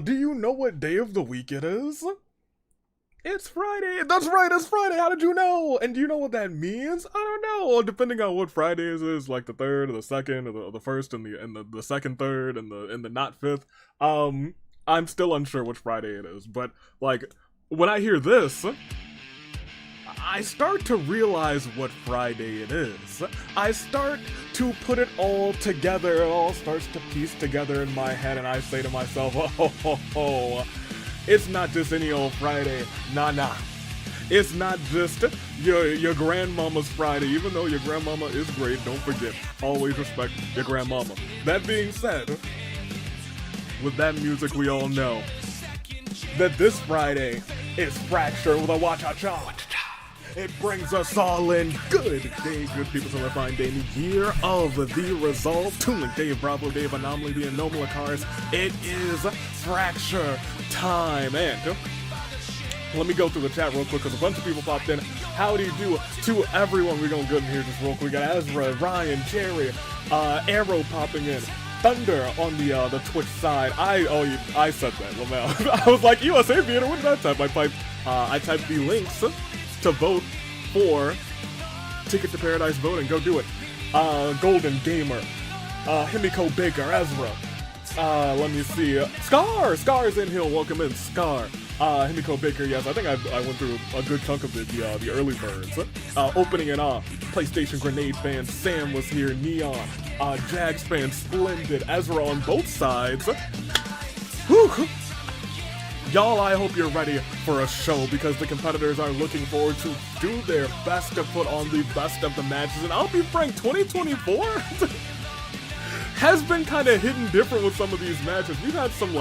do you know what day of the week it is? It's Friday. That's right, it's Friday. How did you know? And do you know what that means? I don't know. Depending on what Fridays is, like the third or the second or the first and the second third and the not fifth. I'm still unsure which Friday it is, but like when I hear this, I start to realize what Friday it is. I start to put it all together. It all starts to piece together in my head, and I say to myself, oh, it's not just any old Friday. Nah. It's not just your grandmama's Friday, even though your grandmama is great. Don't forget, always respect your grandmama. That being said, with that music, we all know that this Friday is Fracture with a Wa-Cha-Cha. It brings us all in. Good day, good people, so refined day. New year of the Resolve. Toon, Dave, Bravo, Dave, Anomaly, the Anomaly cars. It is Fracture time. And let me go through the chat real quick because a bunch of people popped in. How do you do to everyone? We're going to go in here just real quick. We got Ezra, Ryan, Jerry, Arrow popping in. Thunder on the Twitch side. I said that, Lamel. I was like, USA Theater, what did I type? I typed the links to vote for Ticket to Paradise voting. Go do it. Golden Gamer, Himiko Baker, Ezra. Let me see. Scar's in here. Welcome in, Scar. Himiko Baker. Yes, I think I went through a good chunk of the early birds. Opening it off. PlayStation Grenade fan Sam was here. Neon. Jags fan Splendid. Ezra on both sides. Whew. Y'all, I hope you're ready for a show because the competitors are looking forward to do their best to put on the best of the matches. And I'll be frank, 2024 has been kind of hitting different with some of these matches. We've had some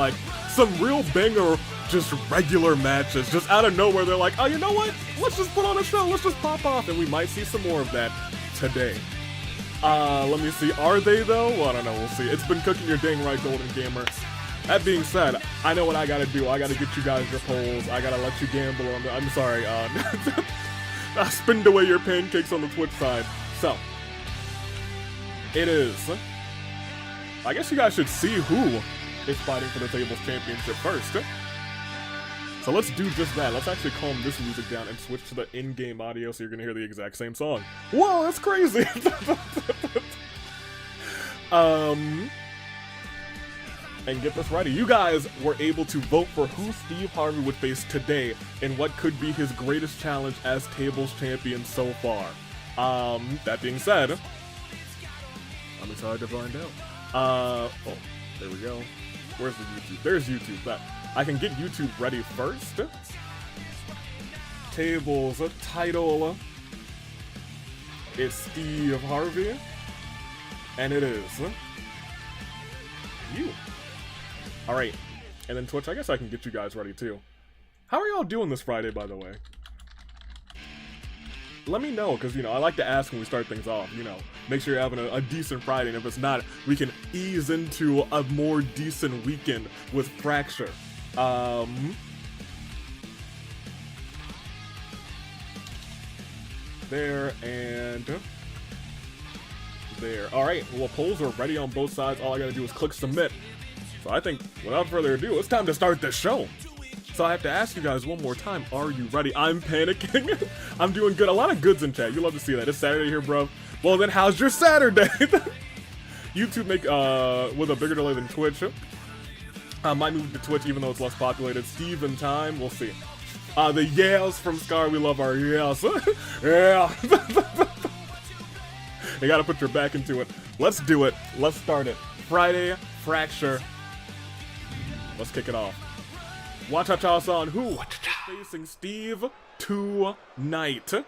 real banger, just regular matches, just out of nowhere. They're like, oh, you know what? Let's just put on a show. Let's just pop off. And we might see some more of that today. Let me see. Are they, though? Well, I don't know. We'll see. It's been cooking your dang right, Golden Gamer. That being said, I know what I gotta do. I gotta get you guys your polls. I gotta let you gamble on the... I'm sorry, spin away your pancakes on the Twitch side. So, it is... I guess you guys should see who is fighting for the Tables Championship first. So let's do just that. Let's actually calm this music down and switch to the in-game audio so you're gonna hear the exact same song. Whoa, that's crazy! And get this ready. You guys were able to vote for who Steve Harvey would face today in what could be his greatest challenge as Tables Champion so far. That being said, I'm excited to find out. Oh, there we go. Where's the YouTube? There's YouTube. That I can get YouTube ready first. Tables title is Steve Harvey, and it is you. Alright, and then Twitch, I guess I can get you guys ready too. How are y'all doing this Friday, by the way? Let me know, because, I like to ask when we start things off, make sure you're having a decent Friday, and if it's not, we can ease into a more decent weekend with Fracture. There, and there. Alright, well, polls are ready on both sides. All I gotta do is click submit. So I think, without further ado, it's time to start this show. So I have to ask you guys one more time, are you ready? I'm panicking. I'm doing good. A lot of goods in chat. You love to see that. It's Saturday here, bro. Well, then how's your Saturday? YouTube make, with a bigger delay than Twitch. Might move to Twitch even though it's less populated. Steve in time, we'll see. The yells from Scar, we love our yells. Yeah. You gotta put your back into it. Let's do it. Let's start it. Friday, Fracture. Let's kick it off. Wa-Cha-Cha-san, who is facing Steve tonight? The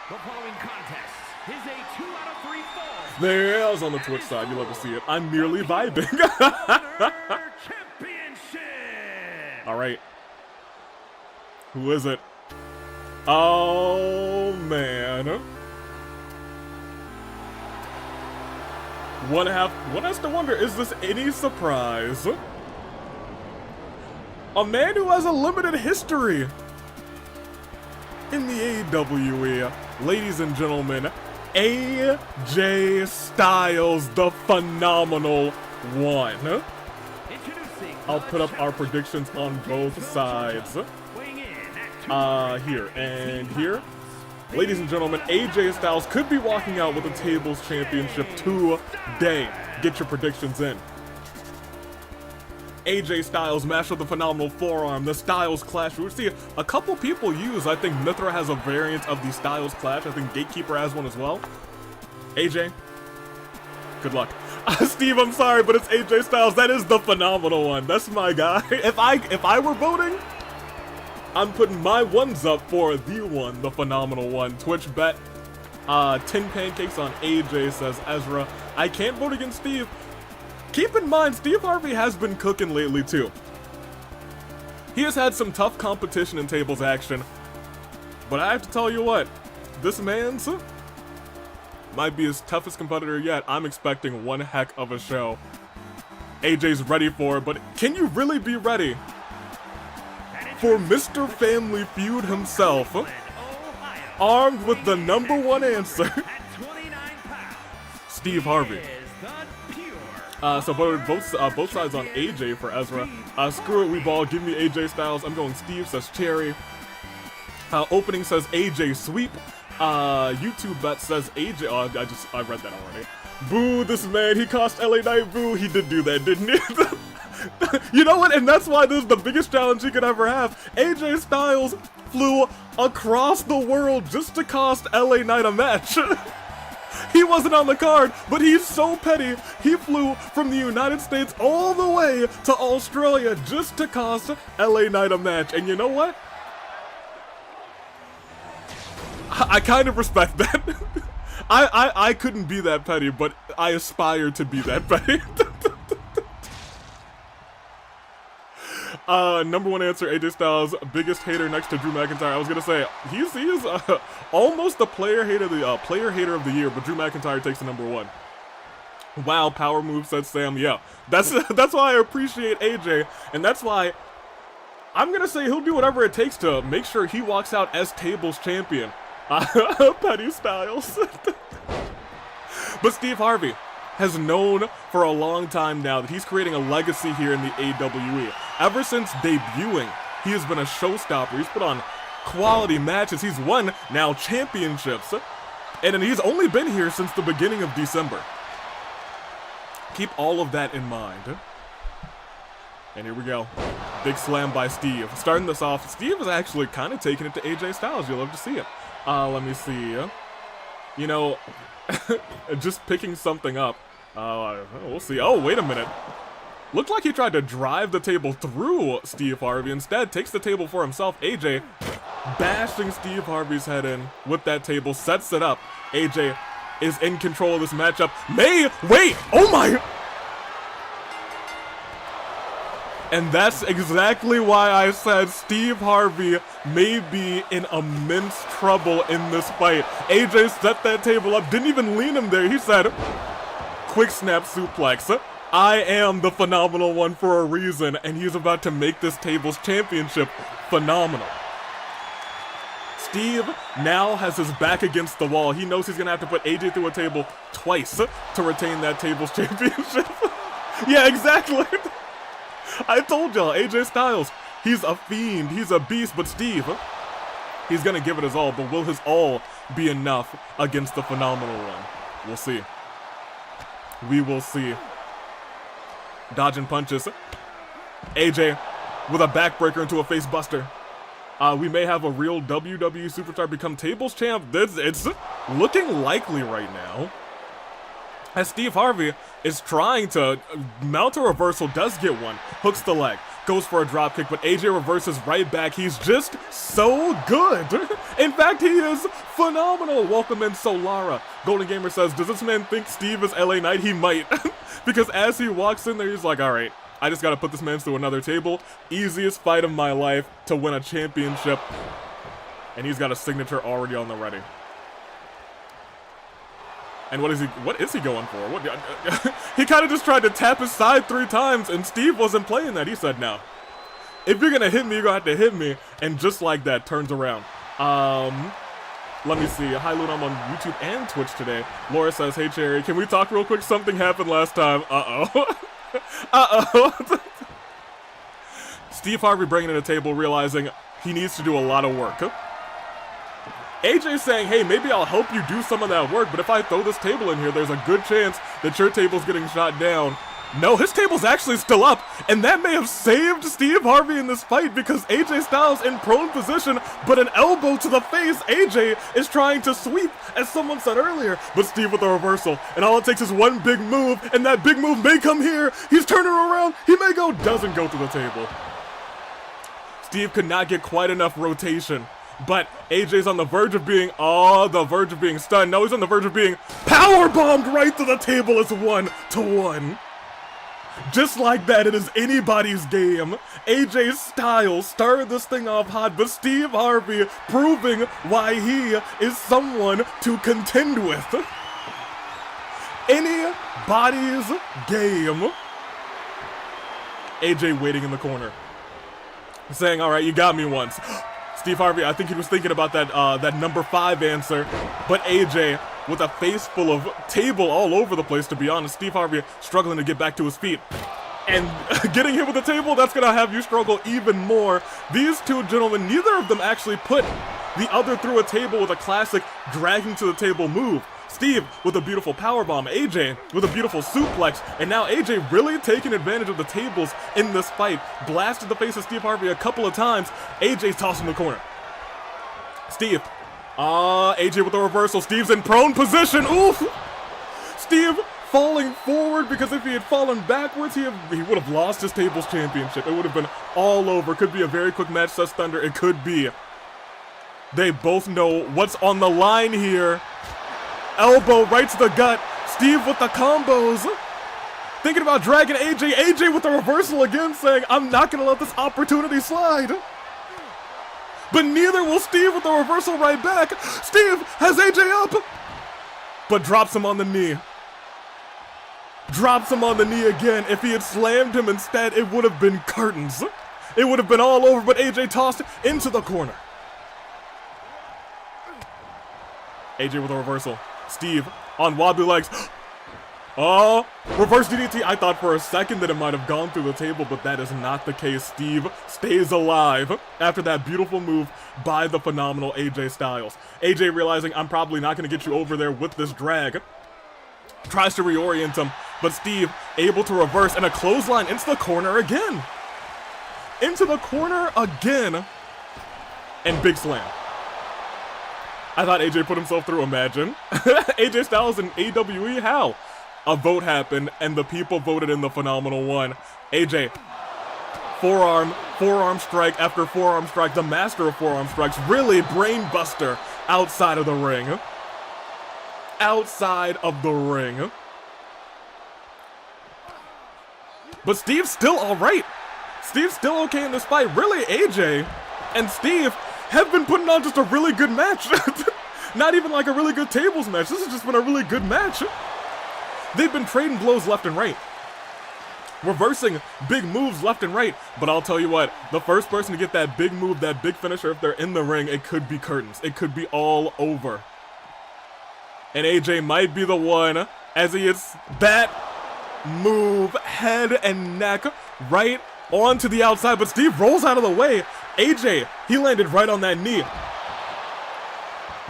following contest is a 2 out of 3 fall. There's on the Twitch side. You love to see it. I'm merely vibing. All right. Who is it? Oh, man. One has to wonder, is this any surprise? A man who has a limited history in the AWE. Ladies and gentlemen, AJ Styles, the phenomenal one. Introducing I'll put up our predictions on both sides. Here and here. Ladies and gentlemen, AJ Styles could be walking out with the Tables Championship today. Get your predictions in. AJ Styles match with the phenomenal forearm, the Styles Clash. We see a couple people use. I think Mitarai has a variant of the Styles Clash. I think Gatekeeper has one as well. AJ, good luck. Steve, I'm sorry, but it's AJ Styles. That is the phenomenal one. That's my guy. If I were voting, I'm putting my ones up for the one, the phenomenal one. Twitch bet 10 pancakes on AJ, says Ezra. I can't vote against Steve. Keep in mind, Steve Harvey has been cooking lately too. He has had some tough competition in tables action, but I have to tell you what, this man's might be his toughest competitor yet. I'm expecting one heck of a show. AJ's ready for it, but can you really be ready for Mr. Family Feud himself, armed with the #1 answer, Steve Harvey? So both sides on AJ for Ezra. Screw it, we ball. Give me AJ Styles. I'm going Steve, says Cherry. Opening says AJ Sweep. YouTube bet says AJ. Oh, I read that already. Boo, this man. He cost LA Knight. Boo, he did do that, didn't he? You know what? And that's why this is the biggest challenge he could ever have. AJ Styles flew across the world just to cost LA Knight a match. He wasn't on the card, but he's so petty, he flew from the United States all the way to Australia just to cost LA Knight a match. And you know what? I kind of respect that. I couldn't be that petty, but I aspire to be that petty. #1 answer, AJ Styles, biggest hater next to Drew McIntyre. I was gonna say he is almost the player hater of the year, but Drew McIntyre takes the #1. Wow, power move, said Sam. Yeah, that's why I appreciate AJ, and that's why I'm gonna say he'll do whatever it takes to make sure he walks out as Tables champion. Petty Styles. But Steve Harvey has known for a long time now that he's creating a legacy here in the AWE. Ever since debuting, he has been a showstopper. He's put on quality matches. He's won now championships. And he's only been here since the beginning of December. Keep all of that in mind. And here we go. Big slam by Steve. Starting this off, Steve is actually kind of taking it to AJ Styles. You'll love to see it. Let me see. You know, just picking something up. We'll see. Oh, wait a minute. Looked like he tried to drive the table through Steve Harvey. Instead, takes the table for himself. AJ bashing Steve Harvey's head in with that table. Sets it up. AJ is in control of this matchup. Wait! Oh my! And that's exactly why I said Steve Harvey may be in immense trouble in this fight. AJ set that table up, didn't even lean him there. He said, quick snap suplex. I am the phenomenal one for a reason, and he's about to make this Tables Championship phenomenal. Steve now has his back against the wall. He knows he's gonna have to put AJ through a table twice to retain that Tables Championship. Yeah, exactly. I told y'all, AJ Styles, he's a fiend, he's a beast, but Steve, he's gonna give it his all, but will his all be enough against the phenomenal one? We'll see. We will see. Dodging punches. AJ with a backbreaker into a face buster. We may have a real WWE superstar become Tables champ. It's looking likely right now. As Steve Harvey is trying to mount a reversal, does get one, hooks the leg, goes for a drop kick, but AJ reverses right back. He's just so good. In fact, he is phenomenal. Welcome in Solara. Golden Gamer says, does this man think Steve is LA Knight? He might. Because as he walks in there, he's like, all right, I just got to put this man through another table. Easiest fight of my life to win a championship. And he's got a signature already on the ready. And what is he going for? He kind of just tried to tap his side 3 times, and Steve wasn't playing that. He said, no. If you're going to hit me, you're going to have to hit me. And just like that, turns around. Let me see. Hi, Luna, I'm on YouTube and Twitch today. Laura says, hey, Cherry, can we talk real quick? Something happened last time. Uh-oh. Uh-oh. Steve Harvey bringing in a table, realizing he needs to do a lot of work. AJ saying, hey, maybe I'll help you do some of that work, but if I throw this table in here, there's a good chance that your table's getting shot down. No, his table's actually still up, and that may have saved Steve Harvey in this fight because AJ Styles in prone position, but an elbow to the face. AJ is trying to sweep, as someone said earlier, but Steve with a reversal, and all it takes is one big move, and that big move may come here. He's turning around, he may go, doesn't go to the table. Steve could not get quite enough rotation, but AJ's on the verge of being, stunned. No, he's on the verge of being powerbombed right to the table. It's 1-1. Just like that, it is anybody's game. AJ Styles started this thing off hot, but Steve Harvey proving why he is someone to contend with. Anybody's game. AJ waiting in the corner, saying, all right, you got me once. Steve Harvey, I think he was thinking about that number 5 answer, but AJ with a face full of table all over the place, to be honest. Steve Harvey struggling to get back to his feet. And getting hit with the table, that's gonna have you struggle even more. These two gentlemen, neither of them actually put the other through a table with a classic dragging to the table move. Steve with a beautiful powerbomb, AJ with a beautiful suplex, and now AJ really taking advantage of the tables in this fight. Blasted the face of Steve Harvey a couple of times. AJ's tossing the corner. Steve, AJ with a reversal. Steve's in prone position. Oof! Steve falling forward, because if he had fallen backwards, he would have lost his tables championship. It would have been all over. Could be a very quick match, says Thunder. It could be. They both know what's on the line here. Elbow right to the gut. Steve with the combos. Thinking about dragging AJ. AJ with the reversal again, saying, I'm not going to let this opportunity slide. But neither will Steve with the reversal right back. Steve has AJ up, but drops him on the knee. Drops him on the knee again. If he had slammed him instead, it would have been curtains. It would have been all over, but AJ tossed into the corner. AJ with a reversal. Steve on wobbly legs. Oh, reverse DDT. I thought for a second that it might have gone through the table, but that is not the case. Steve stays alive after that beautiful move by the phenomenal AJ Styles. AJ realizing, I'm probably not going to get you over there with this drag. Tries to reorient him, but Steve able to reverse, and a clothesline into the corner again. Into the corner again. And big slam. I thought AJ put himself through, imagine. AJ Styles in AWE, how? A vote happened, and the people voted in the phenomenal one. AJ, forearm strike after forearm strike, the master of forearm strikes, really brain buster outside of the ring. Outside of the ring. But Steve's still alright. Steve's still okay in this fight. Really, AJ and Steve have been putting on just a really good match. Not even like a really good tables match. This has just been a really good match. They've been trading blows left and right. Reversing big moves left and right. But I'll tell you what, the first person to get that big move, that big finisher, if they're in the ring, it could be curtains. It could be all over. And AJ might be the one, as he hits that move, head and neck, right onto the outside. But Steve rolls out of the way. AJ, he landed right on that knee.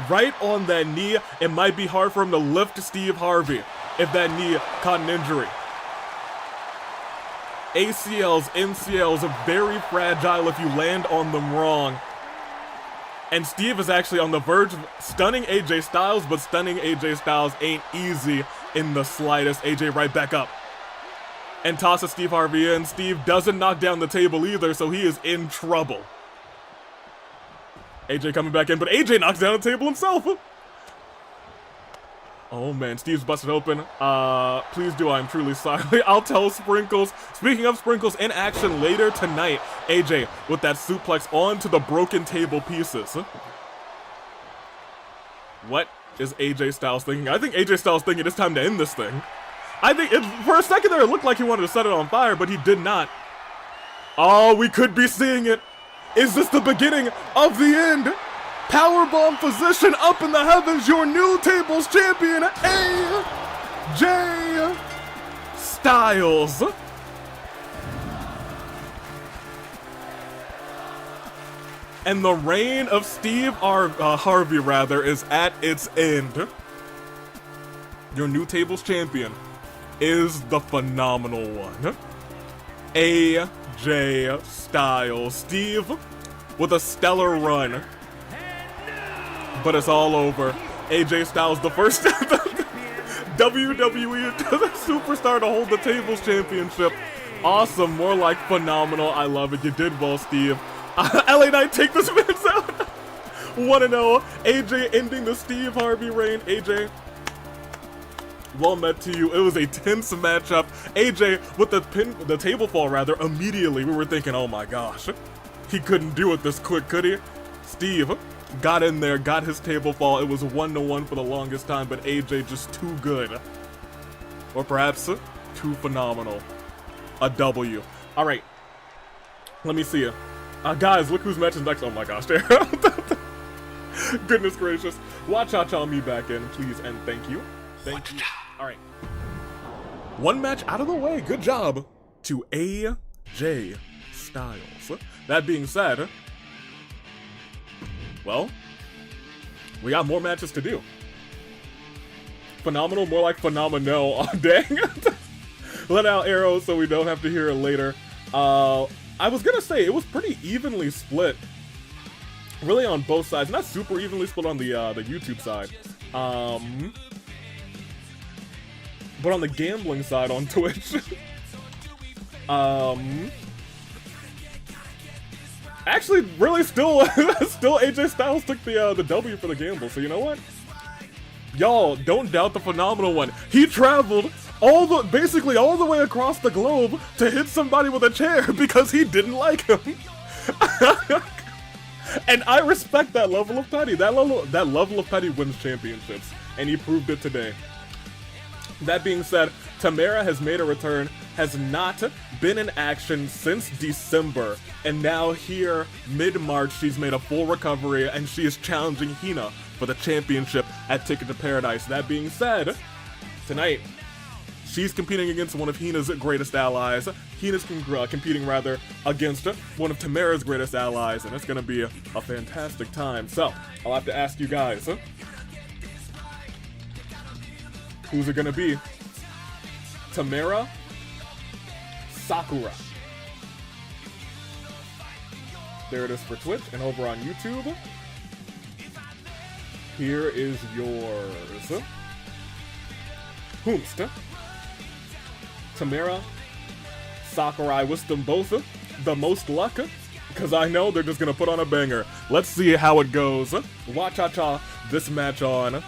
Right on that knee. It might be hard for him to lift Steve Harvey if that knee caught an injury. ACLs, MCLs are very fragile if you land on them wrong. And Steve is actually on the verge of stunning AJ Styles, but stunning AJ Styles ain't easy in the slightest. AJ right back up. And tosses Steve Harvey in. Steve doesn't knock down the table either, so he is in trouble. AJ coming back in, but AJ knocks down the table himself. Oh man, Steve's busted open. Please do, I'm truly sorry. I'll tell Sprinkles. Speaking of Sprinkles, in action later tonight, AJ with that suplex onto the broken table pieces. What is AJ Styles thinking? I think AJ Styles thinking it's time to end this thing. I think for a second there it looked like he wanted to set it on fire, but he did not. Oh, we could be seeing it. Is this the beginning of the end? Powerbomb position up in the heavens, your new tables champion, AJ And the reign of Harvey is at its end. Your new tables champion is the phenomenal one. AJ Styles. Steve with a stellar run. But it's all over. AJ Styles, the first WWE superstar to hold the tables championship. Awesome, more like phenomenal. I love it. You did well, Steve. LA Knight, take this man's out. 1-0. AJ ending the Steve Harvey reign. AJ, well met to you. It was a tense matchup. AJ with the table fall rather. Immediately we were thinking, oh my gosh, he couldn't do it this quick, could he? Steve got in there, got his table fall. It was 1-1 for the longest time, but AJ just too good. Or perhaps too phenomenal. A W. All right. Let me see you. Guys, look who's matching next. Oh my gosh, there. Goodness gracious. Watch-cha-cha me back in, please, and thank you. Thank you. All right. One match out of the way. Good job to AJ Styles. That being said, well, we got more matches to do. Phenomenal, more like phenomenal. Oh, dang. Let out arrows so we don't have to hear it later. I was gonna say, it was pretty evenly split. Really on both sides. Not super evenly split on the YouTube side. But on the gambling side on Twitch. Actually, really still AJ Styles took the W for the gamble, so you know what? Y'all, don't doubt the phenomenal one. He traveled basically all the way across the globe to hit somebody with a chair because he didn't like him. And I respect that level of petty. That level of petty wins championships, and he proved it today. That being said, Timerra has made a return, has not been in action since December, and now here, mid-March, she's made a full recovery, and she is challenging Hina for the championship at Ticket to Paradise. That being said, tonight, she's competing against one of Hina's greatest allies. Hina's competing against one of Timerra's greatest allies, and it's going to be a fantastic time. So, I'll have to ask you guys, who's it going to be? Timerra? Sakura? There it is for Twitch, and over on YouTube, here is yours. Whomst? Timerra, Sakura. I wish them both the most luck, because I know they're just going to put on a banger. Let's see how it goes. Watch-cha-cha this match on.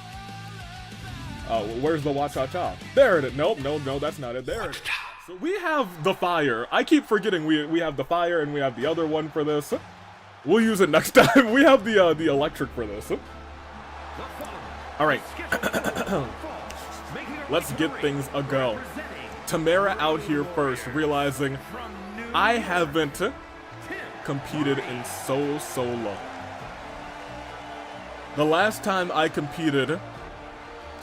Where's the watch-cha-cha? There it is. Nope, no, that's not it. There it is. So we have the fire. I keep forgetting we have the fire and we have the other one for this. We'll use it next time. We have the electric for this. All right. Let's get things a go. Timerra out here first, realizing I haven't competed in so long. The last time I competed,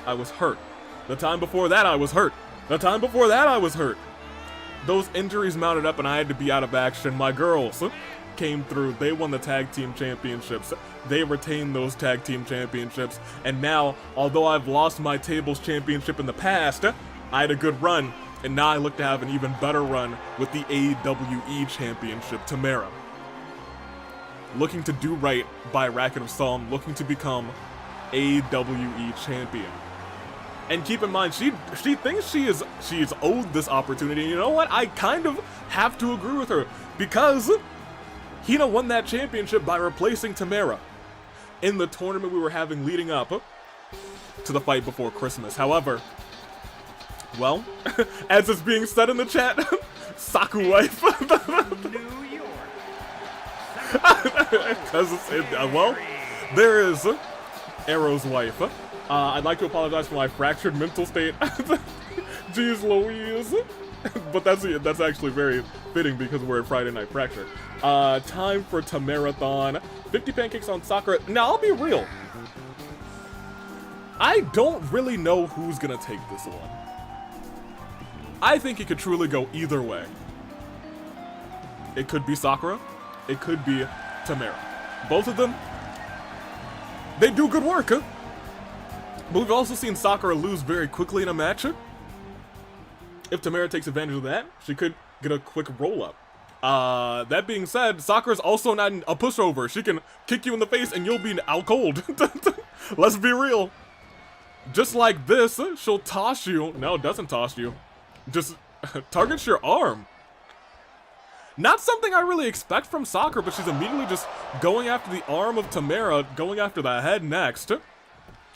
I was hurt. The time before that, I was hurt. The time before that, I was hurt. Those injuries mounted up and I had to be out of action. My girls came through. They won the tag team championships. They retained those tag team championships. And now, although I've lost my tables championship in the past, I had a good run. And now I look to have an even better run with the AWE championship, Timerra. Looking to do right by Racket of Psalm, looking to become AWE champion. And keep in mind, she thinks she's owed this opportunity. You know what? I kind of have to agree with her, because Hina won that championship by replacing Timerra in the tournament we were having leading up to the fight before Christmas. However, well, as is being said in the chat, Saku wife. New York. Well, there is Arrow's wife. I'd like to apologize for my fractured mental state. Jeez Louise. But that's actually very fitting because we're at Friday Night Fracture. Time for Timerrathon. 50 pancakes on Sakura. Now, I'll be real. I don't really know who's gonna take this one. I think it could truly go either way. It could be Sakura. It could be Timerra. Both of them, they do good work, huh? But we've also seen Sakura lose very quickly in a match. If Timerra takes advantage of that, she could get a quick roll-up. That being said, Sakura's also not a pushover. She can kick you in the face and you'll be out cold. Let's be real. Just like this, she'll toss you. No, it doesn't toss you. Just targets your arm. Not something I really expect from Sakura, but she's immediately just going after the arm of Timerra, going after the head next.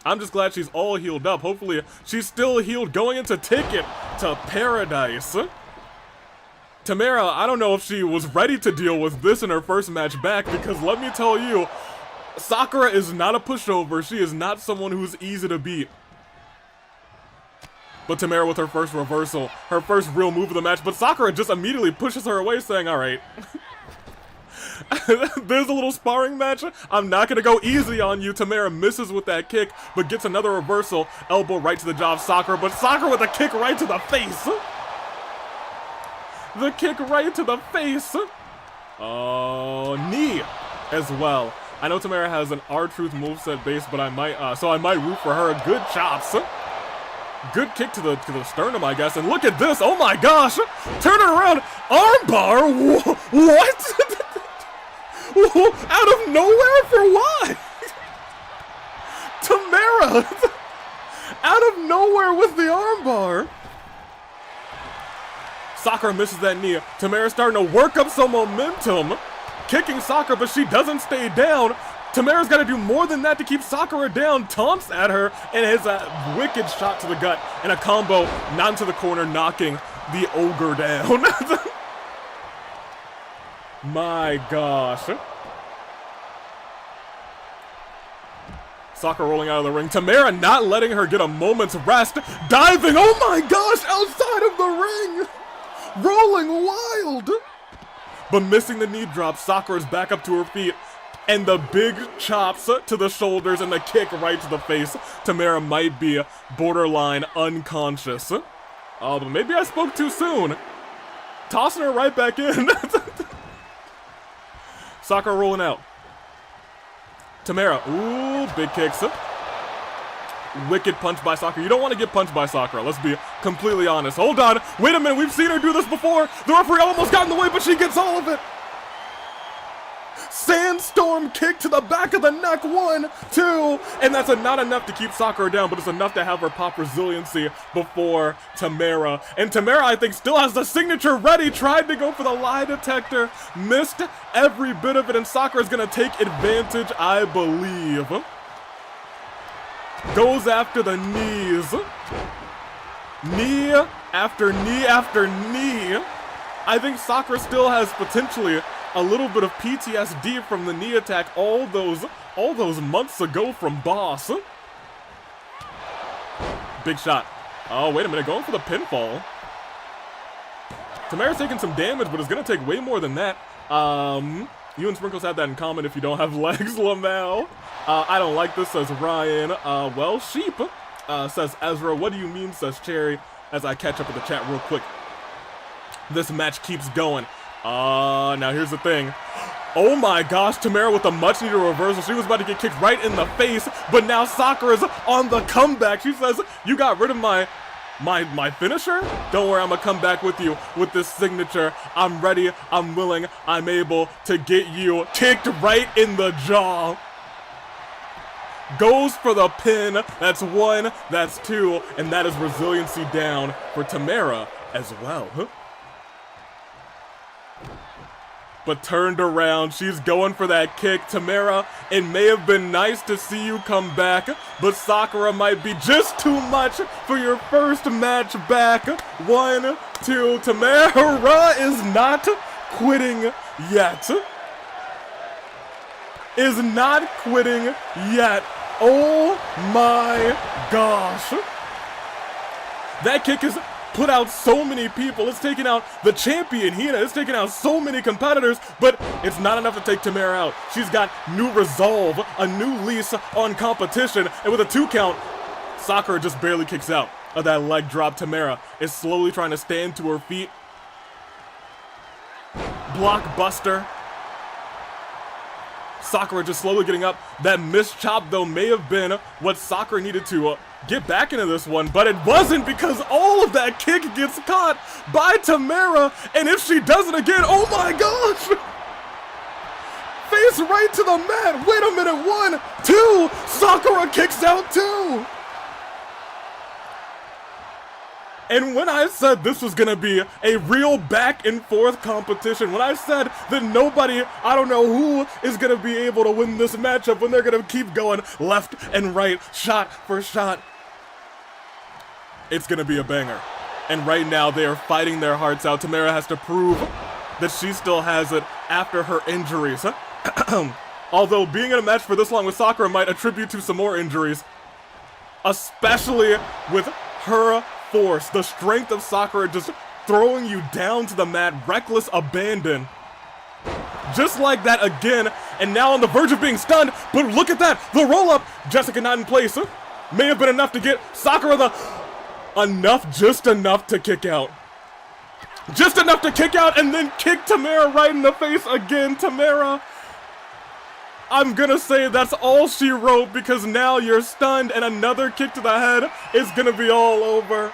I'm just glad she's all healed up. Hopefully, she's still healed going into Ticket to Paradise. Timerra, I don't know if she was ready to deal with this in her first match back, because let me tell you, Sakura is not a pushover. She is not someone who's easy to beat. But Timerra with her first reversal, her first real move of the match, but Sakura just immediately pushes her away, saying, alright. There's a little sparring match. I'm not gonna go easy on you. Timerra misses with that kick, but gets another reversal. Elbow right to the jaw of Sakura, but Sakura with a kick right to the face. The kick right to the face. Oh, knee as well. I know Timerra has an R-Truth moveset base, but I might root for her. Good chops. Good kick to the sternum, I guess. And look at this. Oh my gosh. Turn it around. Armbar. What? Out of nowhere for what? Timerra. Out of nowhere with the armbar. Sakura misses that knee. Timerra's starting to work up some momentum. Kicking Sakura, but she doesn't stay down. Timerra's got to do more than that to keep Sakura down. Taunts at her and has a wicked shot to the gut. And a combo not into the corner, knocking the ogre down. My gosh. Sakura rolling out of the ring. Timerra not letting her get a moment's rest. Diving, oh my gosh, outside of the ring. Rolling wild. But missing the knee drop. Sakura's back up to her feet. And the big chops to the shoulders and the kick right to the face. Timerra might be borderline unconscious. Oh, but maybe I spoke too soon. Tossing her right back in. Sakura rolling out. Timerra, ooh, big kicks. Wicked punch by Sakura. You don't want to get punched by Sakura, let's be completely honest. Hold on, wait a minute, we've seen her do this before. The referee almost got in the way, but she gets all of it. Sandstorm kick to the back of the neck, 1, 2, and that's not enough to keep Sakura down, but it's enough to have her pop resiliency before Timerra. And Timerra, I think, still has the signature ready, tried to go for the lie detector, missed every bit of it, and Sakura's gonna take advantage, I believe. Goes after the knees. Knee after knee after knee. I think Sakura still has potentially a little bit of PTSD from the knee attack all those months ago from Boss. Big shot. Oh, wait a minute, going for the pinfall. Timerra's taking some damage, but it's gonna take way more than that. You and Sprinkles have that in common if you don't have legs, Lamau. I don't like this, says Ryan. Well, sheep, says Ezra. What do you mean, says Cherry, as I catch up with the chat real quick. This match keeps going. Now here's the thing. Oh my gosh, Timerra with a much needed reversal. She was about to get kicked right in the face, but now Sakura's on the comeback. She says, you got rid of my finisher? Don't worry, I'm gonna come back with you with this signature. I'm ready, I'm willing, I'm able to get you kicked right in the jaw. Goes for the pin. That's 1, that's 2, and that is resiliency down for Timerra as well. But turned around, she's going for that kick. Timerra, it may have been nice to see you come back, but Sakura might be just too much for your first match back. 1, 2, Timerra is not quitting yet. Is not quitting yet. Oh my gosh. That kick is put out so many people. It's taken out the champion, Hina. It's taken out so many competitors, but it's not enough to take Timerra out. She's got new resolve, a new lease on competition, and with a 2 count, Sakura just barely kicks out of that leg drop. Timerra is slowly trying to stand to her feet. Sakura just slowly getting up. That missed chop, though, may have been what Sakura needed to get back into this one, but it wasn't because all of that kick gets caught by Timerra, and if she does it again, oh my gosh! Face right to the mat. Wait a minute, 1, 2, Sakura kicks out 2. And when I said this was gonna be a real back and forth competition, when I said that nobody, I don't know who, is gonna be able to win this matchup when they're gonna keep going left and right, shot for shot, it's gonna be a banger. And right now they are fighting their hearts out. Timerra has to prove that she still has it after her injuries. Although being in a match for this long with Sakura might attribute to some more injuries, especially with her force, the strength of Sakura just throwing you down to the mat, reckless abandon. Just like that again, and now on the verge of being stunned, but look at that, the roll-up, Jessica not in place, may have been enough to get Sakura just enough to kick out. Just enough to kick out and then kick Timerra right in the face again. Timerra, I'm gonna say that's all she wrote, because now you're stunned and another kick to the head is gonna be all over.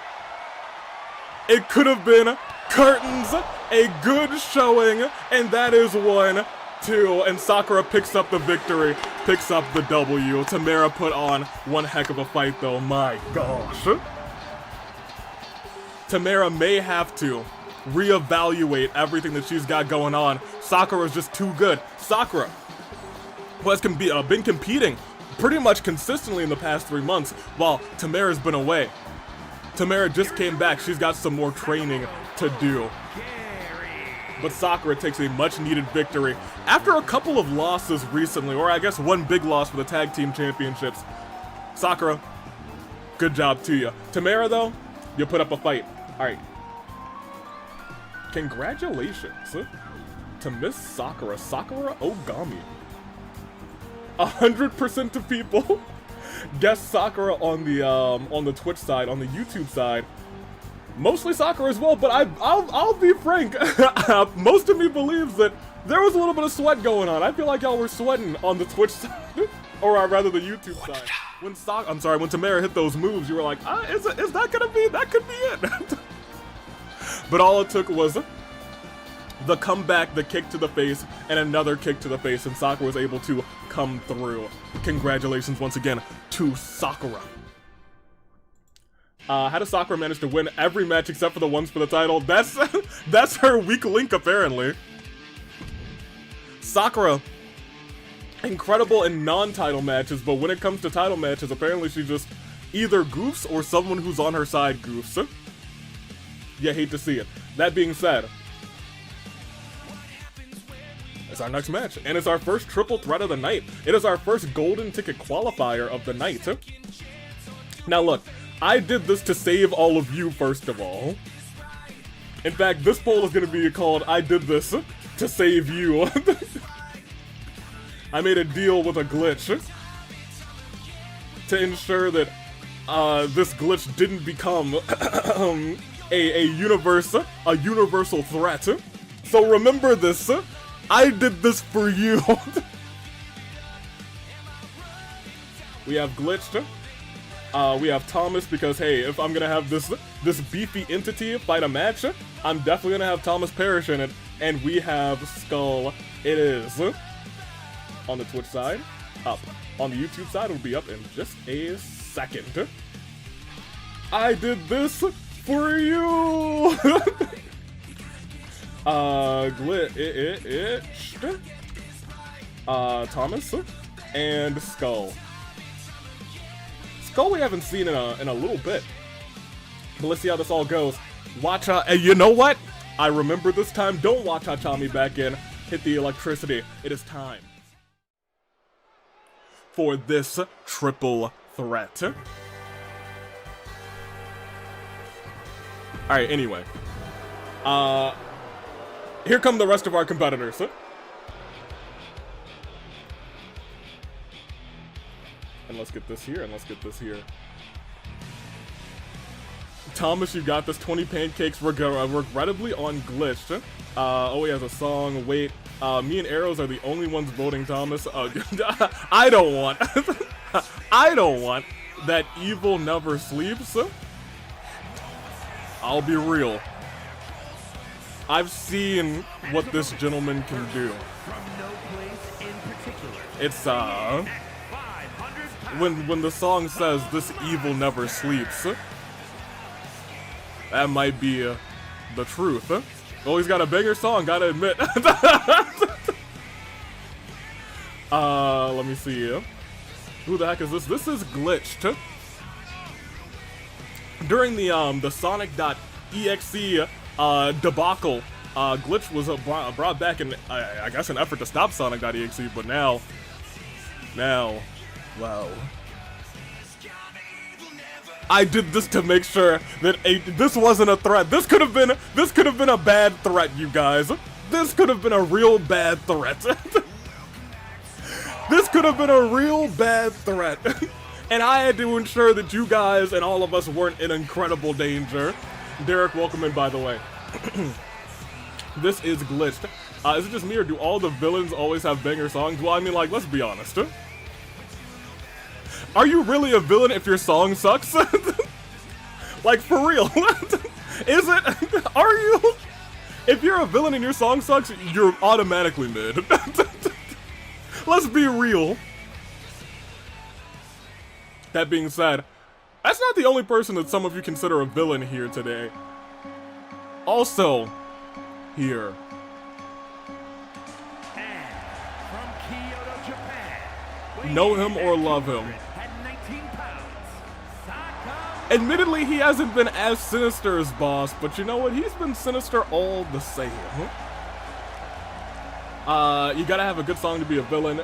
It could have been curtains, a good showing, and that is 1, 2, and Sakura picks up the victory, picks up the W. Timerra put on one heck of a fight though, my gosh. Timerra may have to reevaluate everything that she's got going on. Sakura's just too good. Sakura, who has been competing pretty much consistently in the past 3 months while Timerra's been away. Timerra just came back. She's got some more training to do. But Sakura takes a much-needed victory after a couple of losses recently, or I guess one big loss for the Tag Team Championships. Sakura, good job to you. Timerra, though, you put up a fight. All right. Congratulations to Miss Sakura, Sakura Ogami. 100% of people guessed Sakura on the Twitch side, on the YouTube side. Mostly Sakura as well, but I'll be frank. Most of me believes that there was a little bit of sweat going on. I feel like y'all were sweating on the Twitch side, or rather the YouTube side. When Timerra hit those moves, you were like, is that gonna be? That could be it. But all it took was the comeback, the kick to the face, and another kick to the face, and Sakura was able to come through. Congratulations once again to Sakura. How does Sakura manage to win every match except for the ones for the title? That's her weak link, apparently. Sakura, incredible in non-title matches, but when it comes to title matches, apparently she just either goofs or someone who's on her side goofs. You hate to see it. That being said, it's our next match, and it's our first triple threat of the night. It is our first golden ticket qualifier of the night. Now look, I did this to save all of you, first of all. In fact, this poll is going to be called I Did This to Save You. I made a deal with a glitch to ensure that this glitch didn't become a universal threat. So remember this. I did this for you. We have glitched. We have Thomas, because hey, if I'm gonna have this beefy entity fight a match, I'm definitely gonna have Thomas Parrish in it. And we have Skull. It is on the Twitch side, up. On the YouTube side, it'll be up in just a second. I did this for you. Thomas and Skull. Skull we haven't seen in a little bit, but let's see how this all goes. And you know what? I remember this time. Don't watch Hachami back in. Hit the electricity. It is time for this triple threat. All right. Anyway, here come the rest of our competitors. And let's get this here, and let's get this here. Thomas, you got this. 20 pancakes, regrettably on glitched. Oh, he has a song. Wait. Me and Arrows are the only ones voting Thomas. I don't want. I don't want that evil never sleeps. I'll be real. I've seen what this gentleman can do. It's when the song says this evil never sleeps, that might be the truth. Oh, he's got a bigger song, gotta admit. Let me see. Who the heck is this? This is Glitched. During the Sonic.exe debacle, Glitch was brought back in, I guess, an effort to stop Sonic.exe, but now, wow. I did this to make sure that this wasn't a threat. This could have been a bad threat, you guys. This could have been a real bad threat. This could have been a real bad threat. And I had to ensure that you guys and all of us weren't in incredible danger. Derek, welcome in, by the way. This is Glitched. Is it just me, or do all the villains always have banger songs? Well, I mean, like, let's be honest. Are you really a villain if your song sucks? Like, for real? Is it? Are you? If you're a villain and your song sucks, you're automatically mid. Let's be real. That being said, that's not the only person that some of you consider a villain here today. Also, here. And from Kyoto, Japan, Know him or love him. at 19 pounds, Sakagami. Admittedly, he hasn't been as sinister as Boss, but you know what? He's been sinister all the same. You gotta have a good song to be a villain.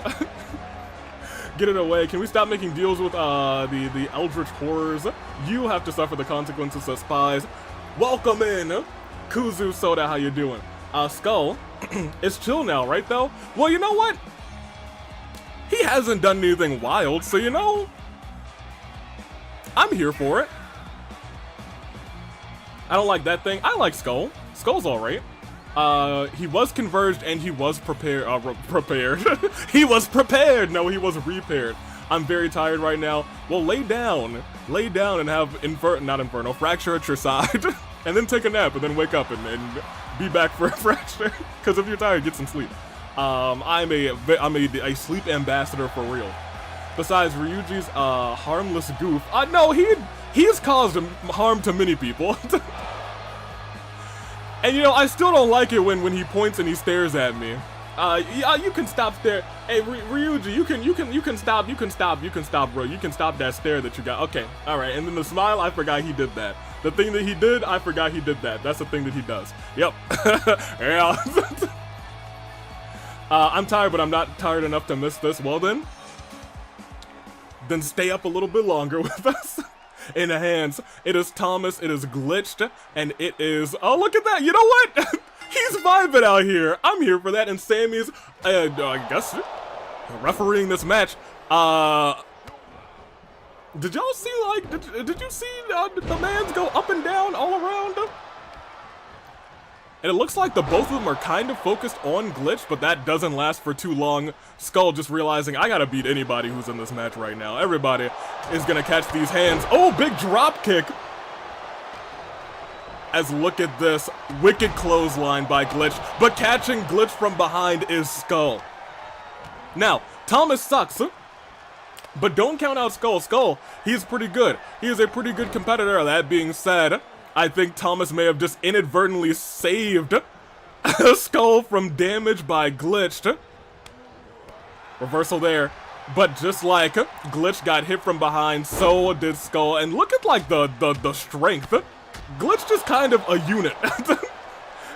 Get it away. Can we stop making deals with the Eldritch Horrors? You have to suffer the consequences of spies. Welcome in, Kuzu Soda. How you doing? Skull, it's chill now, right though? Well, you know what? He hasn't done anything wild, so you know, I'm here for it. I don't like that thing. I like Skull. Skull's alright. He was converged and he was prepared. He was prepared. No, he was repaired. I'm very tired right now. Well, lay down and have fracture at your side, and then take a nap and then wake up and be back for a fracture. Because if you're tired, get some sleep. I'm a sleep ambassador for real. Besides Ryuji's harmless goof, no, he's caused harm to many people. And you know, I still don't like it when he points and he stares at me. Yeah, you can stop staring. Hey, Ryuji, you can stop, bro. You can stop that stare that you got. Okay, all right. And then the smile, I forgot he did that. The thing that he did, I forgot he did that. That's the thing that he does. Yep. Yeah. I'm tired, but I'm not tired enough to miss this. Well then stay up a little bit longer with us. In the hands, it is Thomas, it is Glitched, and it is, oh, look at that, you know what? He's vibing out here. I'm here for that, and Sammy's, I guess, refereeing this match. Did y'all see, like, did you see the mans go up and down all around? And it looks like the both of them are kind of focused on Glitch, but that doesn't last for too long. Skull just realizing, I gotta beat anybody who's in this match right now. Everybody is gonna catch these hands. Oh, big drop kick. As look at this, wicked clothesline by Glitch, but catching Glitch from behind is Skull. Now, Thomas sucks, but don't count out Skull. Skull, he's pretty good. He is a pretty good competitor. That being said, I think Thomas may have just inadvertently saved Skull from damage by Glitched. Reversal there. But just like Glitch got hit from behind, so did Skull. And look at like the strength. Glitch is kind of a unit.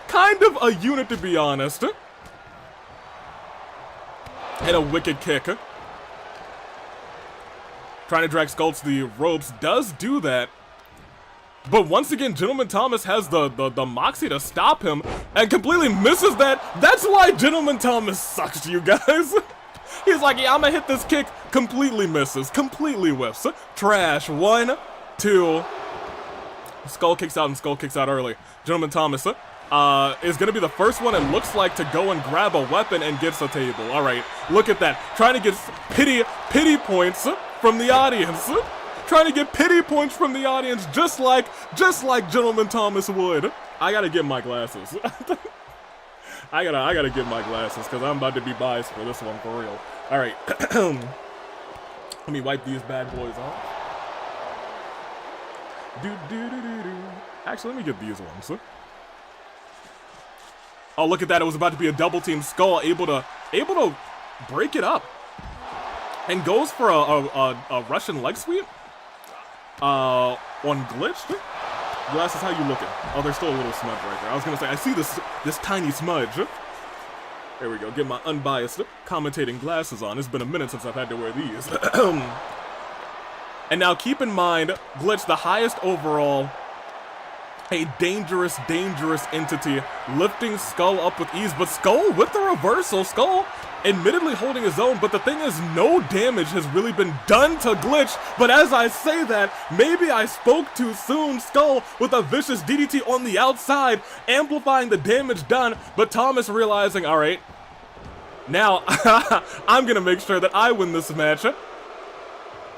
Kind of a unit, to be honest. And a wicked kick. Trying to drag Skull to the ropes does do that. But once again, Gentleman Thomas has the moxie to stop him and completely misses that. That's why Gentleman Thomas sucks, you guys. He's like, yeah, I'm gonna hit this kick. Completely misses. Completely whiffs. Trash. 1, 2. Skull kicks out and Skull kicks out early. Gentleman Thomas is gonna be the first one, it looks like, to go and grab a weapon and gets a table. All right, look at that. Trying to get pity points from the audience. Trying to get pity points from the audience, just like Gentleman Thomas would. I gotta get my glasses. I gotta get my glasses, because I'm about to be biased for this one, for real. All right. Let me wipe these bad boys off. Actually, let me get these ones. Oh, look at that. It was about to be a double team. Skull able to break it up. And goes for a Russian leg sweep. On glitched. Glasses, how you looking? Oh, there's still a little smudge right there. I was gonna say, I see this tiny smudge. There we go. Get my unbiased commentating glasses on. It's been a minute since I've had to wear these. And now keep in mind, Glitch, the highest overall, a dangerous entity, lifting Skull up with ease, but Skull with the reversal. Skull admittedly holding his own, but the thing is, no damage has really been done to Glitch. But as I say that, maybe I spoke too soon. Skull with a vicious DDT on the outside, amplifying the damage done, but Thomas realizing, all right, now I'm gonna make sure that I win this match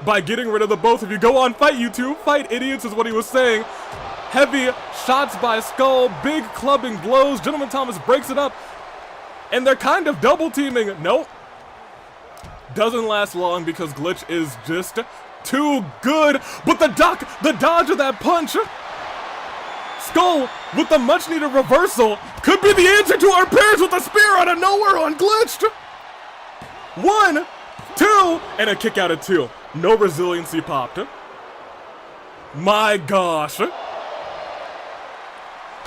by getting rid of the both of you. Go on, fight, you two. Fight, idiots, is what he was saying. Heavy shots by Skull, big clubbing blows. Gentleman Thomas breaks it up, and they're kind of double teaming. Nope. Doesn't last long because Glitch is just too good. But the dodge of that punch. Skull with the much needed reversal could be the answer to our pairs with a spear out of nowhere on Glitched. 1, 2, and a kick out of 2. No resiliency popped. My gosh.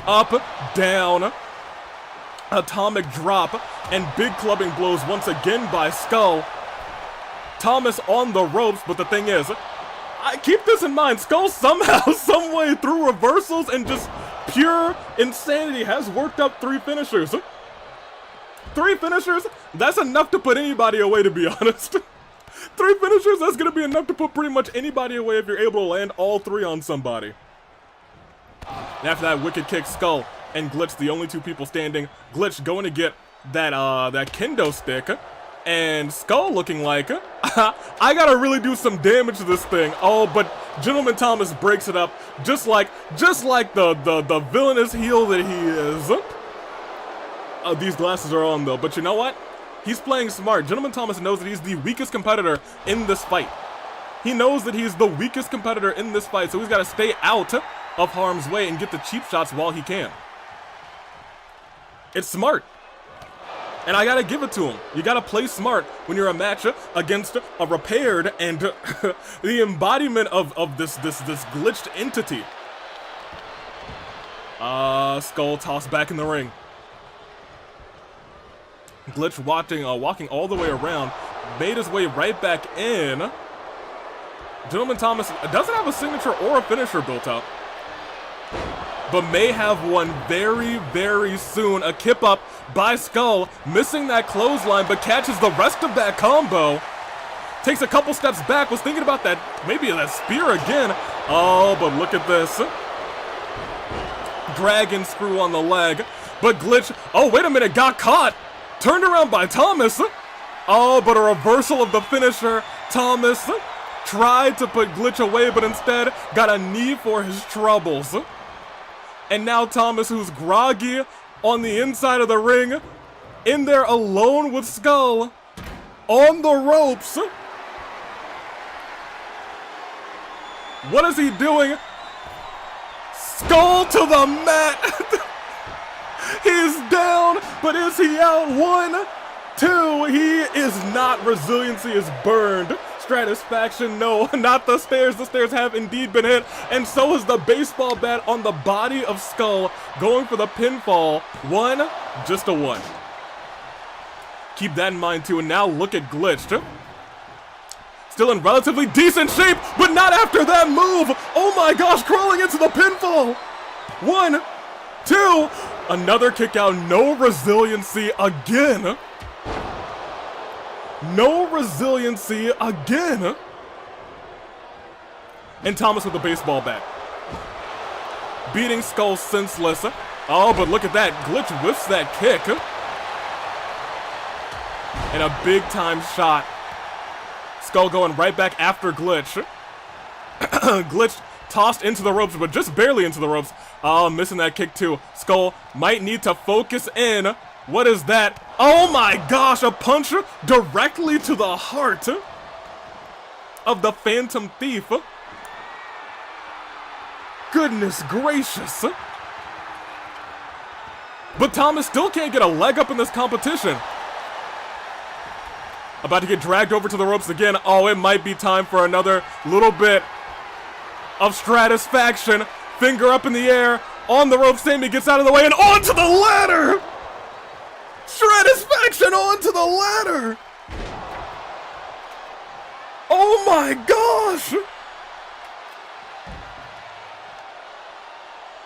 Up, down, atomic drop, and big clubbing blows once again by Skull. Thomas on the ropes, but the thing is, I keep this in mind, Skull somehow, someway through reversals and just pure insanity has worked up 3 finishers. 3 finishers? That's enough to put anybody away, to be honest. 3 finishers, that's gonna be enough to put pretty much anybody away if you're able to land all 3 on somebody. And after that wicked kick, Skull and Glitch, the only 2 people standing. Glitch going to get that kendo stick, and Skull looking like, I gotta really do some damage to this thing. Oh, but Gentleman Thomas breaks it up, just like the villainous heel that he is. These glasses are on though, but you know what? He's playing smart. Gentleman Thomas knows that he's the weakest competitor in this fight. He knows that he's the weakest competitor in this fight, so he's got to stay out of harm's way and get the cheap shots while he can. It's smart. And I gotta give it to him. You gotta play smart when you're a match against a repaired and the embodiment of this glitched entity. Skull tossed back in the ring. Glitch walking all the way around, made his way right back in. Gentleman Thomas doesn't have a signature or a finisher built up, but may have one very, very soon. A kip up by Skull, missing that clothesline, but catches the rest of that combo. Takes a couple steps back, was thinking about that, maybe that spear again. Oh, but look at this. Dragon screw on the leg, but Glitch, oh, wait a minute, got caught. Turned around by Thomas. Oh, but a reversal of the finisher. Thomas tried to put Glitch away, but instead got a knee for his troubles. And now Thomas, who's groggy on the inside of the ring, in there alone with Skull, on the ropes. What is he doing? Skull to the mat. He's down, but is he out? 1, 2, he is not. Resiliency is burned. Stratisfaction, no, not the stairs. The stairs have indeed been hit, and so is the baseball bat on the body of Skull, going for the pinfall. 1, just a 1. Keep that in mind too, and now look at Glitched. Still in relatively decent shape, but not after that move. Oh my gosh, crawling into the pinfall. 1, 2, another kick out, no resiliency again. No resiliency again. And Thomas with the baseball bat. Beating Skull senseless. Oh, but look at that. Glitch whiffs that kick. And a big time shot. Skull going right back after Glitch. Glitch tossed into the ropes, but just barely into the ropes. Oh, missing that kick too. Skull might need to focus in. What is that? Oh my gosh, a punch directly to the heart of the Phantom Thief. Goodness gracious. But Thomas still can't get a leg up in this competition. About to get dragged over to the ropes again. Oh, it might be time for another little bit of stratisfaction. Finger up in the air. On the ropes, Sammy gets out of the way and onto the ladder! Stratisfaction onto the ladder! Oh my gosh!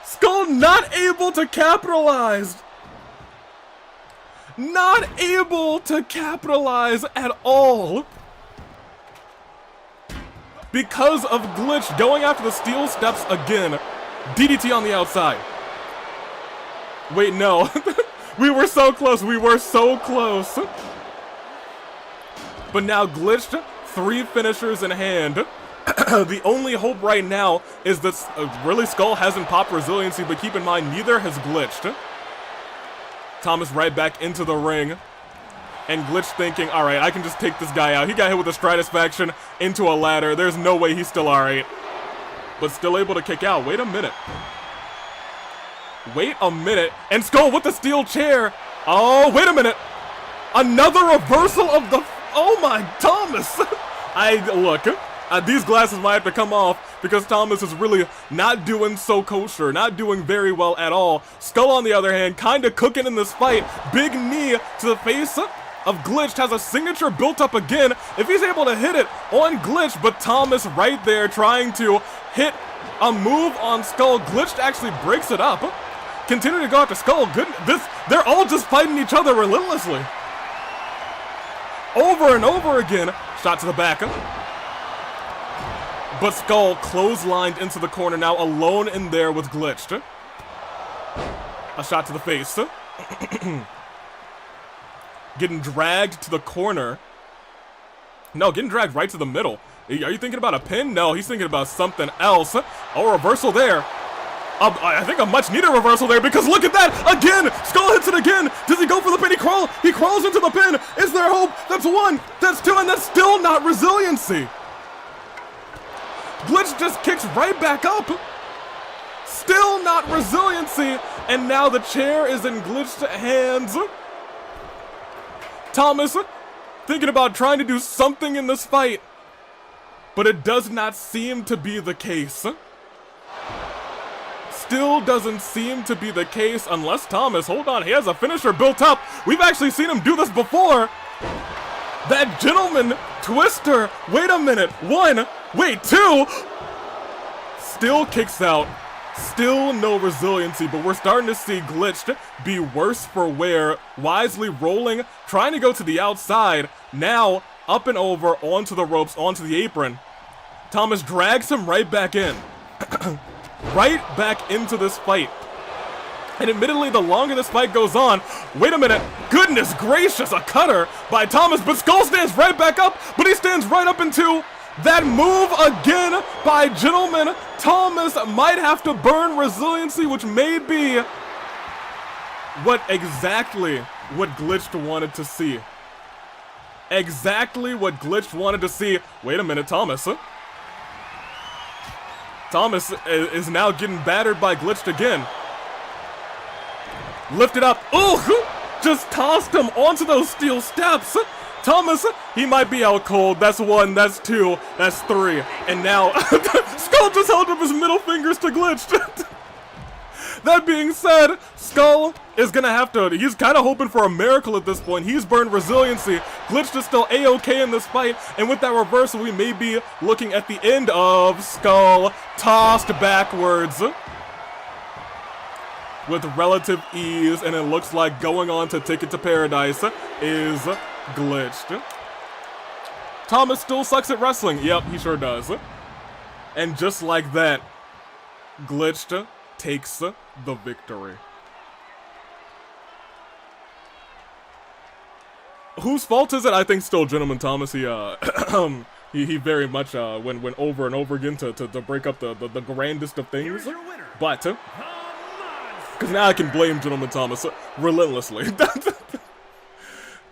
Skull not able to capitalize. Not able to capitalize at all. Because of Glitch going after the steel steps again. DDT on the outside. Wait, no. We were so close. We were so close. But now Glitch, 3 finishers in hand. The only hope right now is that really Skull hasn't popped resiliency, but keep in mind, neither has Glitched. Thomas right back into the ring. And Glitch thinking, alright, I can just take this guy out. He got hit with a stratisfaction into a ladder. There's no way he's still alright. But still able to kick out. Wait a minute. Wait a minute. And Skull with the steel chair. Oh, wait a minute. Another reversal of the... Oh my, Thomas. Look, these glasses might have to come off because Thomas is really not doing so kosher, not doing very well at all. Skull, on the other hand, kind of cooking in this fight. Big knee to the face of Glitch, has a signature built up again. If he's able to hit it on Glitch, but Thomas right there trying to hit a move on Skull. Glitch actually breaks it up. Continue to go after Skull. They're all just fighting each other relentlessly. Over and over again. Shot to the back. But Skull clotheslined into the corner, now alone in there with Glitched. A shot to the face. Getting dragged to the corner. No, getting dragged right to the middle. Are you thinking about a pin? No, he's thinking about something else. Oh, reversal there. I think a much needed reversal there because look at that! Again! Skull hits it again! Does he go for the pin? He crawls into the pin! Is there hope? That's 1, that's 2, and that's still not resiliency! Glitch just kicks right back up! Still not resiliency! And now the chair is in Glitch's hands. Thomas thinking about trying to do something in this fight. But it does not seem to be the case. Still doesn't seem to be the case unless Thomas, hold on, he has a finisher built up. We've actually seen him do this before. That gentleman twister. Wait a minute. 1, wait, 2. Still kicks out. Still no resiliency, but we're starting to see Glitched be worse for wear. Wisely rolling, trying to go to the outside. Now up and over, onto the ropes, onto the apron. Thomas drags him right back in. Right back into this fight. And admittedly, the longer this fight goes on, wait a minute, goodness gracious, a cutter by Thomas, but Skull stands right back up, but he stands right up into that move again by gentleman. Thomas might have to burn resiliency, which may be what Glitched wanted to see. Exactly what Glitched wanted to see. Wait a minute, Thomas. Thomas is now getting battered by Glitched again. Lifted up. Ooh! Just tossed him onto those steel steps. Thomas, he might be out cold. That's 1, that's 2, that's 3. And now, Skull just held up his middle fingers to Glitched. That being said, Skull is gonna have to, he's kind of hoping for a miracle at this point. He's burned resiliency. Glitched is still A-okay in this fight, and with that reversal, we may be looking at the end of Skull tossed backwards with relative ease, and it looks like going on to Ticket to Paradise is Glitched. Thomas still sucks at wrestling. Yep, he sure does. And just like that, Glitched takes the victory. Whose fault is it? I think still Gentleman Thomas. He he very much went over and over again to break up the grandest of things. But because now I can blame Gentleman Thomas relentlessly.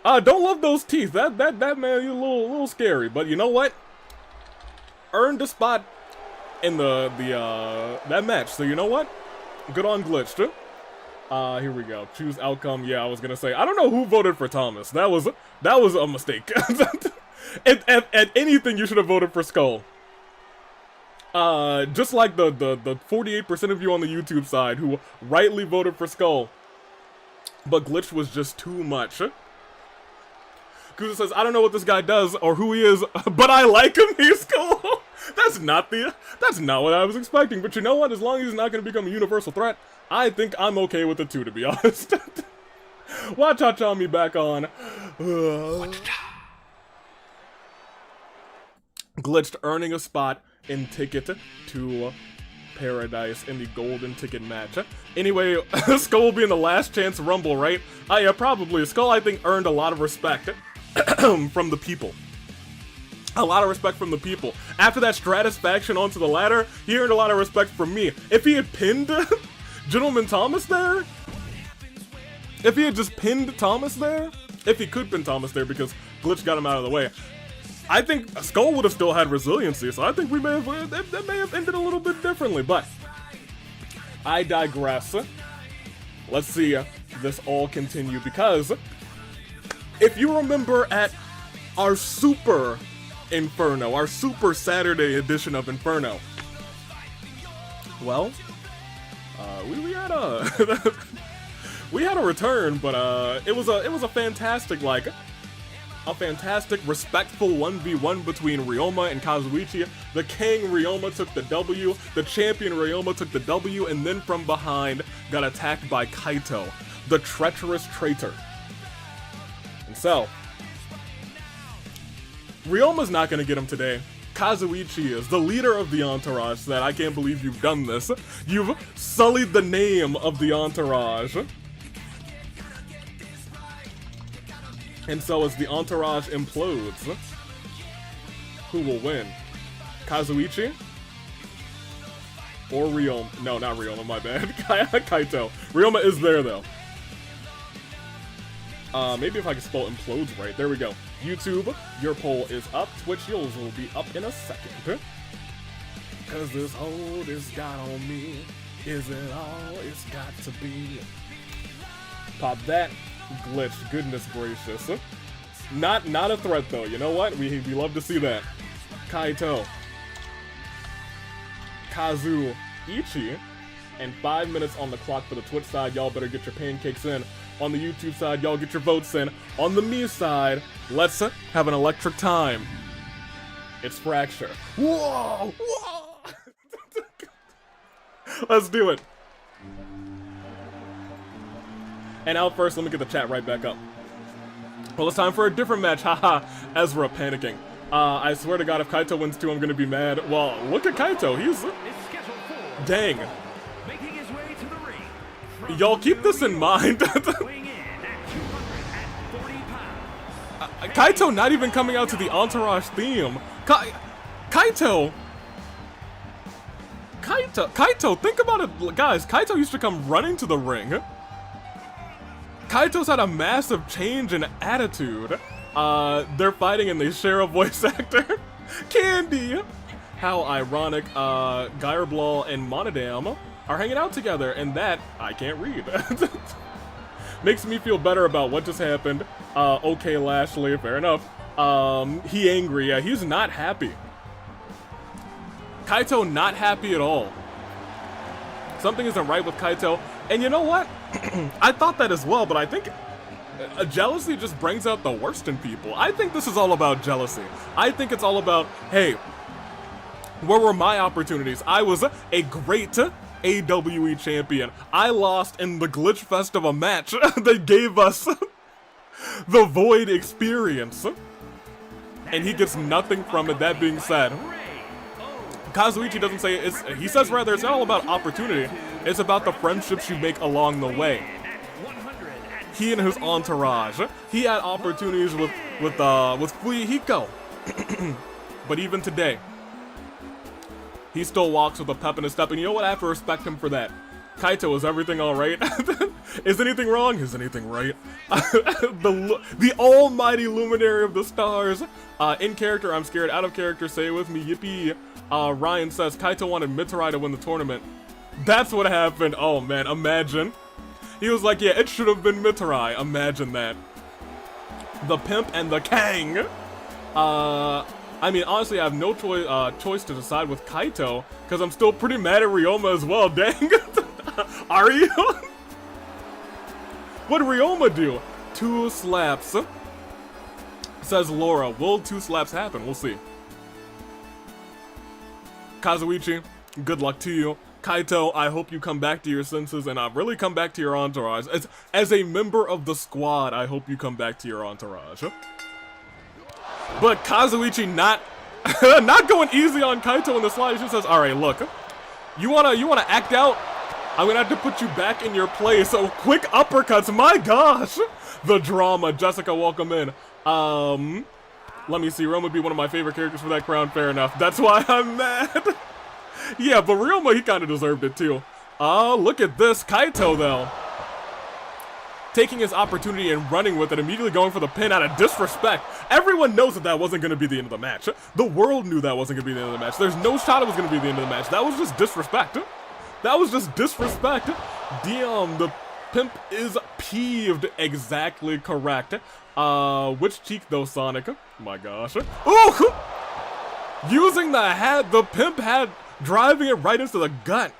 Don't love those teeth. That man, he's a little scary. But you know what? Earned a spot in that match. So you know what? Good on Glitched. Here we go. Choose outcome. Yeah, I was gonna say I don't know who voted for Thomas. That was a mistake. At anything, you should have voted for Skull. Just like the 48% of you on the YouTube side who rightly voted for Skull, but Glitch was just too much. Kuza says, I don't know what this guy does or who he is, but I like him. He's cool. That's not what I was expecting. But you know what? As long as he's not going to become a universal threat, I think I'm okay with it too, to be honest. Watch out, on me back on. Glitched earning a spot in Ticket to Paradise in the golden ticket match. Anyway, Skull will be in the last chance rumble, right? Yeah, probably. Skull, I think, earned a lot of respect from the people. A lot of respect from the people. After that Stratisfaction onto the ladder, he earned a lot of respect from me. If he had pinned Gentleman Thomas there, if he had just pinned Thomas there, if he could pin Thomas there because Glitch got him out of the way, I think Skull would have still had resiliency, so I think that may have ended a little bit differently, but I digress. Let's see this all continue, because if you remember at our Super Inferno, our Super Saturday edition of Inferno, well, we had a we had a return, but it was a fantastic, like, a fantastic, respectful 1v1 between Ryoma and Kazuichi. The king Ryoma took the W, the champion Ryoma took the W, and then from behind got attacked by Kaito, the treacherous traitor. And so, Ryoma's not gonna get him today. Kazuichi is the leader of the entourage. That I can't believe you've done this. You've sullied the name of the entourage. And so as the entourage implodes, who will win? Kazuichi? Or Ryoma? No, not Ryoma, my bad. Kaito. Ryoma is there, though. Maybe if I can spell implodes right. There we go. YouTube, your poll is up. Twitch, yours will be up in a second. Cause this hold is got on me. Is it all it's got to be? Pop that. Glitch, goodness gracious. Not a threat though, you know what? We love to see that. Kaito. Kazuichi. And 5 minutes on the clock for the Twitch side. Y'all better get your pancakes in. On the YouTube side, y'all get your votes in. On the me side, let's have an electric time. It's Fracture. Whoa! Whoa! Let's do it. And out first, let me get the chat right back up. Well, it's time for a different match. Haha, Ezra panicking. I swear to God, if Kaito wins too, I'm gonna be mad. Well, look at Kaito. He's... Dang. Y'all keep this in mind. Kaito not even coming out to the entourage theme. Kaito, think about it, guys. Kaito used to come running to the ring. Kaito's had a massive change in attitude. They're fighting and they share a voice actor. Candy! How ironic, Gyreblall and Monodam are hanging out together, and that, I can't read. Makes me feel better about what just happened. Okay, Lashley, fair enough. He angry, yeah, he's not happy. Kaito not happy at all. Something isn't right with Kaito, and you know what? I thought that as well, but I think jealousy just brings out the worst in people. I think this is all about jealousy. I think it's all about, hey, where were my opportunities? I was a great AWE champion. I lost in the glitch fest of a match that gave us the Void experience. And he gets nothing from it. That being said, Kazuichi doesn't say it's, he says rather it's not all about opportunity, it's about the friendships you make along the way. he and his entourage. He had opportunities with Fuyuhiko. But even today, he still walks with a pep in his step, and you know what? I have to respect him for that. Kaito, is everything alright? Is anything wrong? Is anything right? the almighty luminary of the stars. In character, I'm scared. Out of character, say it with me. Yippee. Ryan says, Kaito wanted Mitarai to win the tournament. That's what happened. Oh man, imagine. He was like, yeah, it should have been Mitarai. Imagine that. The pimp and the Kang. I mean, honestly, I have no choice to decide with Kaito, because I'm still pretty mad at Ryoma as well, dang. Are you? What'd Ryoma do? 2 slaps. Says Laura, will 2 slaps happen? We'll see. Kazuichi, good luck to you. Kaito, I hope you come back to your senses and really come back to your entourage. As a member of the squad, I hope you come back to your entourage. But Kazuichi not going easy on Kaito in the slide. He just says, all right, look, you wanna act out? I'm gonna have to put you back in your place. So quick uppercuts, my gosh! The drama. Jessica, welcome in. Let me see, Ryoma would be one of my favorite characters for that crown, fair enough. That's why I'm mad. Yeah, but Ryoma, he kinda deserved it too. Look at this, Kaito though. Taking his opportunity and running with it, immediately going for the pin out of disrespect. Everyone knows that that wasn't gonna be the end of the match. The world knew that wasn't gonna be the end of the match. There's no shot it was gonna be the end of the match. That was just disrespect. That was just disrespect. Damn, the pimp is peeved. Exactly correct. Which cheek though, Sonic? My gosh. Ooh! Using the pimp had driving it right into the gut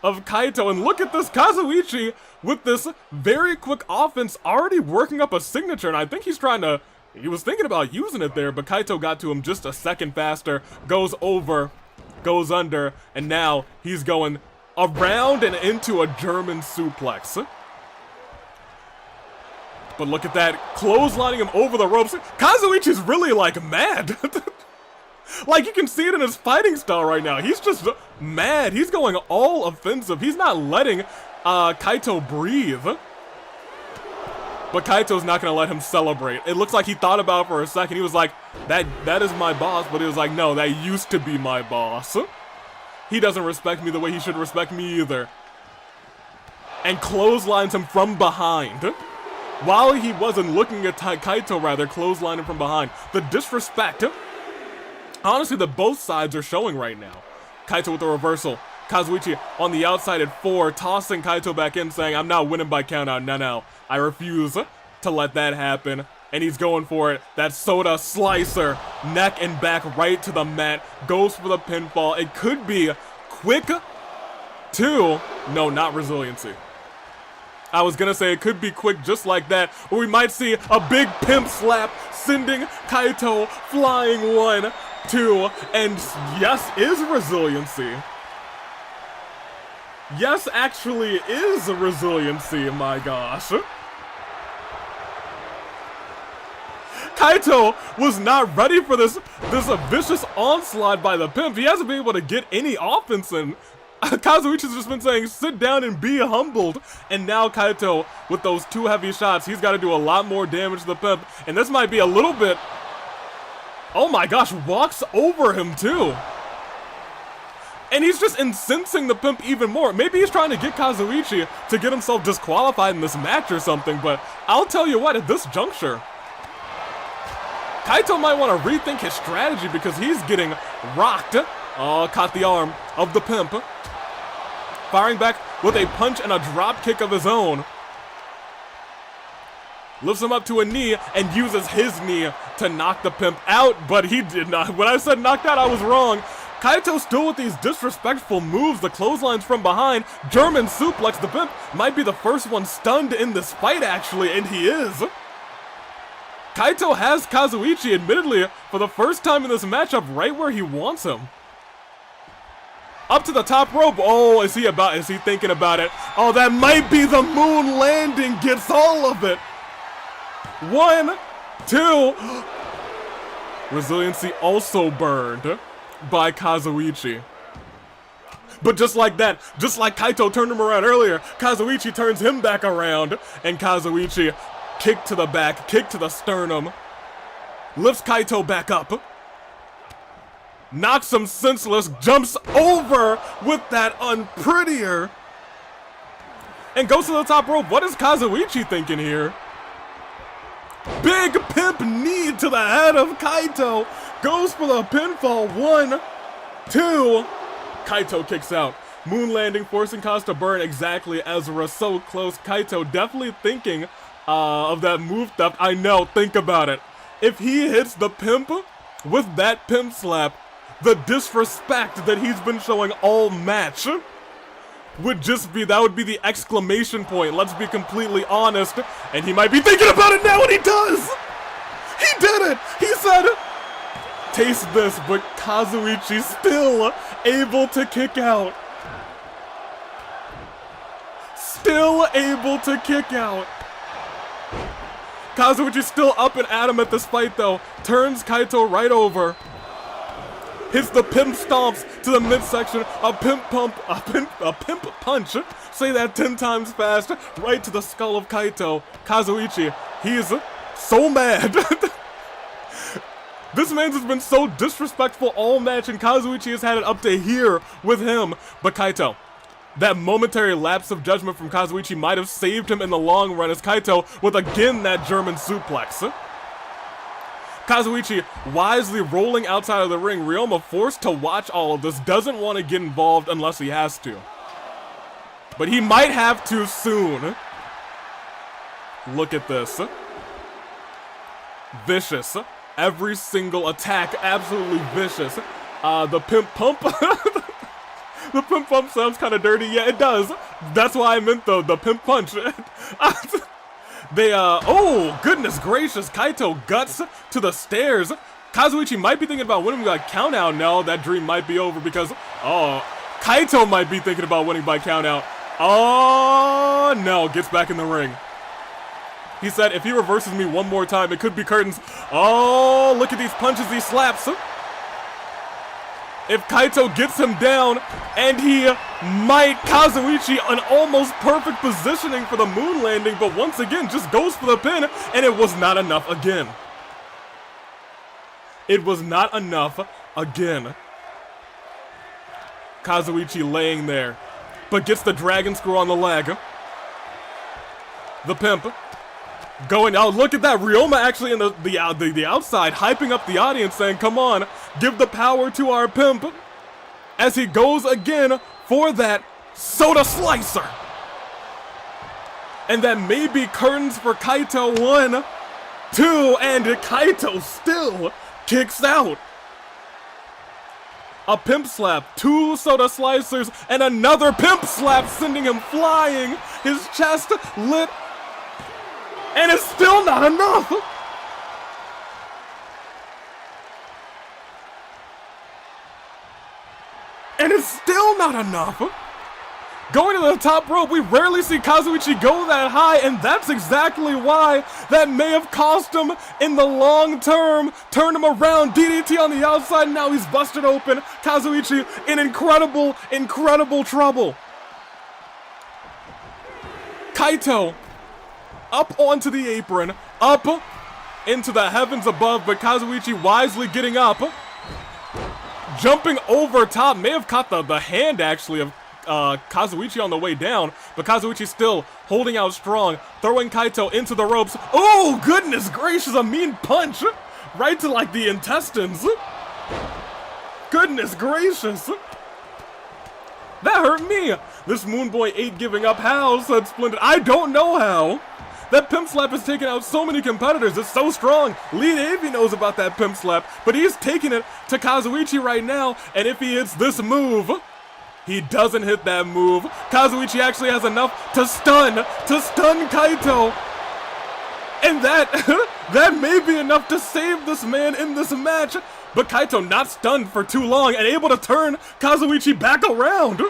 of Kaito. And look at this Kazuichi with this very quick offense already working up a signature. And I think he was thinking about using it there, but Kaito got to him just a second faster. Goes over, goes under, and now he's going around and into a German suplex. But look at that, clotheslining him over the ropes. Kazuichi's really like mad. Like you can see it in his fighting style right now. He's just mad. He's going all offensive. He's not letting Kaito breathe. But Kaito's not gonna let him celebrate. It looks like he thought about it for a second. He was like, that is my boss, but he was like, no, that used to be my boss. He doesn't respect me the way he should respect me either. And clotheslines him from behind. While he wasn't looking at Kaito, rather, clotheslined him from behind. The disrespect, honestly, that both sides are showing right now. Kaito with the reversal. Kazuichi on the outside at 4, tossing Kaito back in, saying, I'm not winning by countout. No. I refuse to let that happen. And he's going for it. That soda slicer, neck and back right to the mat. Goes for the pinfall. It could be quick 2. No, not resiliency. I was gonna say it could be quick just like that, or we might see a big pimp slap, sending Kaito flying 1, 2, and yes, is resiliency. Yes, actually is resiliency, my gosh. Kaito was not ready for this vicious onslaught by the pimp. He hasn't been able to get any offense in. Kazuichi's just been saying, sit down and be humbled. And now Kaito, with those 2 heavy shots, he's got to do a lot more damage to the pimp. And this might be a little bit... Oh my gosh, walks over him too. And he's just incensing the pimp even more. Maybe he's trying to get Kazuichi to get himself disqualified in this match or something. But I'll tell you what, at this juncture, Kaito might want to rethink his strategy because he's getting rocked. Oh, caught the arm of the pimp. Firing back with a punch and a drop kick of his own. Lifts him up to a knee and uses his knee to knock the pimp out, but he did not. When I said knocked out, I was wrong. Kaito still with these disrespectful moves, the clotheslines from behind, German suplex. The pimp might be the first one stunned in this fight, actually, and he is. Kaito has Kazuichi, admittedly, for the first time in this matchup, right where he wants him. Up to the top rope. Oh, is he thinking about it? Oh, that might be the moon landing. Gets all of it. 1, 2. Resiliency also burned by Kazuichi. But just like that, just like Kaito turned him around earlier, Kazuichi turns him back around, and Kazuichi, kick to the back, kick to the sternum, lifts Kaito back up, knocks him senseless, jumps over with that unprettier, and goes to the top rope. What is Kazuichi thinking here? Big pimp knee to the head of Kaito. Goes for the pinfall. 1, 2. Kaito kicks out. Moon landing, forcing Kaz to burn. Exactly, Ezra. So close. Kaito definitely thinking of that move theft. I know. Think about it. If he hits the pimp with that pimp slap, the disrespect that he's been showing all match would just be, that would be the exclamation point. Let's be completely honest. And he might be thinking about it now, and he does! He did it! He said, taste this, but Kazuichi still able to kick out. Still able to kick out. Kazuichi still up and at him at this fight though. Turns Kaito right over. Hits the pimp stomps to the midsection, a pimp punch, say that 10 times fast, right to the skull of Kaito. Kazuichi, he's so mad. This man's has been so disrespectful all match, and Kazuichi has had it up to here with him. But Kaito, that momentary lapse of judgment from Kazuichi might have saved him in the long run, as Kaito with again that German suplex. Kazuichi wisely rolling outside of the ring. Ryoma, forced to watch all of this, doesn't want to get involved unless he has to. But he might have to soon. Look at this. Vicious. Every single attack, absolutely vicious. The pimp pump. The pimp pump sounds kind of dirty. Yeah, it does. That's why I meant the pimp punch. They, oh, goodness gracious. Kaito guts to the stairs. Kazuichi might be thinking about winning by count out. No, that dream might be over because, oh, Kaito might be thinking about winning by count out. Oh, no, gets back in the ring. He said, if he reverses me one more time, it could be curtains. Oh, look at these punches he slaps. If Kaito gets him down, and he might, Kazuichi, an almost perfect positioning for the moon landing, but once again, just goes for the pin, and it was not enough again. It was not enough again. Kazuichi laying there, but gets the dragon screw on the leg. The pimp. Going out, look at that, Ryoma actually in the outside, hyping up the audience, saying, come on, give the power to our pimp, as he goes again for that soda slicer. And that may be curtains for Kaito. 1, 2, and Kaito still kicks out. A pimp slap, 2 soda slicers, and another pimp slap, sending him flying, his chest lit. And it's still not enough! And it's still not enough! Going to the top rope, we rarely see Kazuichi go that high, and that's exactly why that may have cost him in the long term. Turned him around, DDT on the outside, now he's busted open. Kazuichi in incredible, incredible trouble. Kaito up onto the apron, up into the heavens above, but Kazuichi wisely getting up, jumping over top, may have caught the hand actually of Kazuichi on the way down, but Kazuichi still holding out strong, throwing Kaito into the ropes. Oh, goodness gracious, a mean punch, right to like the intestines. Goodness gracious. That hurt me. This Moon Boy 8 giving up. How? Said Splendid. I don't know how. That pimp slap has taken out so many competitors. It's so strong. Lee Davey knows about that pimp slap, but he's taking it to Kazuichi right now. And if he hits this move, he doesn't hit that move. Kazuichi actually has enough to stun Kaito. And that may be enough to save this man in this match. But Kaito not stunned for too long and able to turn Kazuichi back around.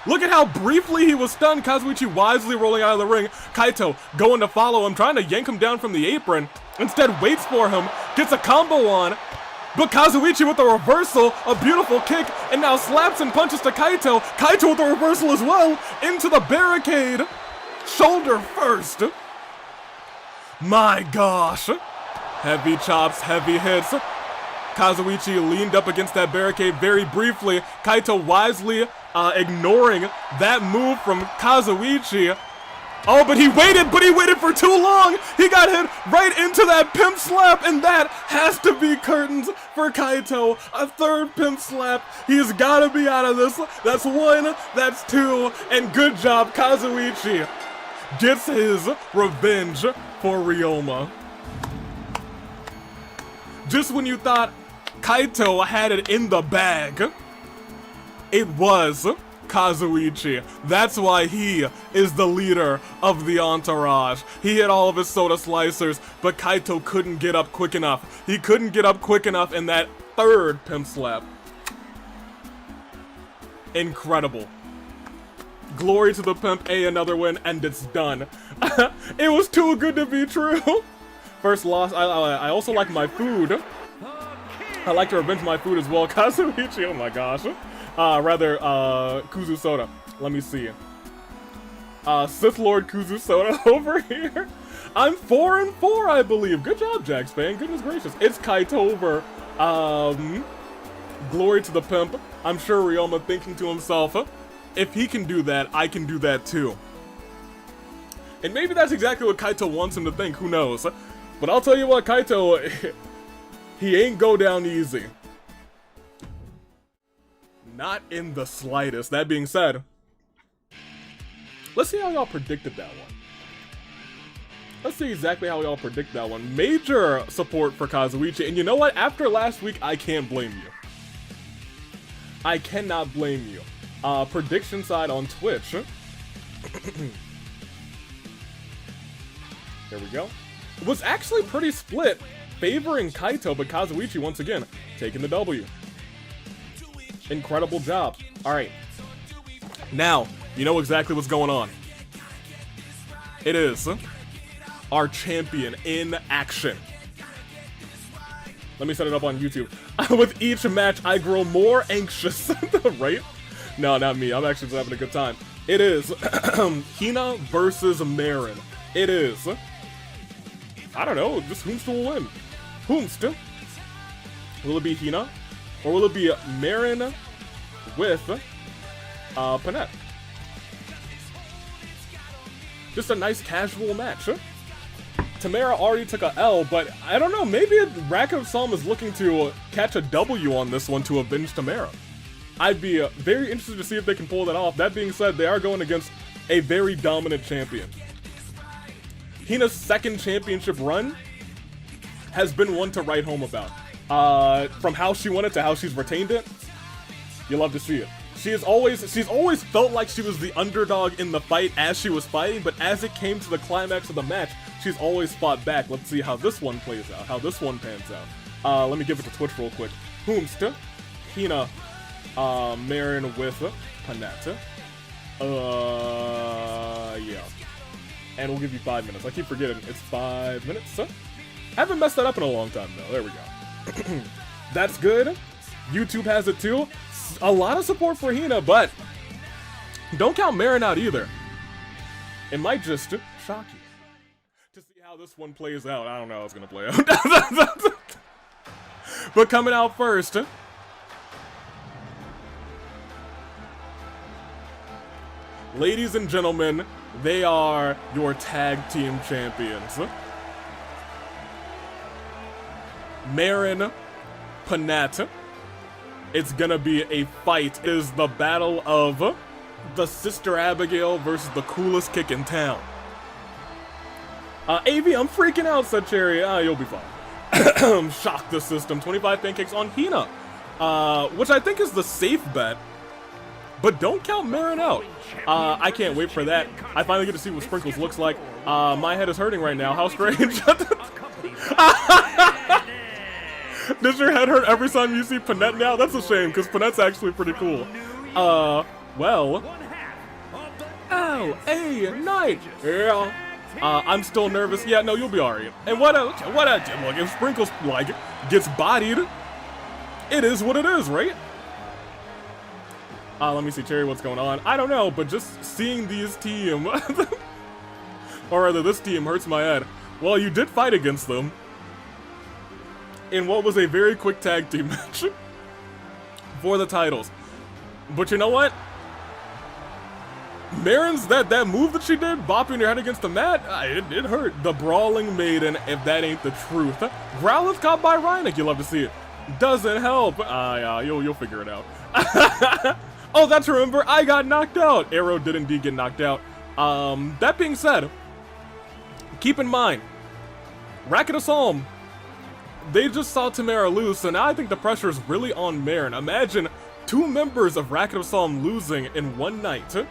Look at how briefly he was stunned. Kazuichi wisely rolling out of the ring. Kaito going to follow him, trying to yank him down from the apron. Instead waits for him, gets a combo on, but Kazuichi with the reversal, a beautiful kick, and now slaps and punches to Kaito. Kaito with the reversal as well, into the barricade. Shoulder first. My gosh. Heavy chops, heavy hits. Kazuichi leaned up against that barricade very briefly. Kaito wisely ignoring that move from Kazuichi. Oh, but he waited for too long. He got hit right into that pimp slap, and that has to be curtains for Kaito. A third pimp slap. He's got to be out of this. That's one, that's two, and good job, Kazuichi. Gets his revenge for Ryoma. Just when you thought Kaito had it in the bag, it was Kazuichi. That's why he is the leader of the entourage. He hit all of his soda slicers, but Kaito couldn't get up quick enough. He couldn't get up quick enough in that third pimp slap. Incredible. Glory to the pimp, another win, and it's done. It was too good to be true. First loss. I also like my food. I like to revenge my food as well. Kazuichi, oh my gosh. Kuzu Soda. Let me see. Sith Lord Kuzu Soda over here. I'm 4-4, I believe. Good job, Jax fan. Goodness gracious. It's Kaito over. Glory to the pimp. I'm sure Ryoma thinking to himself, if he can do that, I can do that too. And maybe that's exactly what Kaito wants him to think, who knows. But I'll tell you what, Kaito, he ain't go down easy. Not in the slightest. That being said, let's see how y'all predicted that one. Let's see exactly how y'all predict that one. Major support for Kazuichi, and you know what? After last week, I can't blame you. I cannot blame you. Prediction side on Twitch. There we go. It was actually pretty split, favoring Kaito, but Kazuichi once again taking the W. Incredible job. All right. Now, you know exactly what's going on. It is our champion in action. Let me set it up on YouTube. With each match, I grow more anxious, right? No, not me. I'm actually just having a good time. It is Hina versus Merrin. It is, I don't know, just whomst will win. Whomst? Will it be Hina? Or will it be Merrin with Panette? Just a nice casual match. Timerra already took a L, but I don't know, maybe Rack Psalm is looking to catch a W on this one to avenge Timerra. I'd be very interested to see if they can pull that off. That being said, they are going against a very dominant champion. Hina's second championship run has been one to write home about. From how she won it to how she's retained it, you love to see it. She's always felt like she was the underdog in the fight as she was fighting, but as it came to the climax of the match, she's always fought back. Let's see how this one plays out, how this one pans out. Let me give it to Twitch real quick. Whomst? Hina, Merrin with Panette. Yeah. And we'll give you 5 minutes. I keep forgetting, it's 5 minutes. I haven't messed that up in a long time, though. There we go. That's good. YouTube has it too. A lot of support for Hina, but don't count Merrin out either. It might just shock you to see how this one plays out. I don't know how it's gonna play out. But coming out first, ladies and gentlemen, they are your tag team champions. Merrin, Panette. It's gonna be a fight. It is the battle of the Sister Abigail versus the coolest kick in town. AV, I'm freaking out, said Cherry. You'll be fine. Shock the system. 25 pancakes on Hina. Which I think is the safe bet. But don't count Merrin out. I can't wait for that. I finally get to see what Sprinkles looks like. My head is hurting right now. How strange. Does your head hurt every time you see Panette now? That's a shame, because Panette's actually pretty cool. Well. Oh, hey, night. Yeah. I'm still nervous. Yeah, no, you'll be alright. And look, if Sprinkles, like, gets bodied, it is what it is, right? Let me see, Cherry, what's going on? I don't know, but just seeing these team, or rather this team hurts my head. Well, you did fight against them in what was a very quick tag team match for the titles. But you know what? Merrin's, that move that she did, bopping her head against the mat, it hurt. The Brawling Maiden, if that ain't the truth. Growlithe caught by Reinik, you love to see it. Doesn't help. Yeah, you'll figure it out. Oh, that's remember, I got knocked out. Arrow did indeed get knocked out. That being said, keep in mind, Racket of Psalm, they just saw Timerra lose, so now I think the pressure is really on Merrin. Imagine 2 members of Racket of Psalm losing in one night. We'll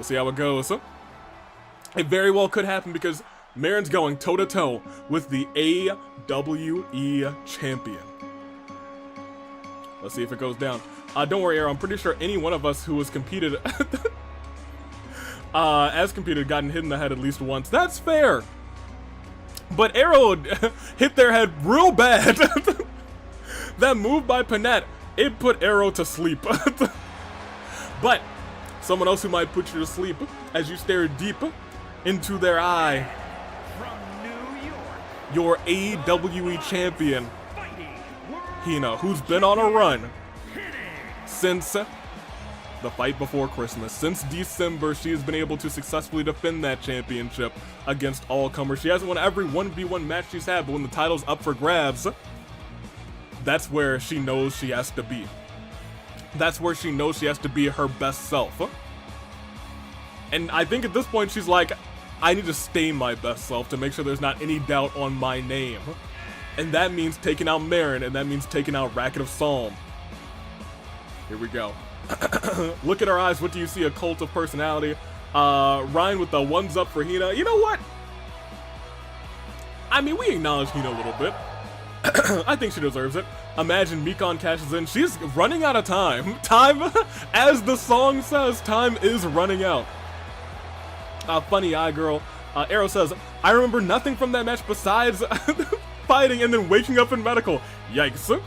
see how it goes. It very well could happen because Merrin's going toe-to-toe with the AWE champion. Let's see if it goes down. Don't worry, Arrow, I'm pretty sure any one of us who has competed, gotten hit in the head at least once. That's fair! But Arrow hit their head real bad. That move by Panette, it put Arrow to sleep. But someone else who might put you to sleep as you stare deep into their eye. From New York, your AWE champion, Hina, who's been on a run since the fight before Christmas. Since December, she has been able to successfully defend that championship against all comers. She hasn't won every 1v1 match she's had, but when the title's up for grabs, that's where she knows she has to be. That's where she knows she has to be her best self. And I think at this point she's like, I need to stay my best self to make sure there's not any doubt on my name. And that means taking out Merrin, and that means taking out Racket of Psalm. Here we go. Look at her eyes. What do you see? A cult of personality. Ryan with the ones up for Hina. You know what? I mean, we acknowledge Hina a little bit. I think she deserves it. Imagine Mikan cashes in. She's running out of time. Time, as the song says, time is running out. Funny eye girl. Arrow says, I remember nothing from that match besides fighting and then waking up in medical. Yikes.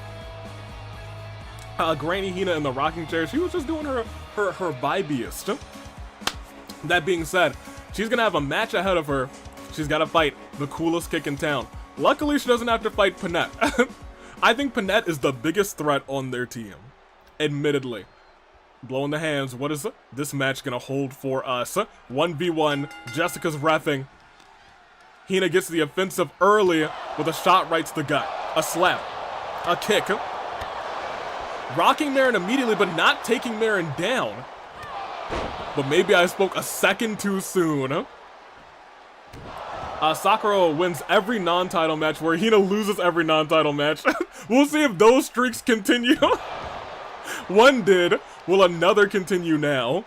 Granny Hina in the rocking chair, she was just doing her vibiest. That being said, she's gonna have a match ahead of her. She's gotta fight the coolest kick in town. Luckily, she doesn't have to fight Panette. I think Panette is the biggest threat on their team. Admittedly. Blowing the hands, what is this match gonna hold for us? 1v1, Jessica's reffing. Hina gets the offensive early with a shot right to the gut. A slap. A kick. Rocking Merrin immediately, but not taking Merrin down. But maybe I spoke a second too soon. Sakura wins every non-title match, where Hina loses every non-title match. We'll see if those streaks continue. One did. Will another continue now?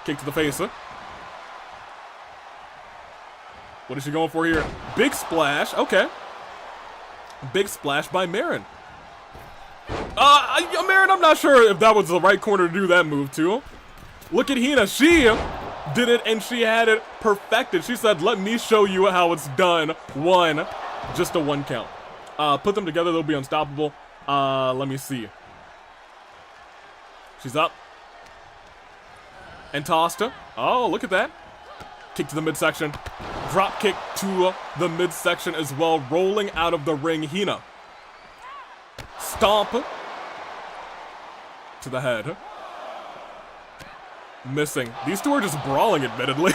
Kick to the face. What is she going for here? Big splash. Okay. Big splash by Merrin. Merrin, I'm not sure if that was the right corner to do that move to. Look at Hina. She did it, and she had it perfected. She said, let me show you how it's done. One. Just a 1 count. Put them together, they'll be unstoppable. Let me see. She's up. And tossed her. Oh, look at that. Kick to the midsection. Drop kick to the midsection as well. Rolling out of the ring, Hina. Stomp to the head. Missing. These two are just brawling, admittedly.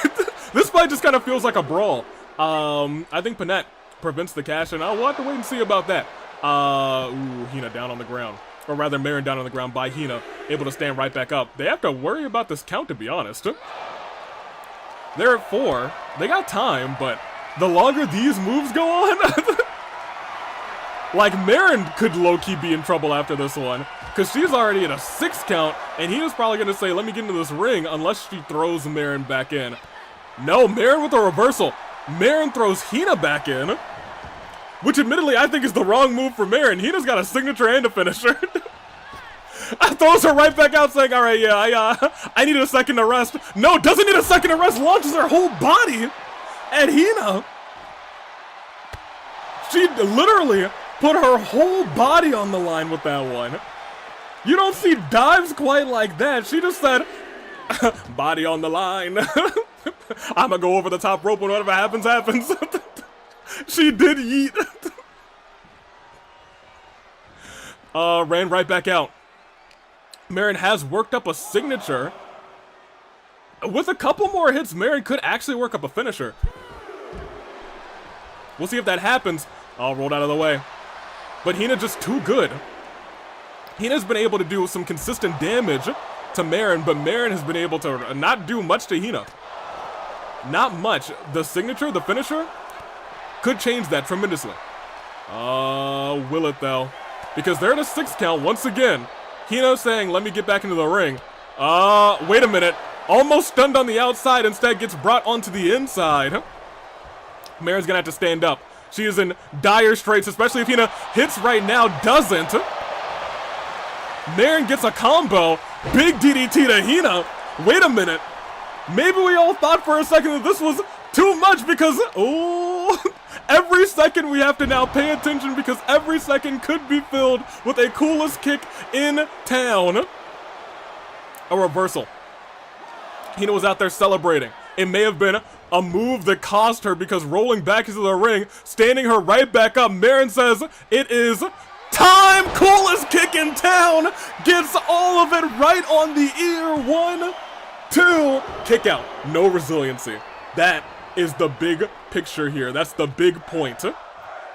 This fight just kind of feels like a brawl. I think Panette prevents the cash, and we'll have to wait and see about that. Ooh, Hina down on the ground. Or rather, Merrin down on the ground by Hina, able to stand right back up. They have to worry about this count, to be honest. They're at 4. They got time, but the longer these moves go on, like, Merrin could low-key be in trouble after this one, because she's already at a 6 count, and Hina's probably going to say, let me get into this ring, unless she throws Merrin back in. No, Merrin with a reversal. Merrin throws Hina back in, which admittedly I think is the wrong move for Merrin. Hina's got a signature and a finisher. Throws her right back out saying, all right, yeah, I needed a second to rest. No, doesn't need a second to rest, launches her whole body at Hina. She literally put her whole body on the line with that one. You don't see dives quite like that. She just said, body on the line. I'ma go over the top rope and whatever happens, happens. She did yeet. Ran right back out. Merrin has worked up a signature. With a couple more hits, Merrin could actually work up a finisher. We'll see if that happens. Oh, rolled out of the way. But Hina just too good. Hina's been able to do some consistent damage to Merrin, but Merrin has been able to not do much to Hina. Not much. The signature, the finisher, could change that tremendously. Will it though? Because they're at a 6 count once again. Hina saying, let me get back into the ring. Wait a minute. Almost stunned on the outside, instead gets brought onto the inside. Merrin's gonna have to stand up. She is in dire straits, especially if Hina hits right now, doesn't. Merrin gets a combo. Big DDT to Hina. Wait a minute. Maybe we all thought for a second that this was too much because, oh, every second we have to now pay attention because every second could be filled with a coolest kick in town. A reversal. Hina was out there celebrating. It may have been a move that cost her because rolling back into the ring, standing her right back up, Merrin says, it is time! Coolest kick in town! Gets all of it right on the ear. 1, 2, kick out. No resiliency. That is the big picture here. That's the big point.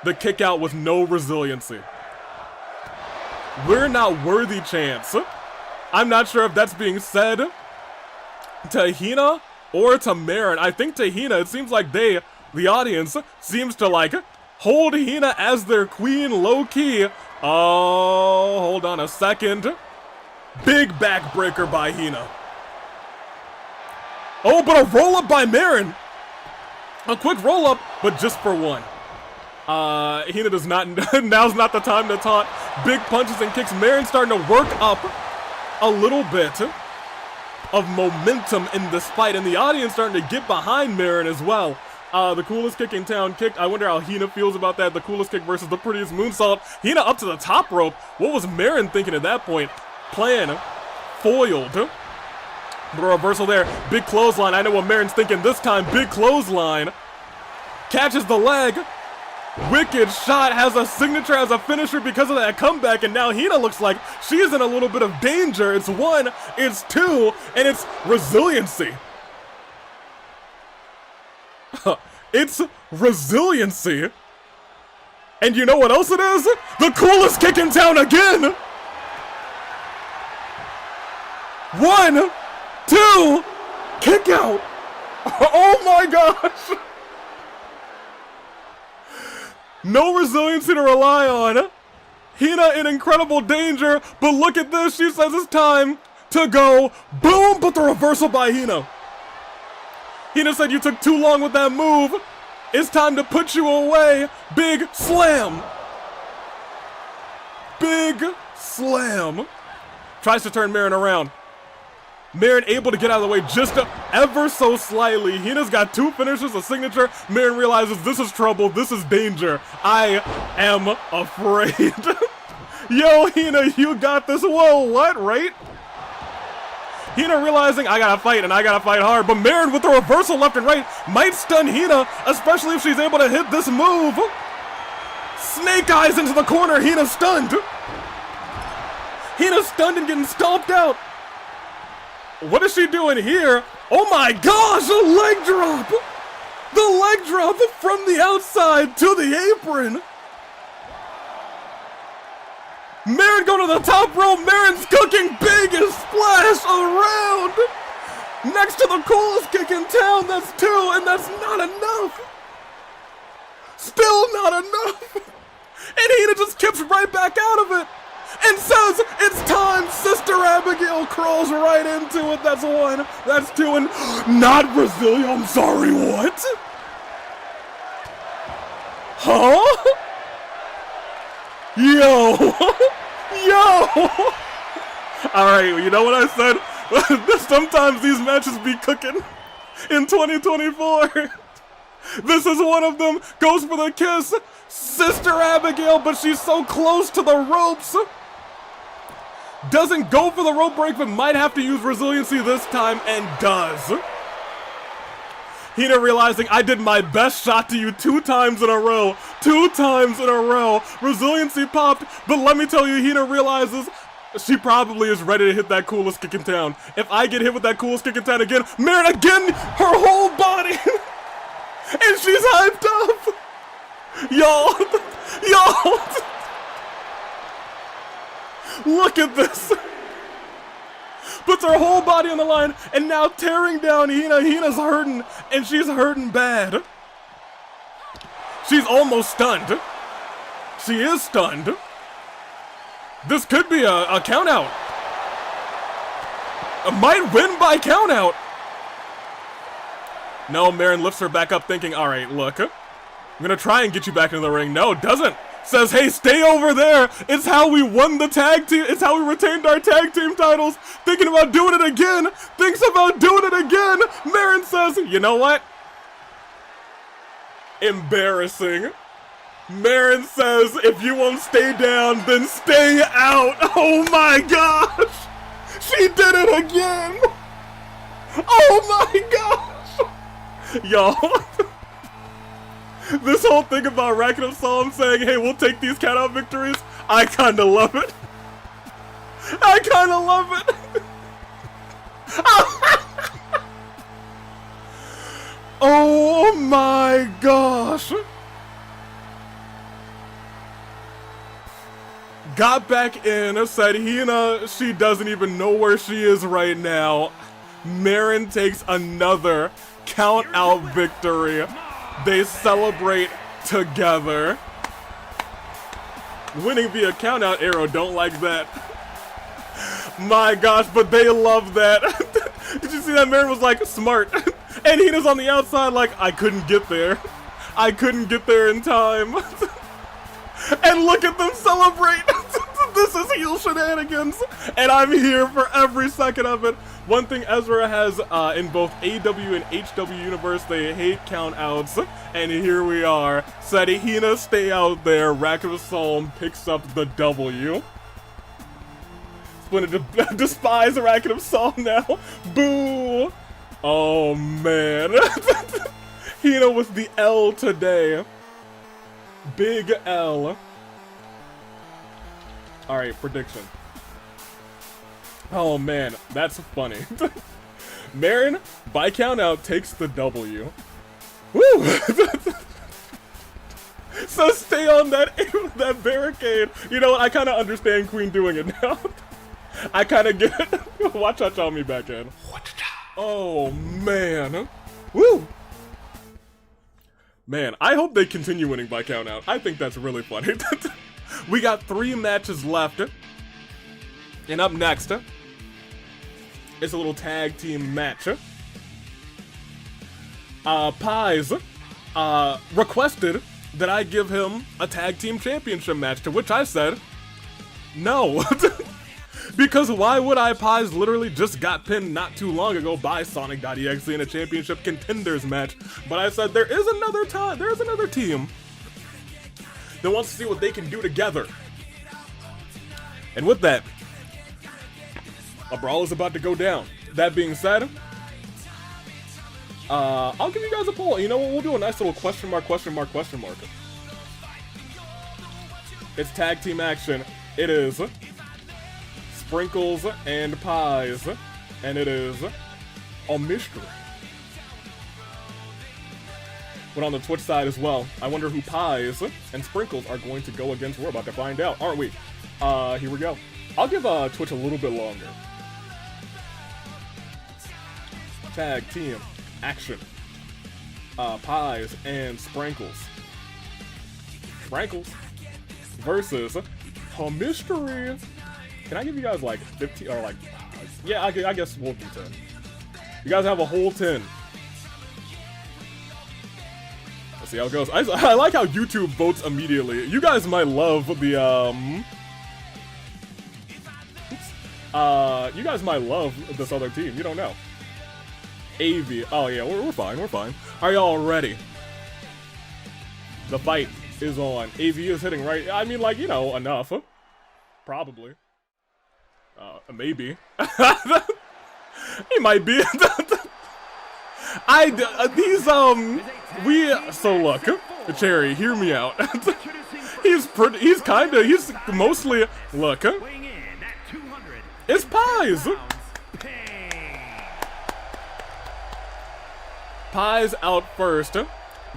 The kick out with no resiliency. We're not worthy chance. I'm not sure if that's being said to Hina or to Merrin. I think to Hina, it seems like the audience, seems to like hold Hina as their queen low-key. Oh, hold on a second. Big backbreaker by Hina. Oh, but a roll-up by Merrin. A quick roll-up, but just for one. Hina does not, now's not the time to taunt. Big punches and kicks. Merrin starting to work up a little bit of momentum in this fight, and the audience starting to get behind Merrin as well. The coolest kick in town kicked. I wonder how Hina feels about that. The coolest kick versus the prettiest moonsault. Hina up to the top rope. What was Merrin thinking at that point? Plan foiled. The reversal there. Big clothesline. I know what Merrin's thinking this time. Big clothesline. Catches the leg. Wicked shot. Has a signature as a finisher because of that comeback. And now Hina looks like she's in a little bit of danger. It's 1, it's 2, and it's resiliency. It's resiliency. And you know what else it is? The coolest kick in town again. 1, 2, kick out. Oh my gosh. No resiliency to rely on. Hina in incredible danger, but look at this. She says it's time to go. Boom, but the reversal by Hina. Hina said you took too long with that move. It's time to put you away. Big slam. Big slam. Tries to turn Merrin around. Merrin able to get out of the way just ever so slightly. Hina's got 2 finishers, a signature. Merrin realizes this is trouble, this is danger. I am afraid. Yo, Hina, you got this. Whoa, what, right? Hina realizing I gotta fight and I gotta fight hard, but Merrin with the reversal left and right might stun Hina, especially if she's able to hit this move. Snake eyes into the corner. Hina stunned. Hina stunned and getting stomped out. What is she doing here? Oh my gosh, a leg drop! The leg drop from the outside to the apron. Merrin going to the top rope. Merrin's cooking big and splash around. Next to the coolest kick in town. That's 2, and that's not enough. Still not enough. And Hina just kicks right back out of it. And says, it's time. Sister Abigail crawls right into it. That's 1, that's 2, and not Brazilian. I'm sorry, what? Huh? Yo. Yo. Alright, you know what I said? Sometimes these matches be cooking in 2024. This is one of them. Goes for the kiss. Sister Abigail, but she's so close to the ropes. Doesn't go for the rope break, but might have to use resiliency this time, and does. Hina realizing I did my best shot to you 2 times in a row. 2 times in a row. Resiliency popped, but let me tell you, Hina realizes she probably is ready to hit that coolest kick in town. If I get hit with that coolest kick in town again, Merrin again, her whole body, and she's hyped up. Y'all, look at this. Puts her whole body on the line, and now tearing down Hina. Hina's hurting, and she's hurting bad. She's almost stunned. She is stunned. This could be a count out. Might win by count out. No, Merrin lifts her back up thinking, all right, look, I'm gonna try and get you back into the ring. No, doesn't. Says, hey, stay over there. It's how we won the tag team. It's how we retained our tag team titles. Thinking about doing it again. Thinks about doing it again. Merrin says, you know what? Embarrassing. Merrin says, if you won't stay down, then stay out. Oh my gosh. She did it again. Oh my gosh. Y'all. This whole thing about racking up Psalm saying, hey, we'll take these count-out victories, I kinda love it. I kinda love it. Oh my gosh. Got back in, said Hina, she doesn't even know where she is right now. Merrin takes another count-out victory. They celebrate together. Winning via countout arrow, don't like that. My gosh, but they love that. Did you see that? Merrin was like, smart. And Hina's on the outside like, I couldn't get there. I couldn't get there in time. And look at them celebrate. This is heel shenanigans. And I'm here for every second of it. One thing Ezra has in both AW and HW universe, they hate countouts. And here we are. Said Hina, stay out there. Rack of Psalm picks up the W. Splinter despise Racket of Psalm now. Boo! Oh man. Hina with the L today. Big L. Alright, prediction. Oh man, that's funny. Merrin, by count out, takes the W. Woo! So stay on that barricade. You know what? I kind of understand Queen doing it now. I kind of get it. Watch out on me back in. Oh man. Woo! Man, I hope they continue winning by count out. I think that's really funny. We got 3 matches left. And up next, it's a little tag team match. Paix requested that I give him a tag team championship match, to which I said, no. Because why would I? Paix literally just got pinned not too long ago by Sonic.exe in a championship contenders match. But I said there is another team that wants to see what they can do together. And with that, a brawl is about to go down. That being said, I'll give you guys a poll. You know what? We'll do a nice little question mark. It's tag team action. It is Sprinkles and Paix, and it is a mystery. But on the Twitch side as well, I wonder who Paix and Sprinkles are going to go against. We're about to find out, aren't we? Here we go. I'll give Twitch a little bit longer. Tag team action. Paix and Sprinkles. Sprinkles versus a mystery. Can I give you guys like 15 or like, yeah, I guess we'll do 10. You guys have a whole 10. Let's see how it goes. I like how YouTube votes immediately. You guys might love the, you guys might love this other team. You don't know. AV. Oh yeah, we're fine. Are y'all ready? The fight is on. AV is hitting right. I mean, like, you know, enough. Probably. Maybe. He might be. So look, Cherry, hear me out. he's mostly, look, it's Paix. Paix out first.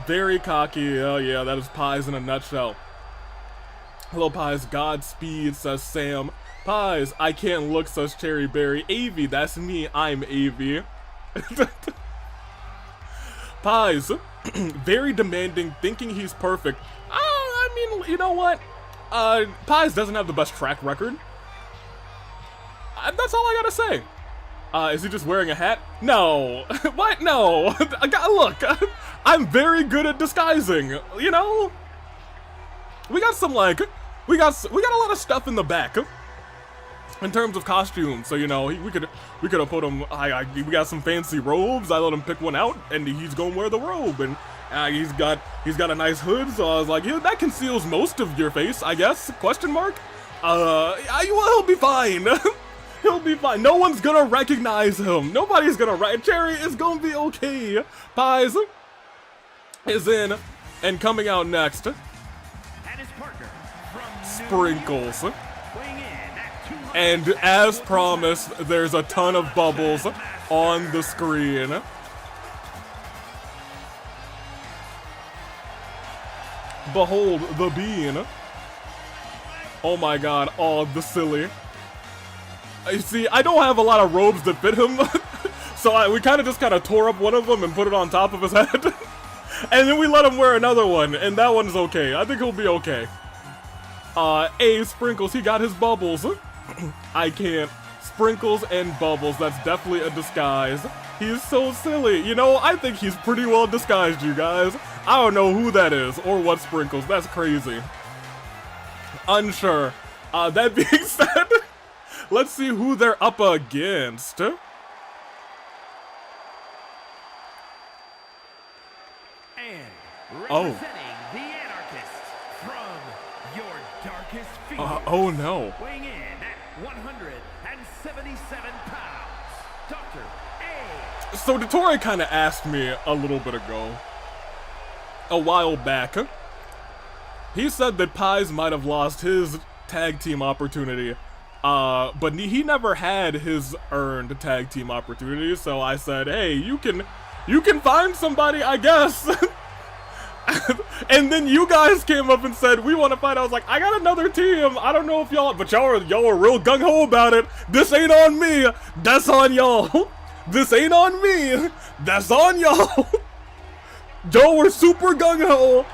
Very cocky. Oh yeah, that is Paix in a nutshell. Hello Paix, Godspeed, says Sam. Paix, I can't look, says Cherry Berry. AV, that's me, I'm AV. Paix, very demanding, thinking he's perfect. I mean, you know what? Paix doesn't have the best track record. That's all I gotta say. Is he just wearing a hat? No. What? No. Look, I'm very good at disguising, you know? We got some, like, we got a lot of stuff in the back. In terms of costumes, so you know, we could have put him. We got some fancy robes. I let him pick one out, and he's gonna wear the robe, and he's got a nice hood. So I was like, yeah, that conceals most of your face, I guess? Question mark. Well, he'll be fine. He'll be fine. No one's gonna recognize him. Nobody's gonna. Cherry is gonna be okay. Paix is in and coming out next. And his partner from Sprinkles. And as promised, there's a ton of bubbles on the screen. Behold the bean. Oh my god, oh, the silly. You see, I don't have a lot of robes that fit him, so we kind of tore up one of them and put it on top of his head. And then we let him wear another one, and that one's okay. I think he'll be okay. Sprinkles, he got his bubbles. I can't. Sprinkles and bubbles, that's definitely a disguise. He's so silly. You know, I think he's pretty well disguised, you guys. I don't know who that is or what Sprinkles. That's crazy. Unsure. That being said, let's see who they're up against. And representing the Anarchists from your darkest fears. Oh no. Weighing in at 177 pounds, Dr. A. So Dottore kind of asked me a little bit ago, a while back. He said that Paix might have lost his tag team opportunity, but he never had his earned tag team opportunity. So I said, hey, you can find somebody, I guess. And then you guys came up and said, we want to fight. I was like, I got another team. I don't know if y'all are real gung-ho about it. This ain't on me. That's on y'all. This ain't on me. That's on y'all. Y'all were super gung-ho.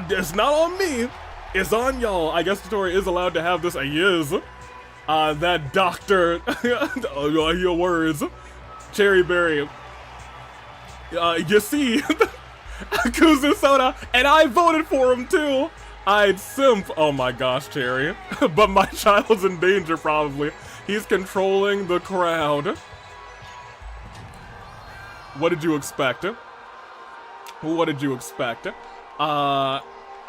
It's not on me. It's on y'all. I guess Dottore is allowed to have this. He is. That doctor. Your words. Cherry Berry. You see. Kuzu Soda, and I voted for him too. I'd simp. Oh my gosh, Cherry. But my child's in danger, probably. He's controlling the crowd. What did you expect? What did you expect? I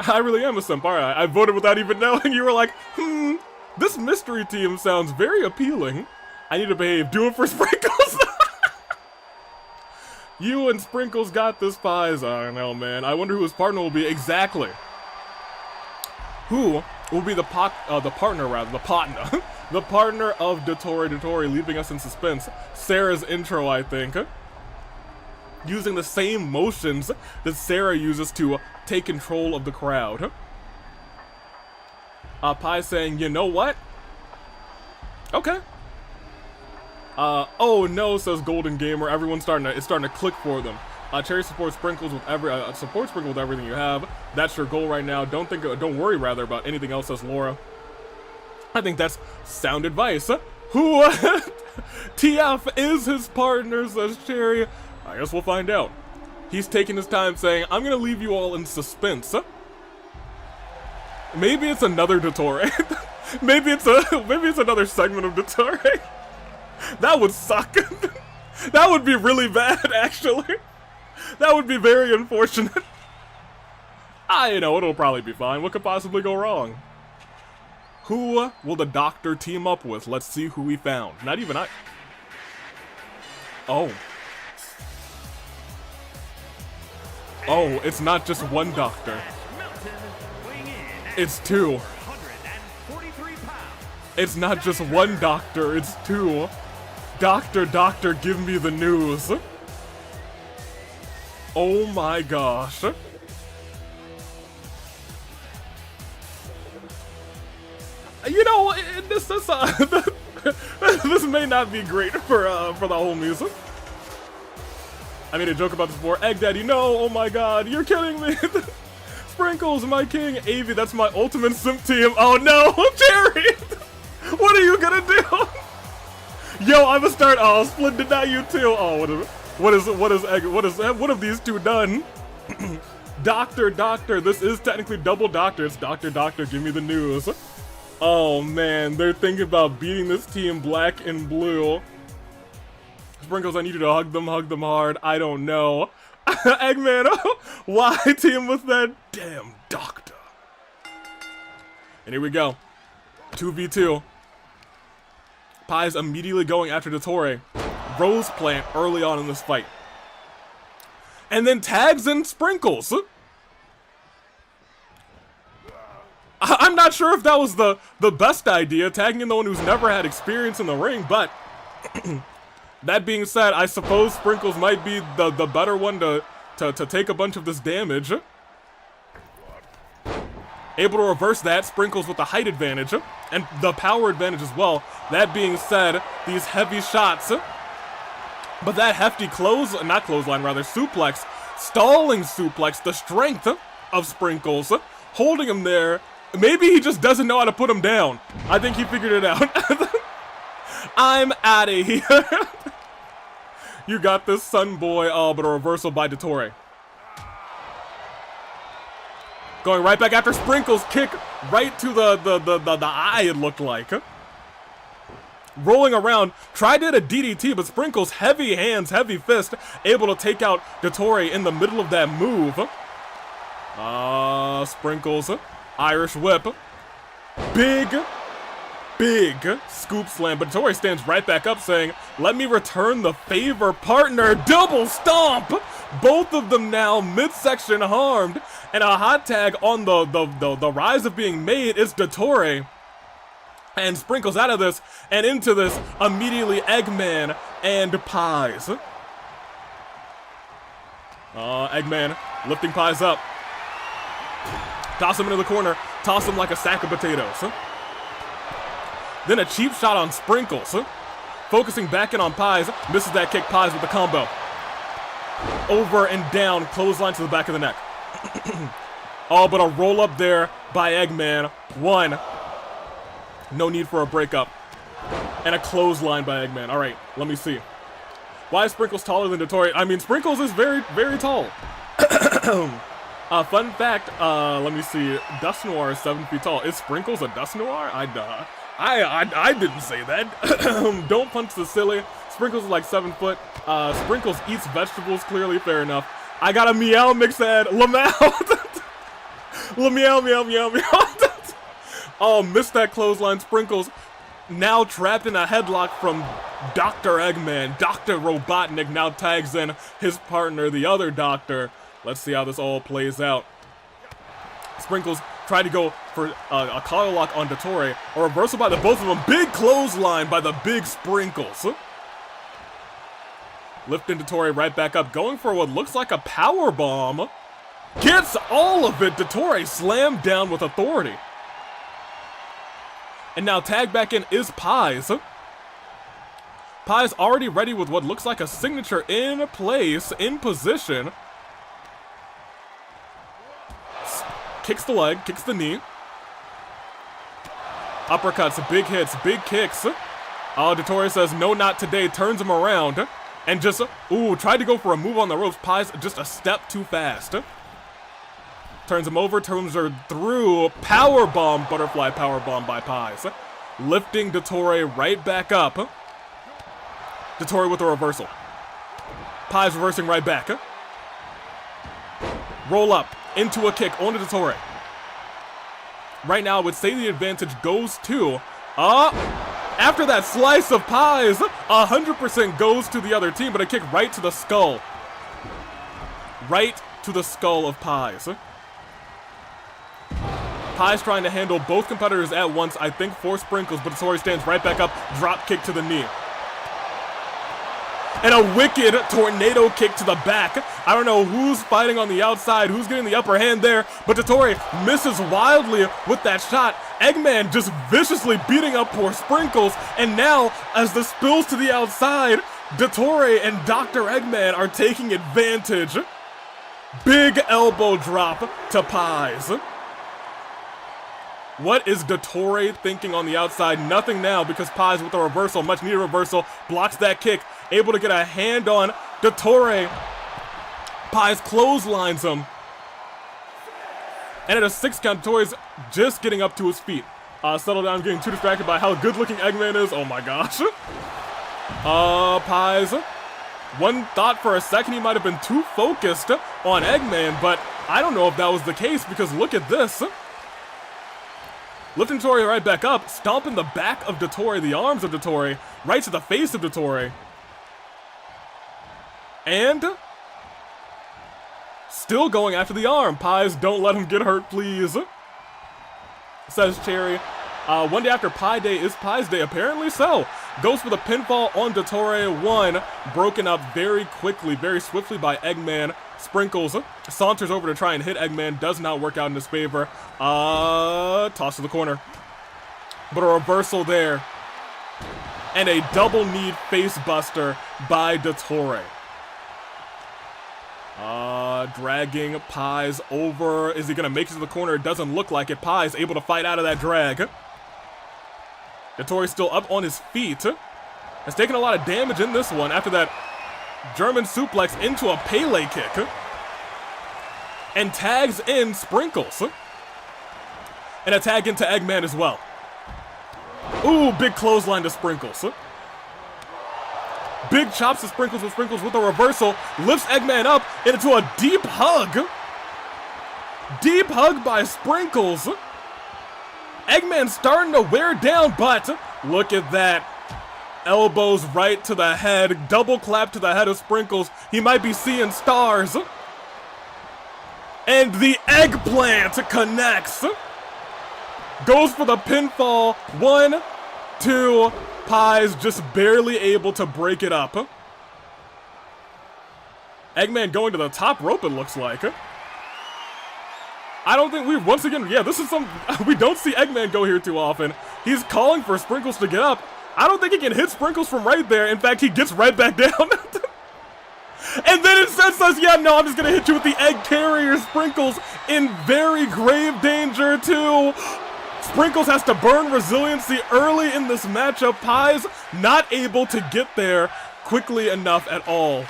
really am a simp, alright. I voted without even knowing. You were like, this mystery team sounds very appealing. I need to behave. Do it for Sprinkles. You and Sprinkles got this, Paix. I don't know, man. I wonder who his partner will be. Exactly. Who will be the partner, the partner of Dottore. Dottore leaving us in suspense. Sarah's intro, I think. Using the same motions that Sarah uses to take control of the crowd. Paix saying, you know what? Okay. Oh no, says Golden Gamer. Everyone's it's starting to click for them. Cherry supports Sprinkles with Sprinkles with everything you have. That's your goal right now. Don't worry rather about anything else, says Laura. I think that's sound advice. Who TF is his partner, says Cherry. I guess we'll find out. He's taking his time saying, I'm gonna leave you all in suspense. Maybe it's another Dottore. maybe it's another segment of Dottore. That would suck. That would be really bad, actually. That would be very unfortunate. I know, it'll probably be fine. What could possibly go wrong? Who will the doctor team up with? Let's see who we found. Not even I. Oh. Oh, it's not just one doctor. It's two. It's not just one doctor, it's two. Doctor, doctor, give me the news. Oh my gosh. You know, this may not be great for the whole music. I made a joke about this before. Egg Daddy, no, oh my god, you're killing me. Sprinkles, my king. Avi, that's my ultimate simp team. Oh no, Jerry. What are you gonna do? Yo, I'ma start. Oh, Split, deny you too. Oh, what have these two done? Doctor, doctor, this is technically double doctor. It's doctor, doctor, give me the news. Oh man, they're thinking about beating this team black and blue. Sprinkles, I need you to hug them hard. I don't know. Eggman, why team with that damn doctor? And here we go. 2v2. Paix immediately going after Dottore. Rose plant early on in this fight. And then tags in Sprinkles. I'm not sure if that was the best idea, tagging in the one who's never had experience in the ring, but that being said, I suppose Sprinkles might be the better one to take a bunch of this damage. Able to reverse that, Sprinkles with the height advantage, and the power advantage as well. That being said, these heavy shots, but that hefty suplex, stalling suplex, the strength of Sprinkles, holding him there. Maybe he just doesn't know how to put him down. I think he figured it out. I'm outta here. You got this, son boy. Oh, but a reversal by Dottore. Going right back after Sprinkles, kick right to the eye, it looked like. Rolling around, tried to hit a DDT, but Sprinkles, heavy hands, heavy fist, able to take out Dottore in the middle of that move. Sprinkles, Irish whip. Big scoop slam, but Dottore stands right back up saying, let me return the favor, partner. Double stomp! Both of them now midsection harmed, and a hot tag on the rise of being made is Dottore. And Sprinkles out of this, and into this, immediately Eggman and Paix. Eggman lifting Paix up. Toss him into the corner, toss him like a sack of potatoes. Then a cheap shot on Sprinkles. Focusing back in on Paix, misses that kick. Paix with the combo. Over and down, clothesline to the back of the neck. Oh, but a roll up there by Eggman. One. No need for a breakup. And a clothesline by Eggman. All right, let me see. Why is Sprinkles taller than Dottore? I mean, Sprinkles is very, very tall. Fun fact, let me see. Dust Noir is 7 feet tall. Is Sprinkles a Dust Noir? I didn't say that. Don't punch the silly. Sprinkles is like 7 foot. Sprinkles eats vegetables, clearly, fair enough. I got a meow mix head. Lamau. Lameow, meow, meow, meow. Oh, missed that clothesline. Sprinkles now trapped in a headlock from Dr. Eggman. Dr. Robotnik now tags in his partner, the other doctor. Let's see how this all plays out. Sprinkles tried to go for a collar lock on Dottore. A reversal by the both of them. Big clothesline by the big Sprinkles. Lifting Dottore right back up. Going for what looks like a power bomb. Gets all of it. Dottore slammed down with authority. And now tag back in is Paix. Paix already ready with what looks like a signature in place, in position. Kicks the leg, kicks the knee. Uppercuts, big hits, big kicks. Oh, Dottore says, no, not today. Turns him around. And just, tried to go for a move on the ropes. Paix just a step too fast. Turns him over, turns her through. Powerbomb, butterfly powerbomb by Paix. Lifting Dottore right back up. Dottore with a reversal. Paix reversing right back. Roll up. into a kick onto Dottore. Right now, I would say the advantage goes to, after that slice of Paix, 100% goes to the other team, but a kick right to the skull. Right to the skull of Paix. Paix trying to handle both competitors at once, I think 4 sprinkles, but Dottore stands right back up, drop kick to the knee. And a wicked tornado kick to the back. I don't know who's fighting on the outside, who's getting the upper hand there, but Dottore misses wildly with that shot. Eggman just viciously beating up poor Sprinkles, and now, as this spills to the outside, Dottore and Dr. Eggman are taking advantage. Big elbow drop to Paix. What is Dottore thinking on the outside? Nothing now, because Paix with a reversal, much needed reversal, blocks that kick, able to get a hand on Dottore. Paix clotheslines him. And at a 6 count, Dottore's just getting up to his feet. Settle down, getting too distracted by how good looking Eggman is. Oh my gosh. Paix. One thought for a second he might have been too focused on Eggman, but I don't know if that was the case, because look at this. Lifting Dottore right back up, stomping the back of Dottore, the arms of Dottore, right to the face of Dottore. And still going after the arm. Paix, don't let him get hurt, please, says Cherry. One day after Pi Day is Pi's Day, apparently so. Goes for the pinfall on Dottore. 1, broken up very quickly, very swiftly by Eggman. Sprinkles saunters over to try and hit Eggman, does not work out in his favor. Toss to the corner. But a reversal there. And a double knee face buster by Dottore. Dragging Paix over. Is he gonna make it to the corner? It doesn't look like it. Paix able to fight out of that drag. Dottore still up on his feet. Has taken a lot of damage in this one after that German suplex into a Pele kick. And tags in Sprinkles. And a tag into Eggman as well. Ooh, big clothesline to Sprinkles. Big chops to Sprinkles with a reversal. Lifts Eggman up into a deep hug. Deep hug by Sprinkles. Eggman starting to wear down, but look at that. Elbows right to the head. Double clap to the head of Sprinkles. He might be seeing stars. And the eggplant connects. Goes for the pinfall. 1, 2. Paix just barely able to break it up. Eggman going to the top rope, it looks like. I don't think we, once again, yeah, this is we don't see Eggman go here too often. He's calling for Sprinkles to get up. I don't think he can hit Sprinkles from right there. In fact, he gets right back down. And then it says, yeah, no, I'm just gonna hit you with the egg carrier. Sprinkles in very grave danger too. Sprinkles has to burn resiliency early in this matchup. Paix not able to get there quickly enough at all.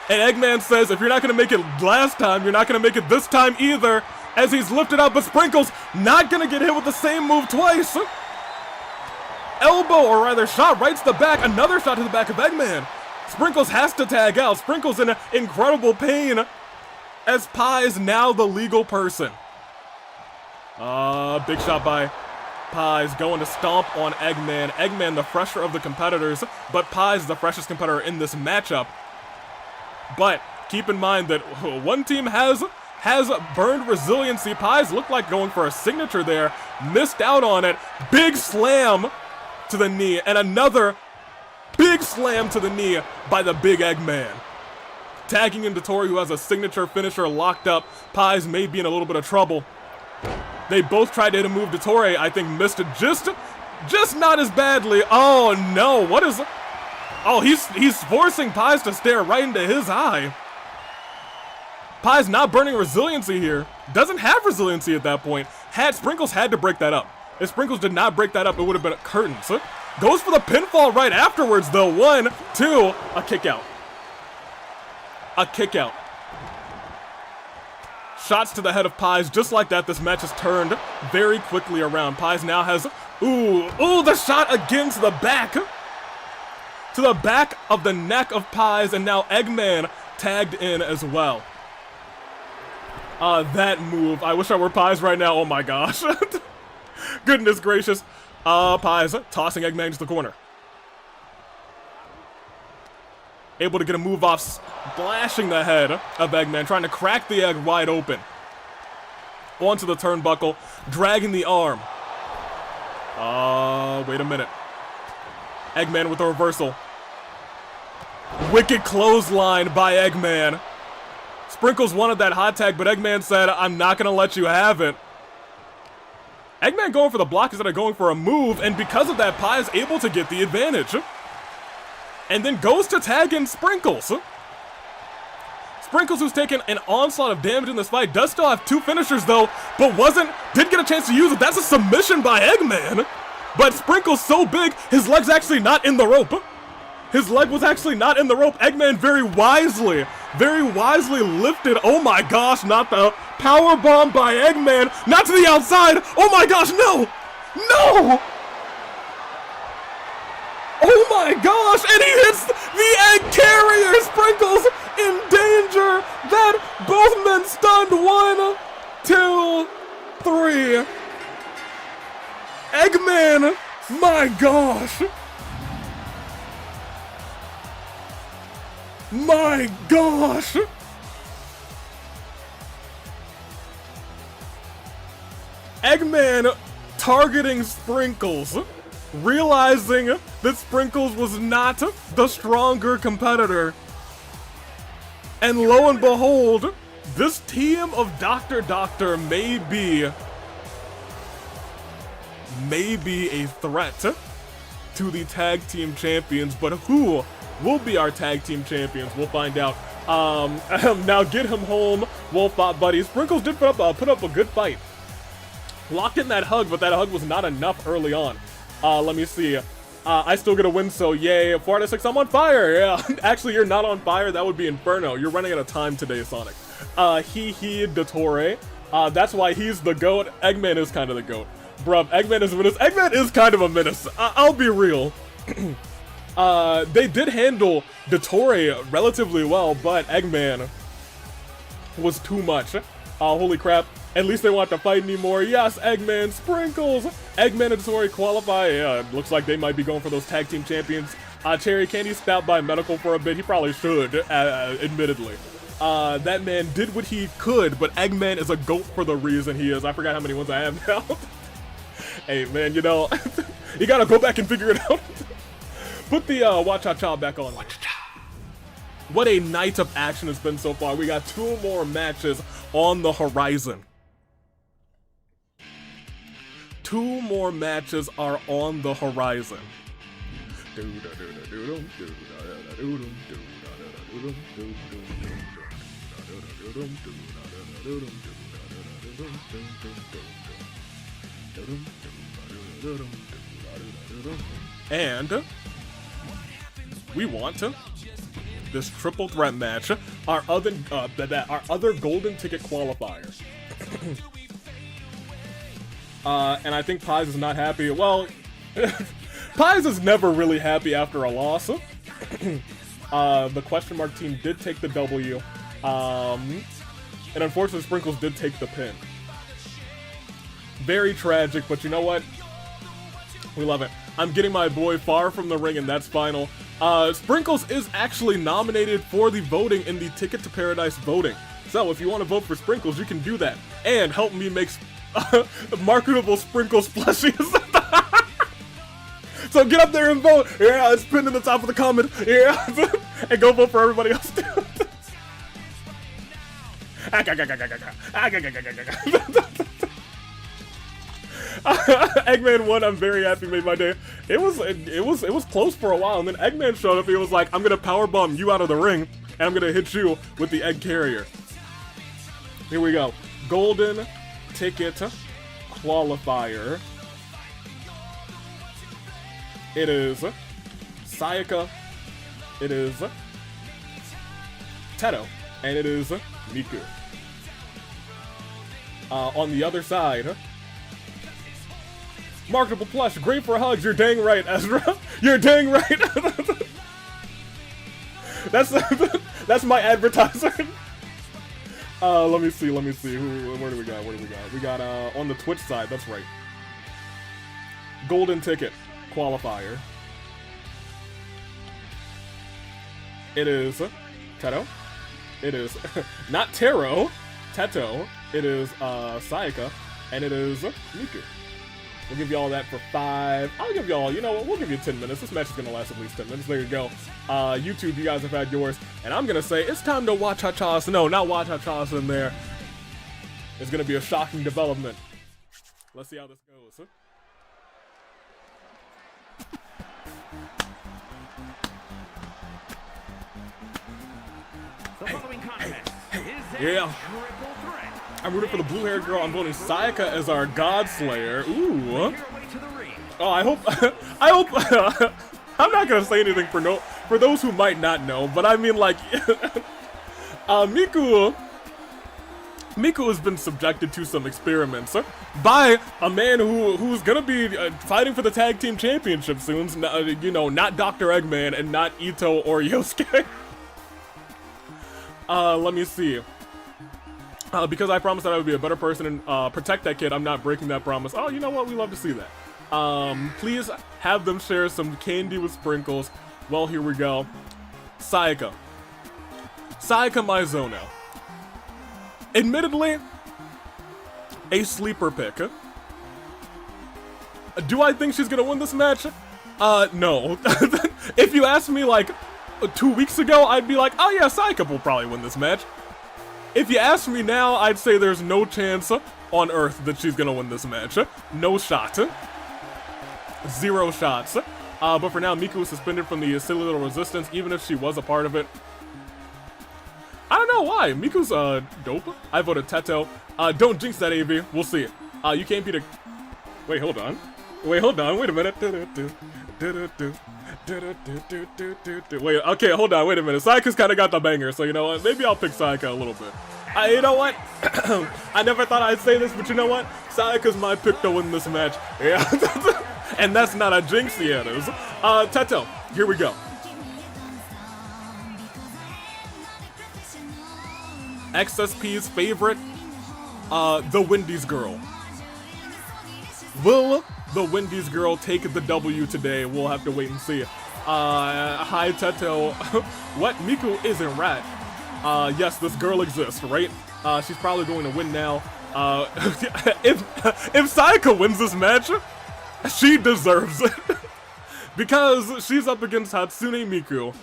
And Eggman says, if you're not going to make it last time, you're not going to make it this time either, as he's lifted up, but Sprinkles not going to get hit with the same move twice. Elbow, or rather shot right to the back, another shot to the back of Eggman. Sprinkles has to tag out. Sprinkles in incredible pain, as Paix now the legal person. Big shot by Paix, going to stomp on Eggman. Eggman the fresher of the competitors, but Paix the freshest competitor in this matchup. But keep in mind that one team has burned resiliency. Paix looked like going for a signature there, missed out on it. Big slam to the knee, and another big slam to the knee by the big Eggman. Tagging into Dottore, who has a signature finisher locked up. Paix may be in a little bit of trouble. They both tried to hit a move. Dottore, I think, missed it just not as badly. Oh no, what is... Oh, he's forcing Paix to stare right into his eye. Paix not burning resiliency here. Doesn't have resiliency at that point. Sprinkles had to break that up. If Sprinkles did not break that up, it would have been curtains. Goes for the pinfall right afterwards, though. 1, 2, a kick out. A kick out. Shots to the head of Paix. Just like that, this match has turned very quickly around. Paix now has... Ooh, the shot again to the back. To the back of the neck of Paix, and now Eggman tagged in as well. That move. I wish I were Paix right now. Oh my gosh. Goodness gracious. Paix tossing Eggman to the corner. Able to get a move off, splashing the head of Eggman, trying to crack the egg wide open. Onto the turnbuckle, dragging the arm. Wait a minute. Eggman with a reversal. Wicked clothesline by Eggman. Sprinkles wanted that hot tag, but Eggman said, I'm not gonna let you have it. Eggman going for the block instead of going for a move, and because of that, Paix is able to get the advantage. And then goes to tag in Sprinkles. Sprinkles, who's taken an onslaught of damage in this fight, does still have 2 finishers though, but didn't get a chance to use it. That's a submission by Eggman. But Sprinkles so big, his leg's actually not in the rope. His leg was actually not in the rope. Eggman very wisely lifted. Oh my gosh, not the power bomb by Eggman. Not to the outside. Oh my gosh, no! No! Oh my gosh, and he hits the egg carrier! Sprinkles in danger! That both men stunned. 1, 2, 3. Eggman! My gosh! My gosh! Eggman targeting Sprinkles, realizing that Sprinkles was not the stronger competitor. And lo and behold, this team of Doctor may be a threat to the tag team champions, but who will be our tag team champions? We'll find out. Now get him home, Wolf buddy. Sprinkles did put up a good fight. Locked in that hug, but that hug was not enough early on. Let me see. I still get a win, so yay. 4 out of 6, I'm on fire. Yeah, actually, you're not on fire. That would be Inferno. You're running out of time today, Sonic. Dottore. That's why he's the GOAT. Eggman is kind of the GOAT. Bruv, Eggman is a menace. Eggman is kind of a menace. I'll be real. They did handle Dottore relatively well, but Eggman was too much. Holy crap. At least they want to fight anymore. Yes, Eggman, Sprinkles. Eggman and Dottore qualify. Yeah, it looks like they might be going for those tag team champions. Cherry, can he stop by medical for a bit? He probably should, admittedly. That man did what he could, but Eggman is a GOAT for the reason he is. I forgot how many ones I have now. Hey, man, you know, you gotta go back and figure it out. Put the Wa-Cha-Cha back on. What a night of action it's been so far. We got 2 more matches on the horizon. 2 more matches are on the horizon. And we want this triple threat match, our other golden ticket qualifier. And I think Paix is not happy. Well, Paix is never really happy after a loss. The question mark team did take the W. And unfortunately, Sprinkles did take the pin. Very tragic, but you know what? We love it. I'm getting my boy far from the ring, and that's final. Sprinkles is actually nominated for the voting in the Ticket to Paradise voting. So if you want to vote for Sprinkles, you can do that. And help me make marketable Sprinkles plushies. So get up there and vote. Yeah, it's pinned in the top of the comment. Yeah, and go vote for everybody else too. Eggman won. I'm very happy. Made my day. It was close for a while, and then Eggman showed up. He was like, "I'm gonna powerbomb you out of the ring, and I'm gonna hit you with the egg carrier." Here we go. Golden ticket qualifier. It is Sayaka. It is Teto, and it is Miku. On the other side. Marketable plush, great for hugs. You're dang right, Ezra. You're dang right. That's my advertiser. Let me see. Where do we got? We got on the Twitch side. That's right. Golden ticket qualifier. It is Teto. It is not Taro. Teto. It is Sayaka, and it is Miku. We'll give y'all that for 5. I'll give y'all, you know what, we'll give you 10 minutes. This match is gonna last at least 10 minutes. There you go. YouTube, you guys have had yours. And I'm gonna say it's time to watch Hachas. No, not watch Hachas in there. It's gonna be a shocking development. Let's see how this goes. The following contest is a Yeah. triple threat. I'm rooting for the blue-haired girl. I'm voting Sayaka as our God Slayer. Ooh. Make your way to the ring. Oh, I hope. I'm not gonna say anything for those who might not know, but I mean, like, Miku has been subjected to some experiments by a man who's gonna be fighting for the tag team championship soon. You know, not Dr. Eggman and not Ito or Yosuke. Let me see. Because I promised that I would be a better person and protect that kid, I'm not breaking that promise. Oh, you know what? We love to see that. Please have them share some candy with sprinkles. Well, here we go. Sayaka Mizuno. Admittedly, a sleeper pick. Do I think she's gonna win this match? No. If you asked me like 2 weeks ago, I'd be like, oh yeah, Sayaka will probably win this match. If you ask me now, I'd say there's no chance on earth that she's gonna win this match. No shot. 0 shots. But for now, Miku was suspended from the silly little resistance, even if she was a part of it. I don't know why. Miku's dope. I voted Teto. Don't jinx that, AV. We'll see. You can't beat a... Wait, hold on. Wait a minute. Wait, okay, hold on, wait a minute. Sayaka's kind of got the banger, so you know what? Maybe I'll pick Sayaka a little bit. You know what? I never thought I'd say this, but you know what? Sayaka's my pick to win this match. Yeah, and that's not a jinx yet. Teto, here we go. XSP's favorite, the Wendy's girl. Will the Wendy's girl take the W today? We'll have to wait and see. Hi Teto. What? Miku isn't rat. Yes, this girl exists, right? She's probably going to win now. If Sayaka wins this match, she deserves it. Because she's up against Hatsune Miku.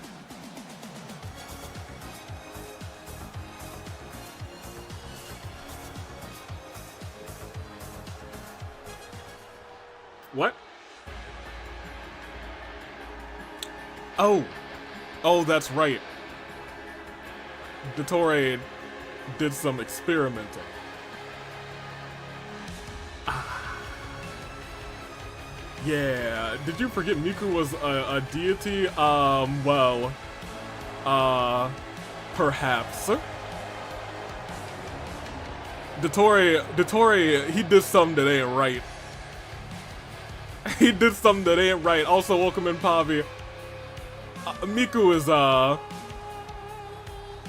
What? Oh, that's right. Dottore did some experimenting. Yeah, did you forget Miku was a deity? Well, perhaps. Dottore, he did something that ain't right. He did something that ain't right. Also, welcome in, Pavi. Miku is,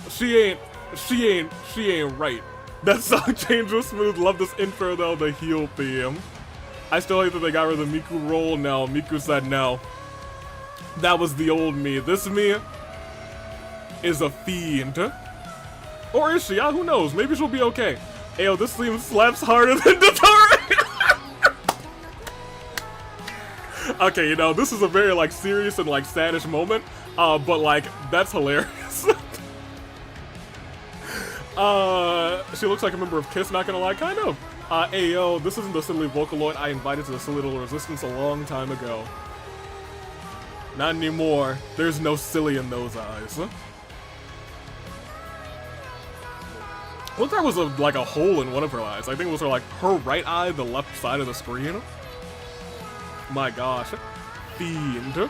she ain't right. That song change was smooth. Love this intro though, the heel theme. I still hate that they got rid of the Miku role now. Miku said no. That was the old me. This me is a fiend. Or is she? Who knows? Maybe she'll be okay. Ayo, this theme slaps harder than Dottore. Okay, you know, this is a very, like, serious and, like, saddish moment, but, like, that's hilarious. She looks like a member of KISS, not gonna lie, kind of. Ayo, this isn't the silly Vocaloid I invited to the silly little resistance a long time ago. Not anymore. There's no silly in those eyes. What if there was, like, a hole in one of her eyes? I think it was, like, her right eye, the left side of the screen. My gosh. Fiend.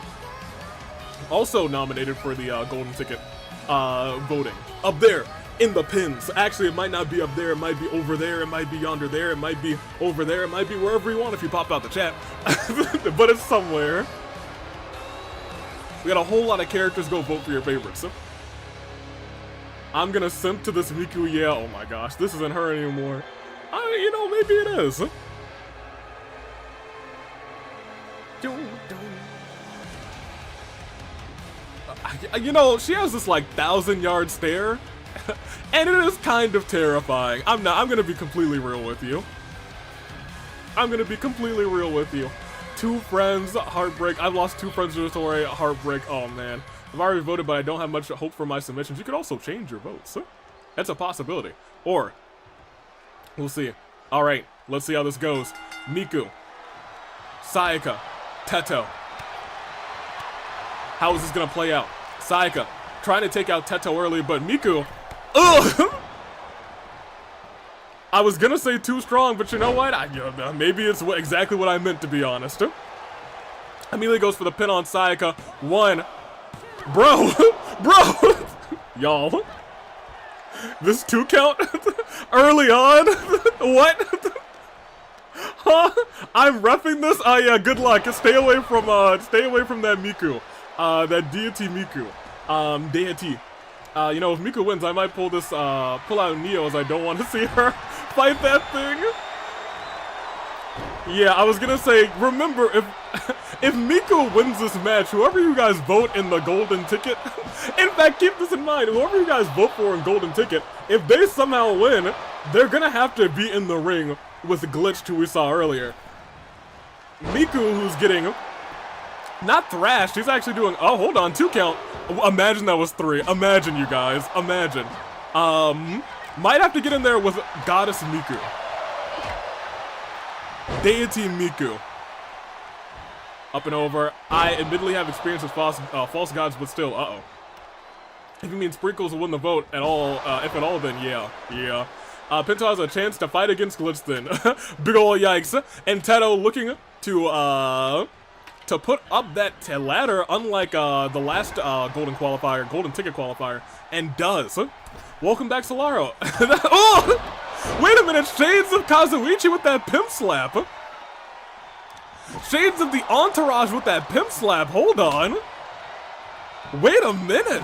Also nominated for the golden ticket voting. Up there in the pins. Actually, it might not be up there. It might be over there. It might be yonder there. It might be over there. It might be wherever you want if you pop out the chat. But it's somewhere. We got a whole lot of characters. Go vote for your favorites. I'm gonna simp to this Miku, yeah, oh my gosh, this isn't her anymore. You know, maybe it is. You know, she has this like 1,000-yard stare, and it is kind of terrifying. I'm gonna be completely real with you. I'm gonna be completely real with you. 2 friends, heartbreak. I've lost 2 friends to the story, heartbreak. Oh man. I've already voted, but I don't have much hope for my submissions. You could also change your votes. That's a possibility. Or, we'll see. Alright, let's see how this goes. Miku, Sayaka, Teto. How is this gonna play out? Sayaka, trying to take out Teto early, but Miku, ugh! I was gonna say too strong, but you know what? Maybe it's exactly what I meant, to be honest. Immediately goes for the pin on Sayaka. 1. Bro! Bro! Y'all. This 2 count? Early on? What? Huh? I'm repping this? Oh yeah, good luck. Stay away from that Miku. That deity Miku. Deity. You know, if Miku wins, I might pull out Neo, as I don't want to see her fight that thing. Yeah, I was gonna say, remember, if Miku wins this match, whoever you guys vote in the golden ticket, in fact, keep this in mind, whoever you guys vote for in golden ticket, if they somehow win, they're gonna have to be in the ring with Glitched, who we saw earlier. Miku, who's getting not thrashed, he's actually doing, oh, hold on, 2 count. Imagine that was 3. Imagine, you guys. Imagine. Might have to get in there with Goddess Miku. Deity Miku. Up and over. I admittedly have experience with false gods, but still, uh-oh. If you mean Sprinkles will win the vote at all, if at all, then yeah. Yeah. Pinto has a chance to fight against Glitch then. Big ol' yikes. And Teto looking to put up that ladder, unlike the last golden ticket qualifier, and does. Welcome back, Solaro. Oh! Wait a minute, shades of Kazuichi with that pimp slap. Shades of the entourage with that pimp slap. Hold on. Wait a minute.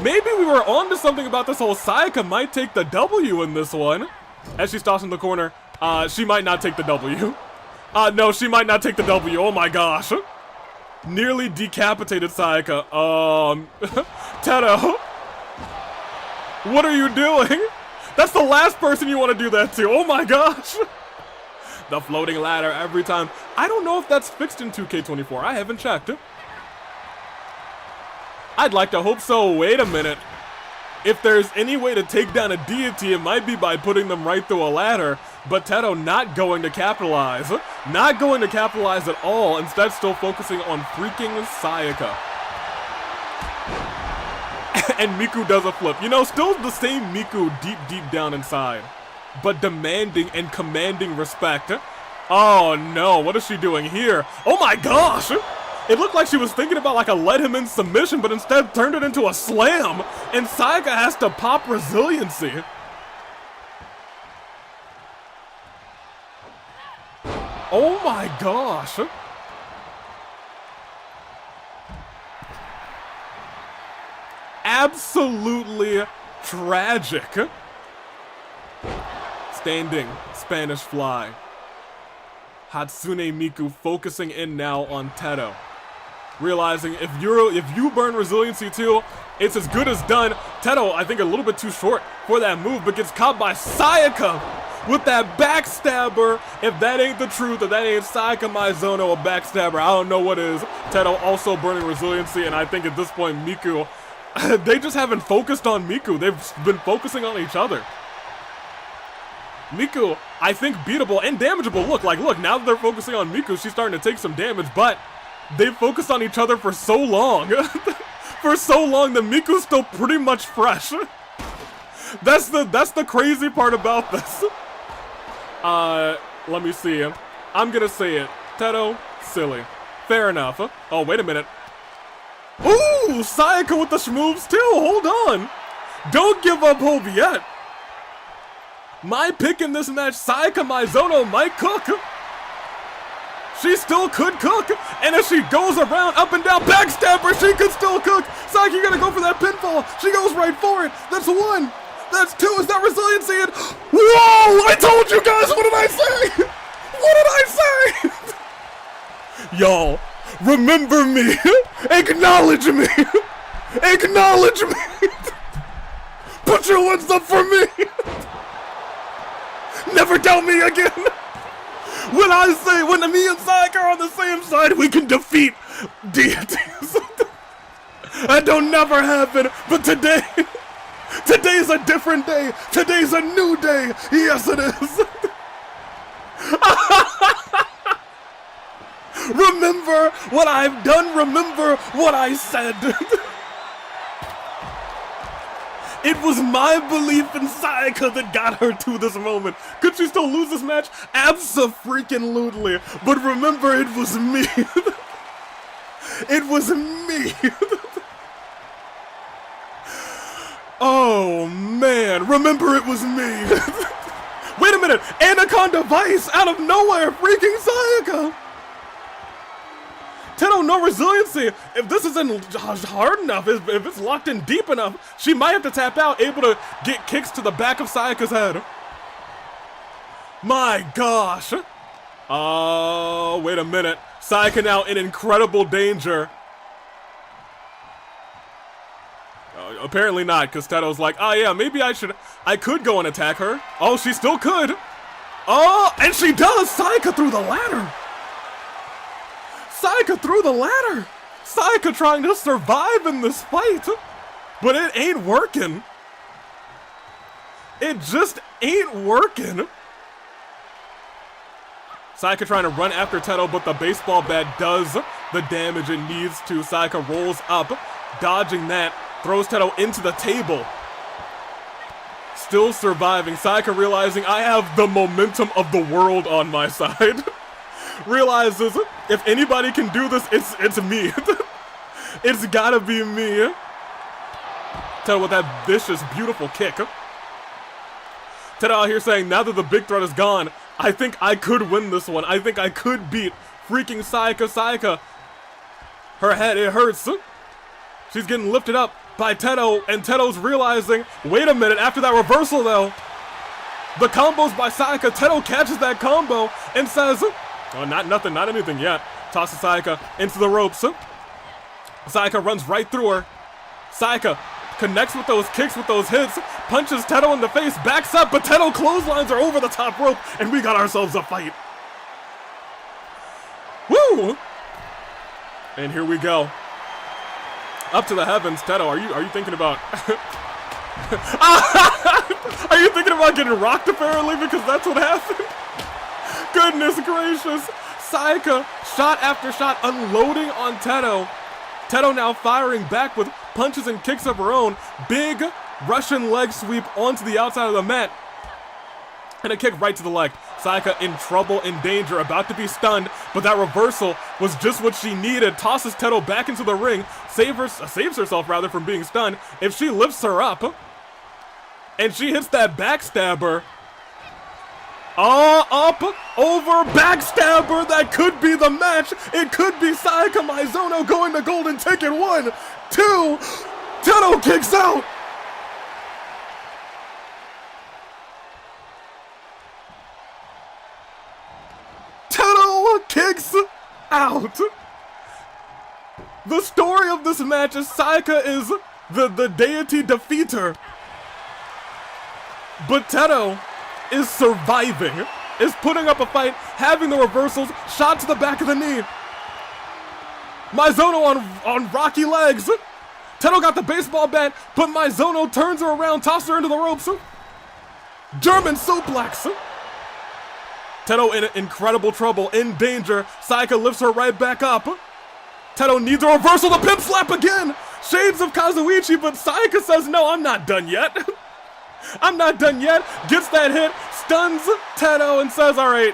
Maybe we were onto something about this whole Sayaka might take the W in this one. As she stops in the corner, she might not take the W. No, she might not take the W. Oh my gosh. Nearly decapitated Sayaka. Teto. What are you doing? That's the last person you want to do that to. Oh my gosh. The floating ladder every time. I don't know if that's fixed in 2K24. I haven't checked. I'd like to hope so. Wait a minute. If there's any way to take down a deity, it might be by putting them right through a ladder. But Teto not going to capitalize. Not going to capitalize at all. Instead, still focusing on freaking Sayaka. And Miku does a flip. You know, still the same Miku deep down inside. But demanding and commanding respect. Oh no, what is she doing here? Oh my gosh! It looked like she was thinking about like a let him in submission, but instead turned it into a slam. And Sayaka has to pop resiliency. Oh my gosh. Absolutely tragic. Standing Spanish fly. Hatsune Miku focusing in now on Teto. Realizing if you burn resiliency too, it's as good as done. Teto, I think a little bit too short for that move, but gets caught by Sayaka with that backstabber. If that ain't the truth, if that ain't Sayaka Mizono, a backstabber, I don't know what is. Teto also burning resiliency, and I think at this point Miku, they just haven't focused on Miku. They've been focusing on each other. Miku, I think beatable and damageable. Look, now that they're focusing on Miku, she's starting to take some damage, but they've focused on each other for so long. For so long that Miku's still pretty much fresh. That's the crazy part about this. Let me see. I'm gonna say it. Teto, silly. Fair enough. Oh, wait a minute. Ooh, Sayaka with the schmoves too. Hold on. Don't give up hope yet. My pick in this match, Sayaka Mizono might cook. She still could cook, and as she goes around, up and down, backstabber, she could still cook. Sayaka gonna go for that pinfall. She goes right for it. That's 1. That's 2. Is that resiliency? And whoa! I told you guys. What did I say? What did I say? Y'all, remember me. Acknowledge me. Acknowledge me. Put your ones up for me. Never doubt me again. When I say, when me and Sayaka are on the same side, we can defeat deities. That don't never happen, but today's a different day. Today's a new day. Yes, it is. Remember what I've done. Remember what I said. It was my belief in Sayaka that got her to this moment. Could she still lose this match? Abso-freaking-lutely. But remember, it was me. It was me. Oh, man. Remember, it was me. Wait a minute. Anaconda Vice out of nowhere. Freaking Sayaka. Teto, no resiliency. If this isn't hard enough, if it's locked in deep enough, she might have to tap out, able to get kicks to the back of Sayaka's head. My gosh. Oh, wait a minute. Sayaka now in incredible danger. Apparently not, because Teto's like, oh yeah, maybe I could go and attack her. Oh, she still could. Oh, and she does. Sayaka through the ladder. Sayaka through the ladder! Sayaka trying to survive in this fight! But it ain't working! It just ain't working! Sayaka trying to run after Teto, but the baseball bat does the damage it needs to. Sayaka rolls up, dodging that, throws Teto into the table. Still surviving. Sayaka realizing I have the momentum of the world on my side. Realizes if anybody can do this, it's me. It's gotta be me. Teto with that vicious, beautiful kick. Teto out here saying, now that the big threat is gone, I think I could win this one. I think I could beat freaking Sayaka. Sayaka, her head, it hurts. She's getting lifted up by Teto, and Teto's realizing, wait a minute, after that reversal though, the combos by Sayaka, Teto catches that combo and says, oh, not anything yet. Tosses Sayaka into the ropes. Sayaka runs right through her. Sayaka connects with those kicks, with those hits, punches Teto in the face, backs up, but Teto clotheslines are over the top rope, and we got ourselves a fight. Woo! And here we go. Up to the heavens. Teto, are you thinking about... Are you thinking about getting rocked apparently, because that's what happened? Goodness gracious. Sayaka, shot after shot, unloading on Teto. Teto now firing back with punches and kicks of her own. Big Russian leg sweep onto the outside of the mat. And a kick right to the leg. Sayaka in trouble, in danger, about to be stunned, but that reversal was just what she needed. Tosses Teto back into the ring, saves herself rather from being stunned. If she lifts her up, and she hits that backstabber, up, over, backstabber, that could be the match. It could be Sayaka Mizuno going to golden ticket. 1, 2, Teto kicks out. Teto kicks out. The story of this match is Sayaka is the deity defeater. But Teto is surviving, is putting up a fight, having the reversals, shot to the back of the knee. Mizuno on rocky legs. Teto got the baseball bat, but Mizuno turns her around, tosses her into the ropes. German suplex. Teto in incredible trouble, in danger. Sayaka lifts her right back up. Teto needs a reversal, the pimp slap again. Shades of Kazuichi, but Sayaka says, no, I'm not done yet. I'm not done yet. Gets that hit, stuns Teto, and says, all right,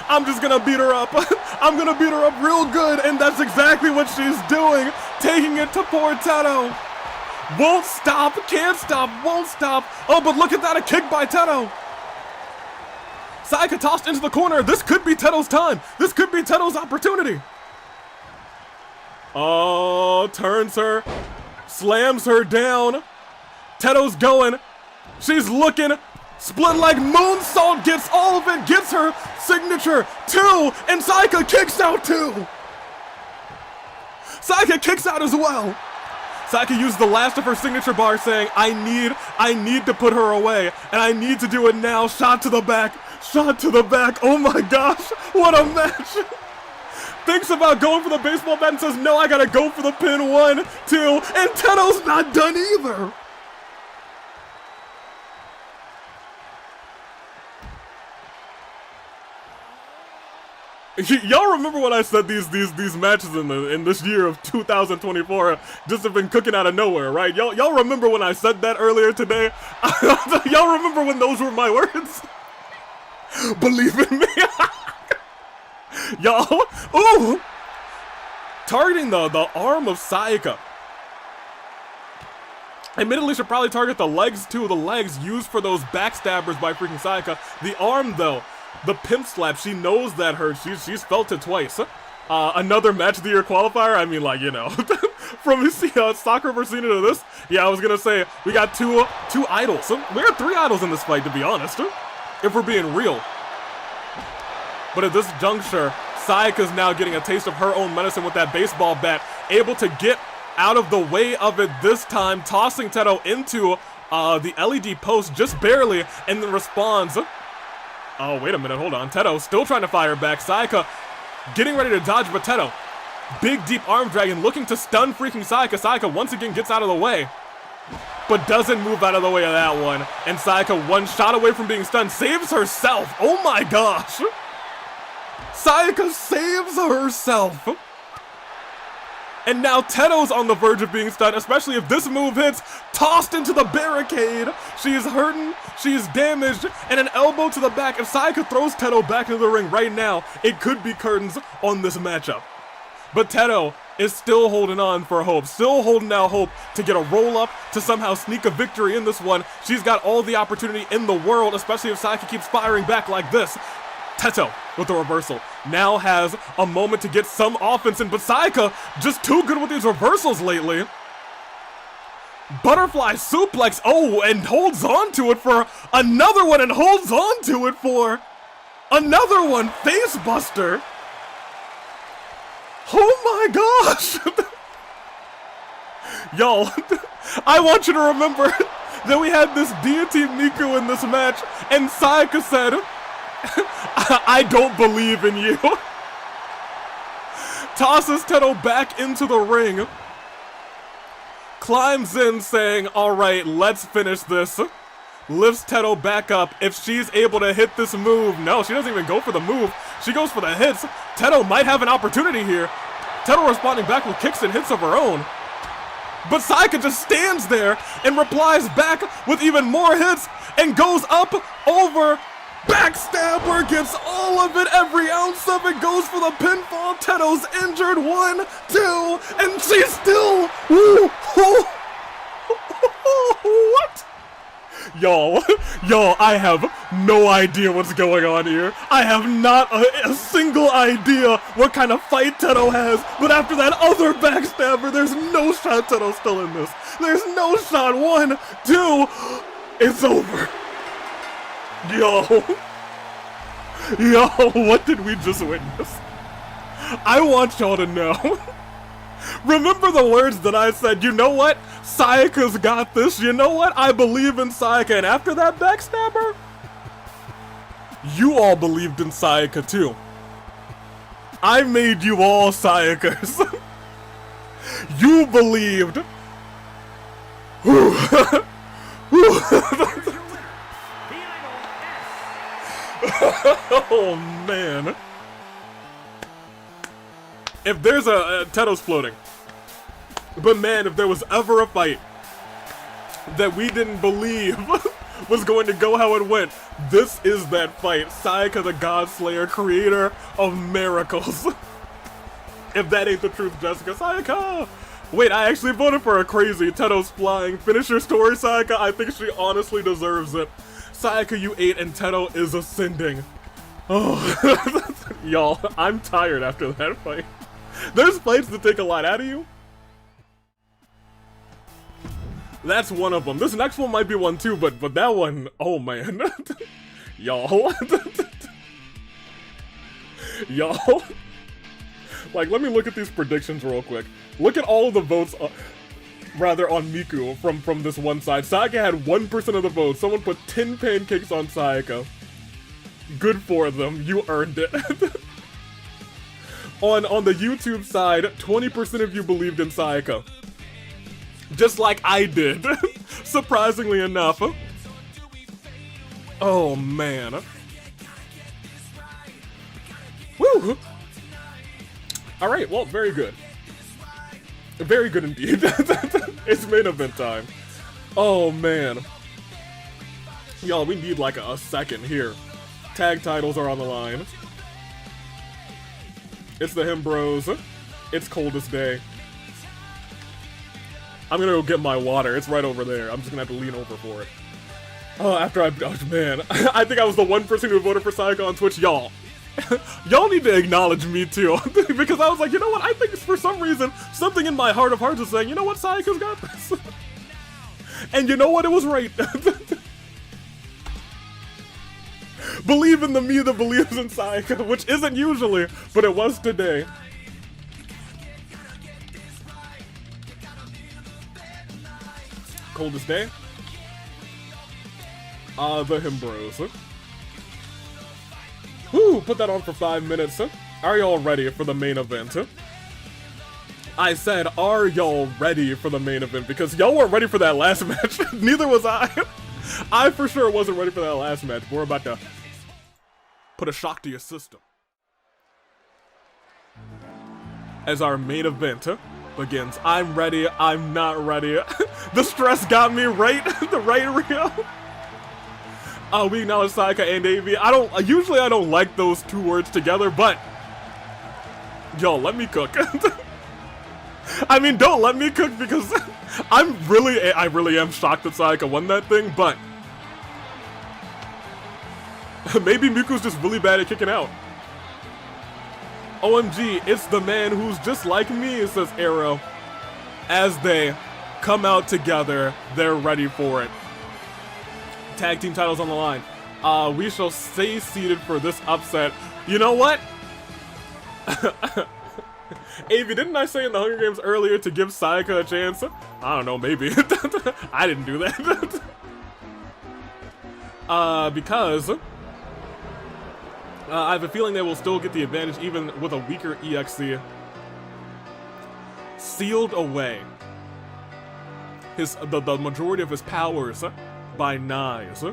I'm just gonna beat her up. I'm gonna beat her up real good, and that's exactly what she's doing. Taking it to poor Teto. Won't stop, can't stop, won't stop. Oh, but look at that, a kick by Teto. Sayaka tossed into the corner. This could be Teto's time. This could be Teto's opportunity. Oh, turns her, slams her down. Teto's going. She's looking. Split leg moonsault, gets all of it, gets her signature 2, and Sayaka kicks out 2. Sayaka kicks out as well. Sayaka used the last of her signature bar saying, I need to put her away, and I need to do it now. Shot to the back, oh my gosh, what a match. Thinks about going for the baseball bat and says, no, I gotta go for the pin. 1, 2, and Teto's not done either. Y'all remember when I said these matches in this year of 2024 just have been cooking out of nowhere, right? Y'all remember when I said that earlier today? Y'all remember when those were my words? Believe in me. Y'all, ooh, targeting the arm of Sayaka. Admittedly, should probably target the legs too. The legs used for those backstabbers by freaking Sayaka. The arm though. The pimp slap, she knows that hurts. She's felt it twice. Another match of the year qualifier. I mean, like, you know, from Sakura versus Hina to this. Yeah, I was gonna say we got two idols. We got 3 idols in this fight, to be honest, if we're being real. But at this juncture, Sayaka's now getting a taste of her own medicine with that baseball bat, able to get out of the way of it this time, tossing Teto into the LED post just barely, and then responds. Oh, wait a minute, hold on. Teto still trying to fire back. Sayaka getting ready to dodge, but Teto, big deep arm dragon, looking to stun freaking Sayaka. Sayaka once again gets out of the way, but doesn't move out of the way of that one. And Sayaka, one shot away from being stunned, saves herself. Oh my gosh. Sayaka saves herself. And now Teto's on the verge of being stunned, especially if this move hits. Tossed into the barricade. She is hurting, she is damaged, and an elbow to the back. If Sayaka throws Teto back into the ring right now, it could be curtains on this matchup. But Teto is still holding on for hope, still holding out hope to get a roll-up, to somehow sneak a victory in this one. She's got all the opportunity in the world, especially if Sayaka keeps firing back like this. Teto with the reversal now has a moment to get some offense in, but Sayaka just too good with these reversals lately. Butterfly suplex, oh, and holds on to it for another one, and holds on to it for another one. Face buster. Oh my gosh. Y'all, I want you to remember that we had this deity Miku in this match, and Sayaka said, I don't believe in you. Tosses Teto back into the ring. Climbs in saying, alright, let's finish this. Lifts Teto back up. If she's able to hit this move, no, she doesn't even go for the move. She goes for the hits. Teto might have an opportunity here. Teto responding back with kicks and hits of her own. But Sayaka just stands there and replies back with even more hits and goes up, over, backstabber, gets all of it, every ounce of it, goes for the pinfall. Teto's injured, 1, 2, and she's still, what? Y'all, I have no idea what's going on here. I have not a single idea what kind of fight Teto has, but after that other backstabber, there's no shot Teto's still in this. There's no shot. 1, 2, it's over. Yo, what did we just witness? I want y'all to know. Remember the words that I said, you know what? Sayaka's got this. You know what? I believe in Sayaka. And after that backstabber, you all believed in Sayaka too. I made you all Sayakas. You believed. Oh man. If there's Teto's floating. But man, if there was ever a fight that we didn't believe was going to go how it went, this is that fight. Sayaka the God Slayer, creator of miracles. If that ain't the truth, Jessica. Sayaka! Wait, I actually voted for her. Crazy. Teto's flying. Finish your story, Sayaka. I think she honestly deserves it. Sayaka, you 8, and Teto is ascending. Oh, y'all, I'm tired after that fight. There's fights that take a lot out of you. That's one of them. This next one might be one too, but that one, oh man. Y'all. Y'all. Like, let me look at these predictions real quick. Look at all of the votes, rather, on Miku from this one side. Sayaka had 1% of the votes. Someone put 10 pancakes on Sayaka. Good for them. You earned it. On the YouTube side, 20% of you believed in Sayaka. Just like I did. Surprisingly enough. Oh, man. Woo! Alright, well, very good. Very good indeed. It's main event time. Oh, man. Y'all, we need like a second here. Tag titles are on the line. It's the Himbros. It's Coldest Day. I'm gonna go get my water. It's right over there. I'm just gonna have to lean over for it. Oh, after oh man. I think I was the one person who voted for Sayaka on Twitch. Y'all. Y'all need to acknowledge me too. Because I was like, you know what? I think for some reason, something in my heart of hearts is saying, you know what? Sayaka's got this. And you know what? It was right. Believe in the me that believes in Sayaka, which isn't usually, but it was today. Coldest Day. The Himbros. Woo, put that on for 5 minutes. Are y'all ready for the main event? I said, are y'all ready for the main event? Because y'all weren't ready for that last match. Neither was I. I for sure wasn't ready for that last match. We're about to put a shock to your system. As our main event begins. I'm ready, I'm not ready. The stress got me, right? The right Rio. We acknowledge Sayaka and AV. Usually I don't like those two words together, but yo, let me cook. I mean, don't let me cook because I really am shocked that Sayaka won that thing, but maybe Miku's just really bad at kicking out. OMG, it's the man who's just like me, says Arrow. As they come out together, they're ready for it. Tag team titles on the line. We shall stay seated for this upset. You know what? Avi, didn't I say in the Hunger Games earlier to give Sayaka a chance? I don't know, maybe. I didn't do that. Because I have a feeling they will still get the advantage even with a weaker EXC. Sealed away the majority of his powers by Knives.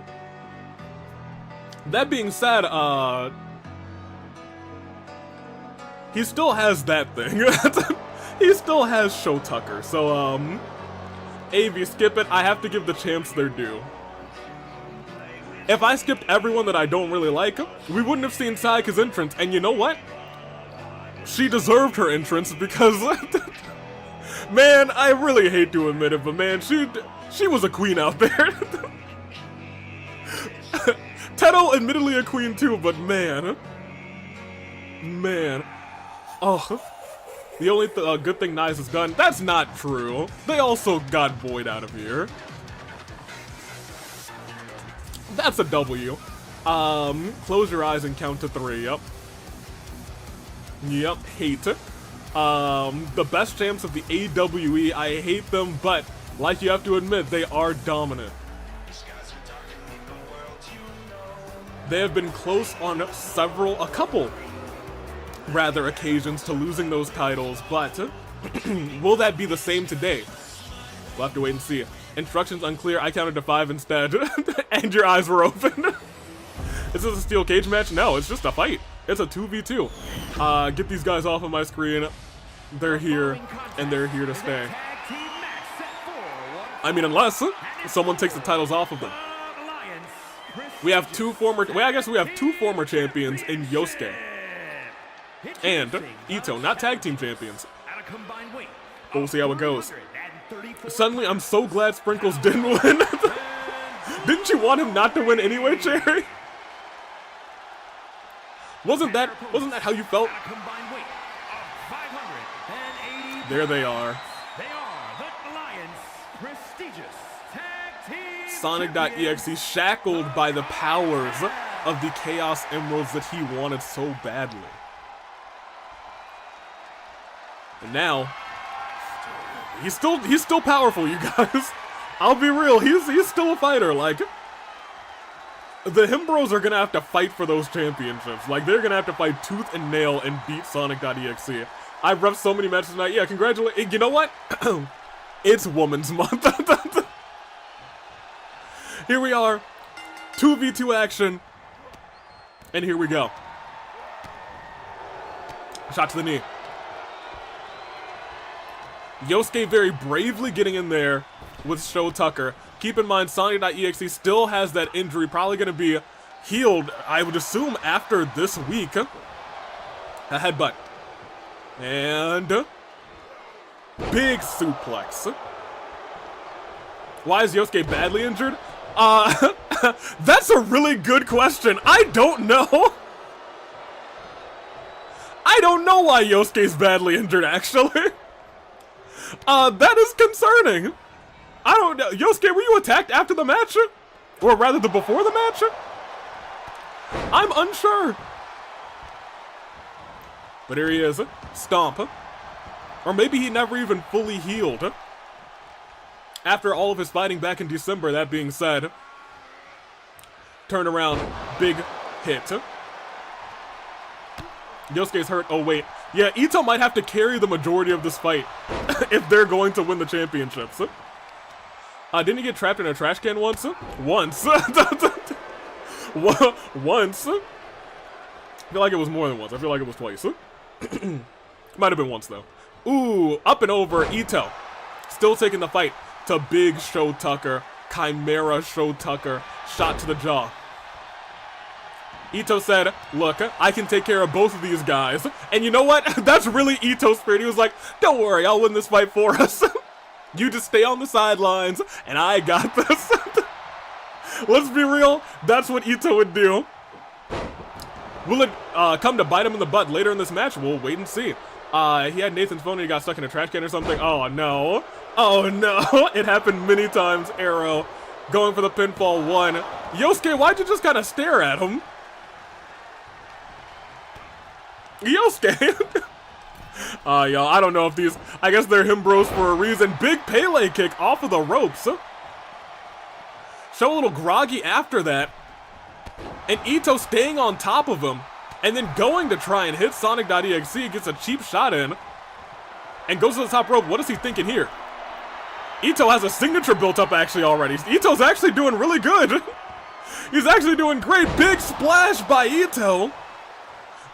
That being said, he still has that thing. He still has Show Tucker, so AV, skip it. I have to give the champs their due. If I skipped everyone that I don't really like, we wouldn't have seen Sayaka's entrance, and you know what? She deserved her entrance because, man, I really hate to admit it, but man, she was a queen out there. Teto, admittedly a queen too, but man, oh, the only good thing Nice has done, that's not true. They also got Void out of here. That's a W. Close your eyes and count to 3, yep. Yep, hate it. The best champs of the AWE, I hate them, but like you have to admit, they are dominant. They have been close on a couple occasions to losing those titles, but will that be the same today? We'll have to wait and see. Instructions unclear, I counted to 5 instead, and your eyes were open. Is this a steel cage match? No, it's just a fight. It's a 2v2. Get these guys off of my screen. They're here, and they're here to stay. I mean, unless someone takes the titles off of them. We have two former champions in Yosuke and Ito, not tag team champions. But we'll see how it goes. Suddenly, I'm so glad Sprinkles didn't win. Didn't you want him not to win anyway, Cherry? Wasn't that how you felt? At a combined weight of 580 There they are. They are the Alliance prestigious tag team Sonic.exe shackled by the powers of the Chaos Emeralds that he wanted so badly. And now, he's still powerful, you guys. I'll be real, he's still a fighter. Like, the Himbros are gonna have to fight for those championships. Like, they're gonna have to fight tooth and nail and beat Sonic.exe. I've repped so many matches tonight. Yeah, congratulations. You know what? It's Women's Month. Here we are, 2v2 action, and here we go. Shot to the knee. Yosuke very bravely getting in there with Sho Tucker. Keep in mind, Sonic.exe still has that injury, probably going to be healed, I would assume, after this week. A headbutt. And big suplex. Why is Yosuke badly injured? That's a really good question. I don't know. I don't know why Yosuke's badly injured, actually. That is concerning. I don't know. Yosuke, were you attacked after the match? Or rather, before the match? I'm unsure. But here he is. Stomp. Or maybe he never even fully healed. After all of his fighting back in December, that being said. Turn around. Big hit. Yosuke's hurt. Oh, wait. Yeah, Ito might have to carry the majority of this fight if they're going to win the championships. Didn't he get trapped in a trash can once? Once. Once. I feel like it was more than once. I feel like it was twice. Might have been once, though. Ooh, up and over. Ito. Still taking the fight to big Sho Tucker. Chimera Sho Tucker. Shot to the jaw. Ito said, look, I can take care of both of these guys. And you know what? That's really Ito's spirit. He was like, don't worry, I'll win this fight for us. You just stay on the sidelines, and I got this. Let's be real, that's what Ito would do. Will it come to bite him in the butt later in this match? We'll wait and see. He had Nathan's phone and he got stuck in a trash can or something. Oh, no. Oh, no. It happened many times, Arrow. Going for the pinfall 1. Yosuke, why'd you just kind of stare at him? Yosuke. Y'all, I don't know if these, I guess they're Himbros for a reason. Big Pele kick off of the ropes. Show a little groggy after that. And Ito staying on top of him. And then going to try and hit Sonic.exe. Gets a cheap shot in. And goes to the top rope. What is he thinking here? Ito has a signature built up actually already. Ito's actually doing really good. He's actually doing great. Big splash by Ito.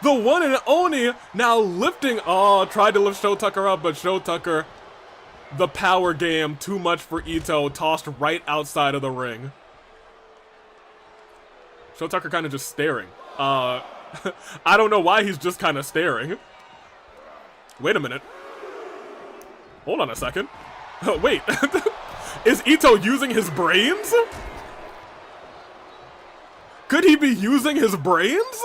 The one and only now lifting. Oh, tried to lift Sho Tucker up, but Sho Tucker, the power game, too much for Ito, tossed right outside of the ring. Sho Tucker kind of just staring. I don't know why he's just kind of staring. Wait a minute. Hold on a second. Wait. Is Ito using his brains? Could he be using his brains?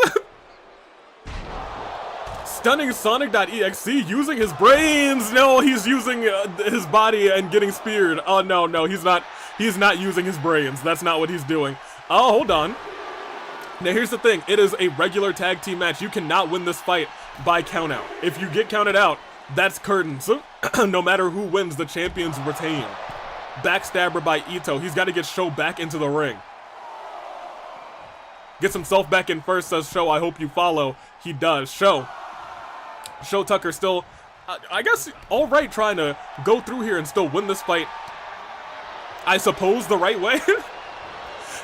Stunning Sonic.exe using his brains. No, he's using his body and getting speared. Oh, no, he's not using his brains. That's not what he's doing. Oh, hold on. Now, here's the thing. It is a regular tag team match. You cannot win this fight by countout. If you get counted out, that's curtains. No matter who wins, the champions retain. Backstabber by Ito. He's got to get Sho back into the ring. Gets himself back in first, says Sho, I hope you follow. He does. Sho Tucker still, I guess, alright trying to go through here and still win this fight. I suppose the right way.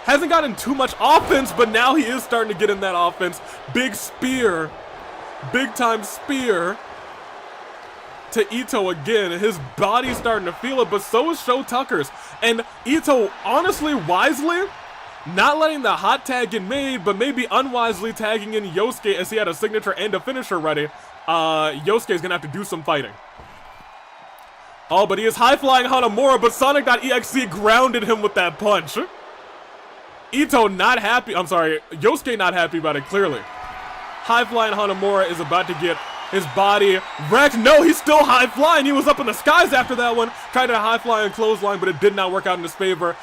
Hasn't gotten too much offense, but now he is starting to get in that offense. Big spear. Big time spear. To Ito again. His body's starting to feel it, but so is Sho Tucker's. And Ito, honestly, wisely, not letting the hot tag get made, but maybe unwisely tagging in Yosuke as he had a signature and a finisher ready. Yosuke's gonna have to do some fighting. Oh, but he is high-flying Hanamura, but Sonic.exe grounded him with that punch. Ito not happy. I'm sorry, Yosuke not happy about it, clearly. High-flying Hanamura is about to get his body wrecked. No, he's still high-flying. He was up in the skies after that one. Tried to high-flying clothesline, but it did not work out in his favor.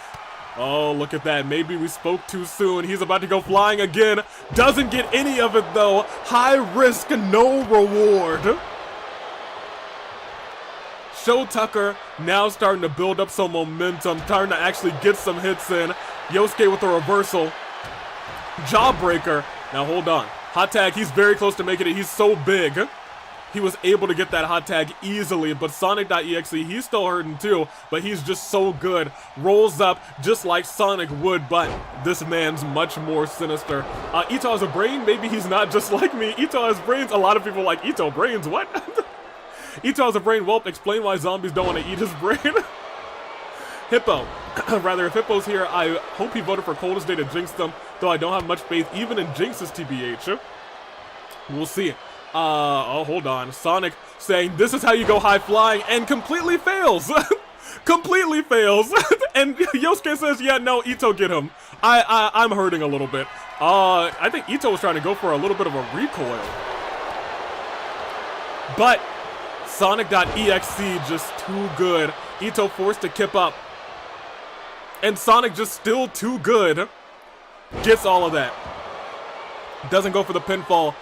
Oh, look at that. Maybe we spoke too soon. He's about to go flying again. Doesn't get any of it, though. High risk, no reward. Sho Tucker now starting to build up some momentum, starting to actually get some hits in. Yosuke with a reversal. Jawbreaker. Now, hold on. Hot tag, he's very close to making it. He's so big. He was able to get that hot tag easily, but Sonic.exe, he's still hurting too, but he's just so good. Rolls up just like Sonic would, but this man's much more sinister. Ito has a brain? Maybe he's not just like me. Ito has brains. A lot of people like Ito brains. What? Ito has a brain. Well, explain why zombies don't want to eat his brain. Hippo. Rather, if Hippo's here, I hope he voted for Coldest Day to jinx them, though I don't have much faith even in jinxes, TBH. We'll see. Oh, hold on. Sonic saying this is how you go high flying and completely fails. Completely fails. And Yosuke says, yeah, no, Ito get him. I'm hurting a little bit. I think Ito was trying to go for a little bit of a recoil. But Sonic.exe just too good. Ito forced to kip up. And Sonic just still too good. Gets all of that. Doesn't go for the pinfall.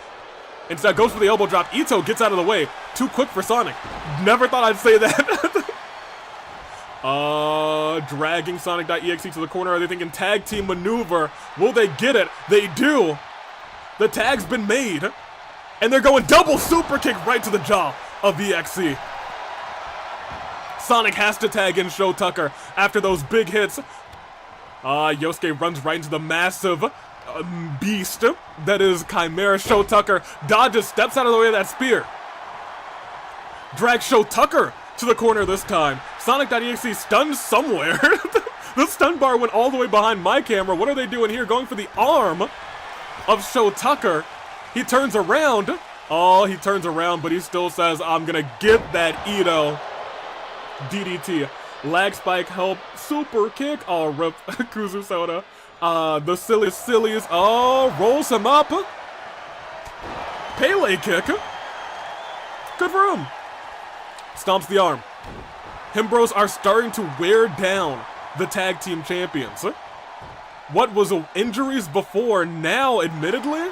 Instead goes for the elbow drop. Ito gets out of the way. Too quick for Sonic. Never thought I'd say that. Dragging Sonic.exe to the corner. Are they thinking tag team maneuver? Will they get it? They do. The tag's been made. And they're going double super kick right to the jaw of EXE. Sonic has to tag in Sho Tucker after those big hits. Yosuke runs right into the massive beast that is Chimera. Sho Tucker dodges, steps out of the way of that spear. Drags Sho Tucker to the corner this time. Sonic.exe stunned somewhere. The stun bar went all the way behind my camera. What are they doing here? Going for the arm of Sho Tucker. He turns around. Oh, he turns around, but he still says, I'm gonna get that Ito. DDT. Lag spike help. Super kick. Oh, rip. Kuzu Soda. The silliest. Oh, rolls him up. Pele kick. Good for him. Stomps the arm. Himbros are starting to wear down the tag team champions. What was injuries before, now admittedly,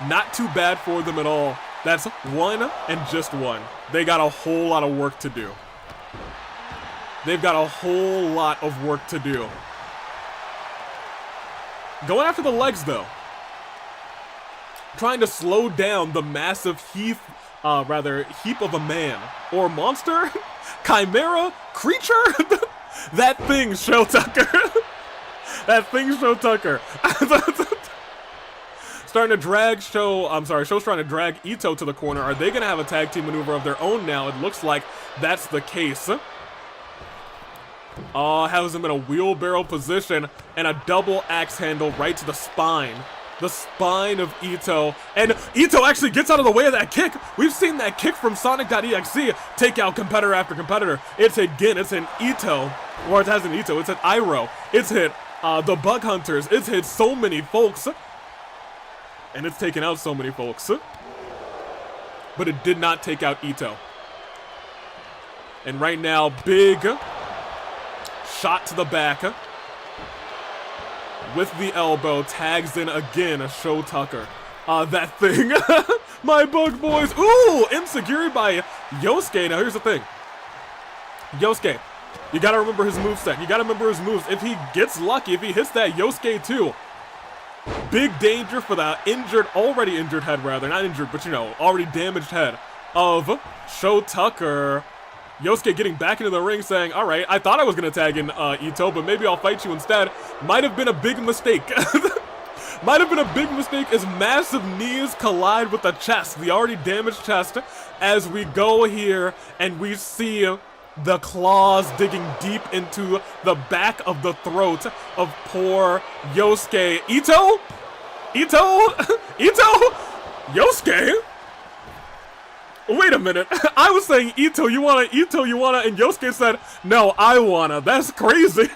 not too bad for them at all. That's one and just one. They got a whole lot of work to do. They've got a whole lot of work to do. Going after the legs, though. Trying to slow down the massive heap of a man. Or monster? Chimera? Creature? That thing, Sho Tucker. That thing, Sho Tucker. Starting to drag Sho's trying to drag Ito to the corner. Are they going to have a tag team maneuver of their own now? It looks like that's the case. Has him in a wheelbarrow position and a double axe handle right to the spine. The spine of Ito. And Ito actually gets out of the way of that kick. We've seen that kick from Sonic.exe take out competitor after competitor. It's hit Gin, it's hit Ito. Or it hasn't Ito, it's hit Iroh. It's hit the Bug Hunters. It's hit so many folks. And it's taken out so many folks. But it did not take out Ito. And right now, big shot to the back. With the elbow, tags in again, Sho Tucker. That thing. My bug boys. Ooh, insecurity by Yosuke. Now here's the thing. Yosuke, you gotta remember his moveset. You gotta remember his moves. If he gets lucky, if he hits that Yosuke too, big danger for the already injured head rather. Not injured, but you know, already damaged head of Sho Tucker. Yosuke getting back into the ring saying, all right, I thought I was going to tag in Ito, but maybe I'll fight you instead. Might have been a big mistake. Might have been a big mistake as massive knees collide with the chest, the already damaged chest, as we go here and we see the claws digging deep into the back of the throat of poor Yosuke. Ito? Yosuke? Wait a minute. I was saying Ito, you wanna, and Yosuke said, no, I wanna. That's crazy.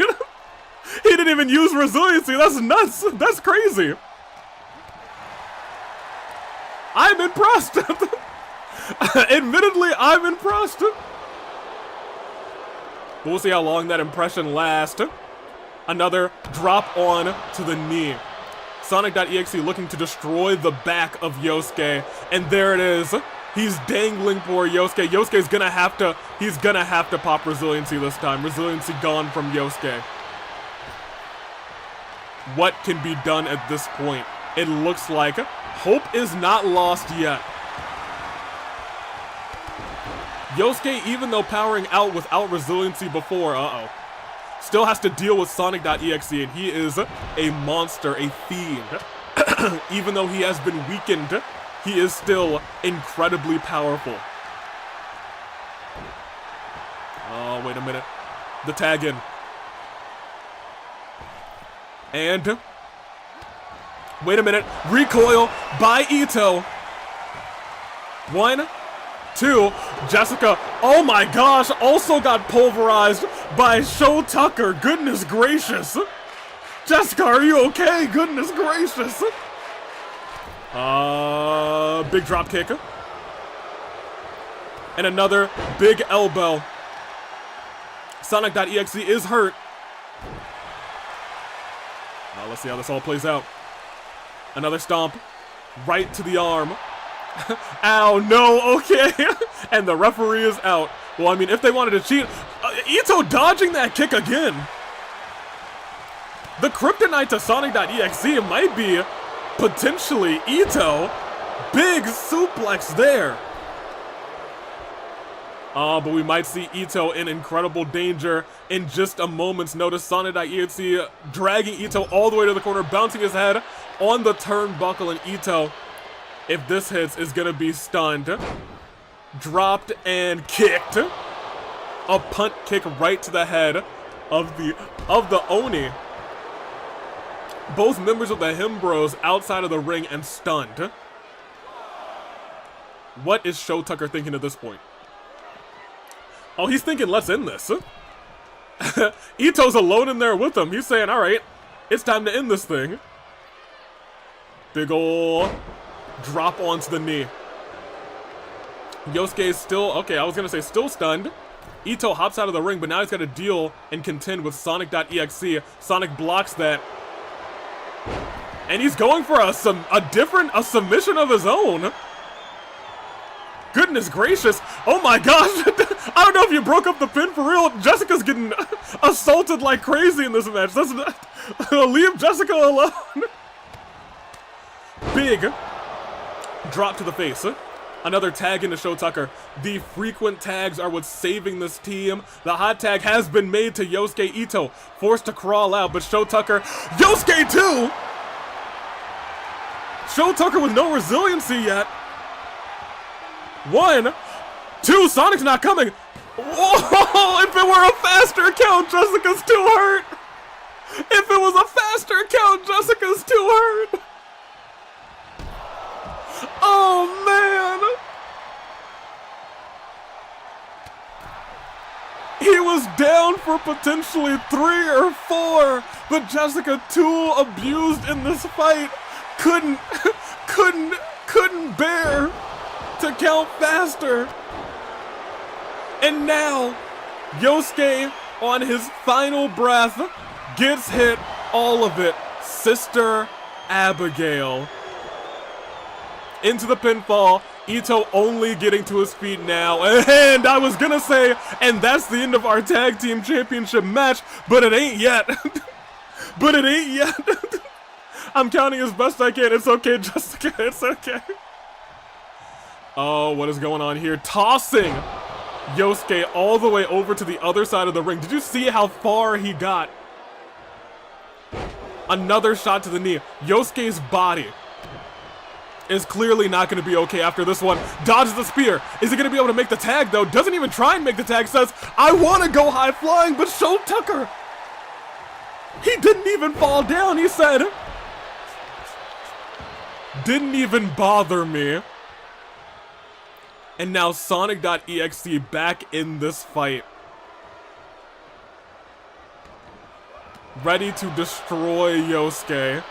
He didn't even use resiliency. That's nuts. That's crazy. I'm impressed. Admittedly, I'm impressed. We'll see how long that impression lasts. Another drop on to the knee. Sonic.exe looking to destroy the back of Yosuke. And there it is. He's dangling for Yosuke. Yosuke's gonna have to pop resiliency this time. Resiliency gone from Yosuke. What can be done at this point? It looks like hope is not lost yet. Yosuke, even though powering out without resiliency before, still has to deal with Sonic.exe, and he is a monster, a fiend. Even though he has been weakened, he is still incredibly powerful. Oh, wait a minute. The tag in. And wait a minute. Recoil by Ito. 1, 2. Jessica, oh my gosh, also got pulverized by Sho Tucker. Goodness gracious. Jessica, are you okay? Goodness gracious. Big drop kick. And another big elbow. Sonic.exe is hurt. Let's see how this all plays out. Another stomp. Right to the arm. Ow, no, okay. And the referee is out. Well, I mean, if they wanted to cheat, Ito dodging that kick again. The kryptonite to Sonic.exe might be potentially Ito. Big suplex there. But we might see Ito in incredible danger in just a moment's notice. Sonic.exe dragging Ito all the way to the corner, bouncing his head on the turnbuckle, and Ito, if this hits, is gonna be stunned. Dropped and kicked. A punt kick right to the head of the Oni. Both members of the Himbros outside of the ring and stunned. What is Sho Tucker thinking at this point? Oh, he's thinking, let's end this. Ito's alone in there with him. He's saying, alright, it's time to end this thing. Big ol' drop onto the knee. Yosuke is still, okay, I was gonna say still stunned. Ito hops out of the ring, but now he's got to deal and contend with Sonic.exe. Sonic blocks that. And he's going for a submission of his own. Goodness gracious. Oh my gosh. I don't know if you broke up the pin for real. Jessica's getting assaulted like crazy in this match. That's not, leave Jessica alone. Big drop to the face. Another tag into Sho Tucker. The frequent tags are what's saving this team. The hot tag has been made to Yosuke Ito. Forced to crawl out, but Sho Tucker... Yosuke too! Sho Tucker with no resiliency yet. 1, 2, Sonic's not coming. Whoa, if it were a faster count, Jessica's too hurt. If it was a faster count, Jessica's too hurt. Oh, man. He was down for potentially 3 or 4, but Jessica, too abused in this fight, couldn't bear to count faster. And now, Yosuke, on his final breath, gets hit all of it. Sister Abigail. Into the pinfall. Ito only getting to his feet now. And I was gonna say, and that's the end of our tag team championship match, but it ain't yet. But it ain't yet. I'm counting as best I can. It's okay, Jessica. It's okay. Oh, what is going on here? Tossing Yosuke all the way over to the other side of the ring. Did you see how far he got? Another shot to the knee. Yosuke's body is clearly not going to be okay after this one. Dodges the spear. Is he going to be able to make the tag, though? Doesn't even try and make the tag. Says, I want to go high flying, but Sho Tucker. He didn't even fall down. He said, didn't even bother me. And now Sonic.exe back in this fight. ready to destroy Yosuke.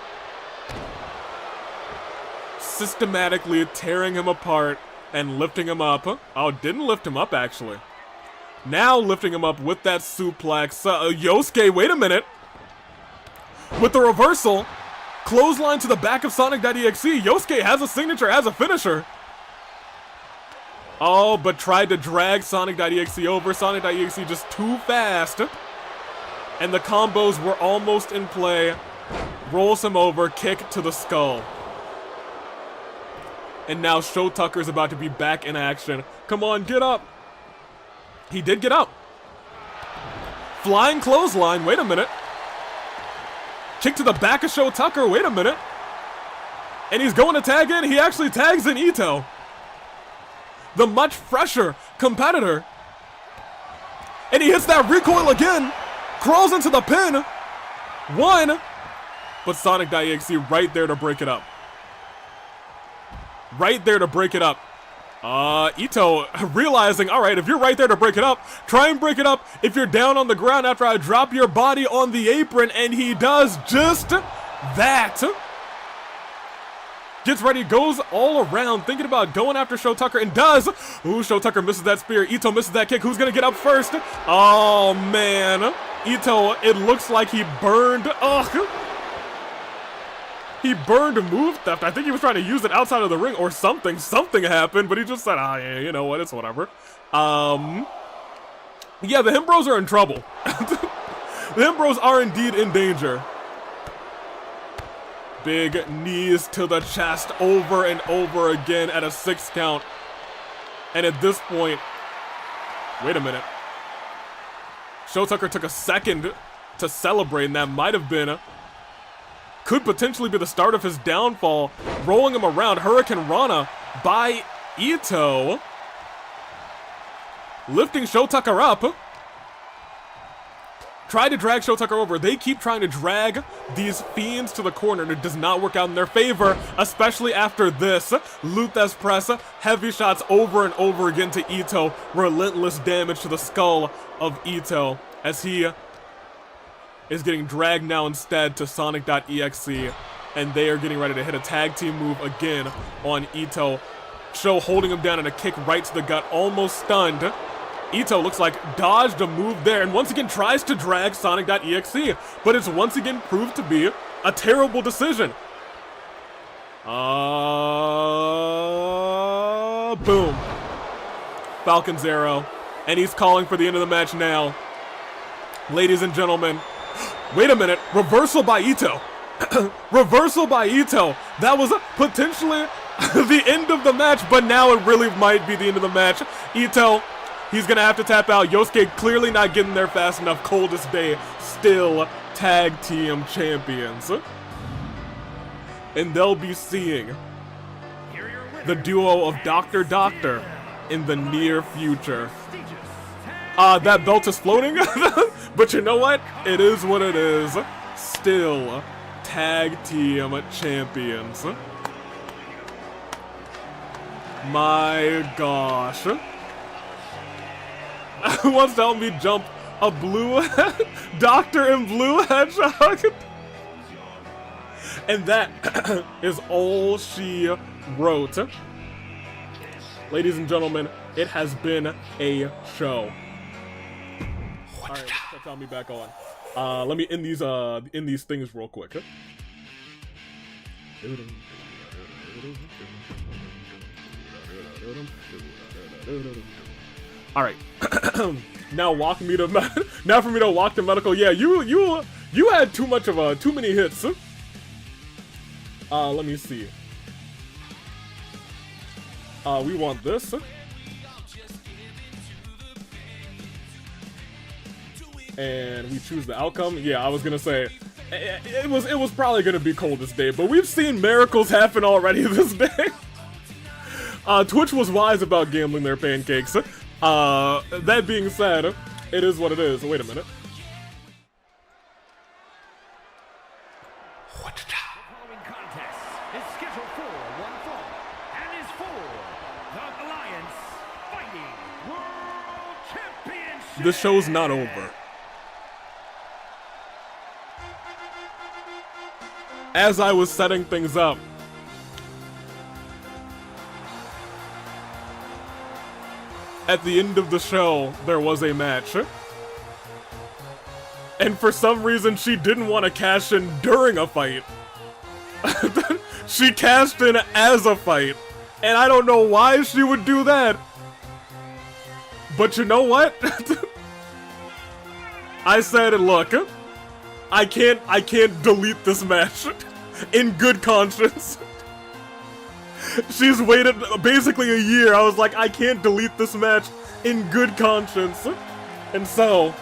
Systematically tearing him apart and lifting him up. Oh, didn't lift him up, actually. Now lifting him up with that suplex. Yosuke, wait a minute. With the reversal, clothesline to the back of Sonic.exe. Yosuke has a signature, has a finisher. Oh, but tried to drag Sonic.exe over. Sonic.exe just too fast. And the combos were almost in play. Rolls him over, kick to the skull. And now Sho Tucker's about to be back in action. Come on, get up. He did get up. Flying clothesline, wait a minute. Kick to the back of Sho Tucker, wait a minute. And he's going to tag in. He actually tags in Ito. The much fresher competitor. And he hits that recoil again. Crawls into the pin. One. But Sonic.exe right there to break it up. Right there to break it up. Ito realizing, alright, if you're right there to break it up, try and break it up if you're down on the ground after I drop your body on the apron, and he does just that. Gets ready, goes all around, thinking about going after Sho Tucker, and does. Ooh, Sho Tucker misses that spear. Ito misses that kick. Who's gonna get up first? Oh, man. Ito, it looks like he burned. Ugh. He burned move theft. I think he was trying to use it outside of the ring or something. Something happened, but he just said, ah, yeah, you know what, it's whatever. Yeah, the Himbros are in trouble. The Himbros are indeed in danger. Big knees to the chest over and over again at a 6 count. And at this point, wait a minute. Sho Tucker took a second to celebrate, and that might have been, could potentially be the start of his downfall. Rolling him around, Hurricane Rana by Ito. Lifting Sho Tucker up. Tried to drag Sho Tucker over. They keep trying to drag these fiends to the corner, and it does not work out in their favor, especially after this. Luthes press, heavy shots over and over again to Ito. Relentless damage to the skull of Ito as he is getting dragged now instead to Sonic.exe, and they are getting ready to hit a tag team move again on Ito. Sho holding him down and a kick right to the gut, almost stunned. Ito looks like dodged a move there, and once again tries to drag Sonic.exe, but it's once again proved to be a terrible decision. Boom. Falcon's Arrow, and he's calling for the end of the match now. Ladies and gentlemen, wait a minute, reversal by Ito. Reversal by Ito. That was potentially the end of the match, but now it really might be the end of the match. Ito, he's gonna have to tap out. Yosuke clearly not getting there fast enough. Coldest Day still tag team champions. And they'll be seeing the duo of Dr. Doctor in the near future. That belt is floating, but you know what? It is what it is. Still tag team champions. My gosh. Who wants to help me jump a blue Doctor in blue hedgehog? And that is all she wrote. Ladies and gentlemen, it has been a show. Alright, that's on me back on. Let me end these things real quick. All right. Now for me to walk to medical. Yeah, you had too many hits. Let me see. We want this. And we choose the outcome. Yeah, I was gonna say it was probably gonna be Coldest Day, but we've seen miracles happen already this day. Twitch was wise about gambling their pancakes. That being said, it is what it is. Wait a minute. The following contest is scheduled for one fall and is for the Alliance Fighting World Championship. The show's not over. as I was setting things up, at the end of the show, there was a match. And for some reason, she didn't want to cash in during a fight. She cashed in as a fight. And I don't know why she would do that. But you know what? I said, look, I can't delete this match in good conscience. She's waited basically a year. I was like, I can't delete this match in good conscience. And so,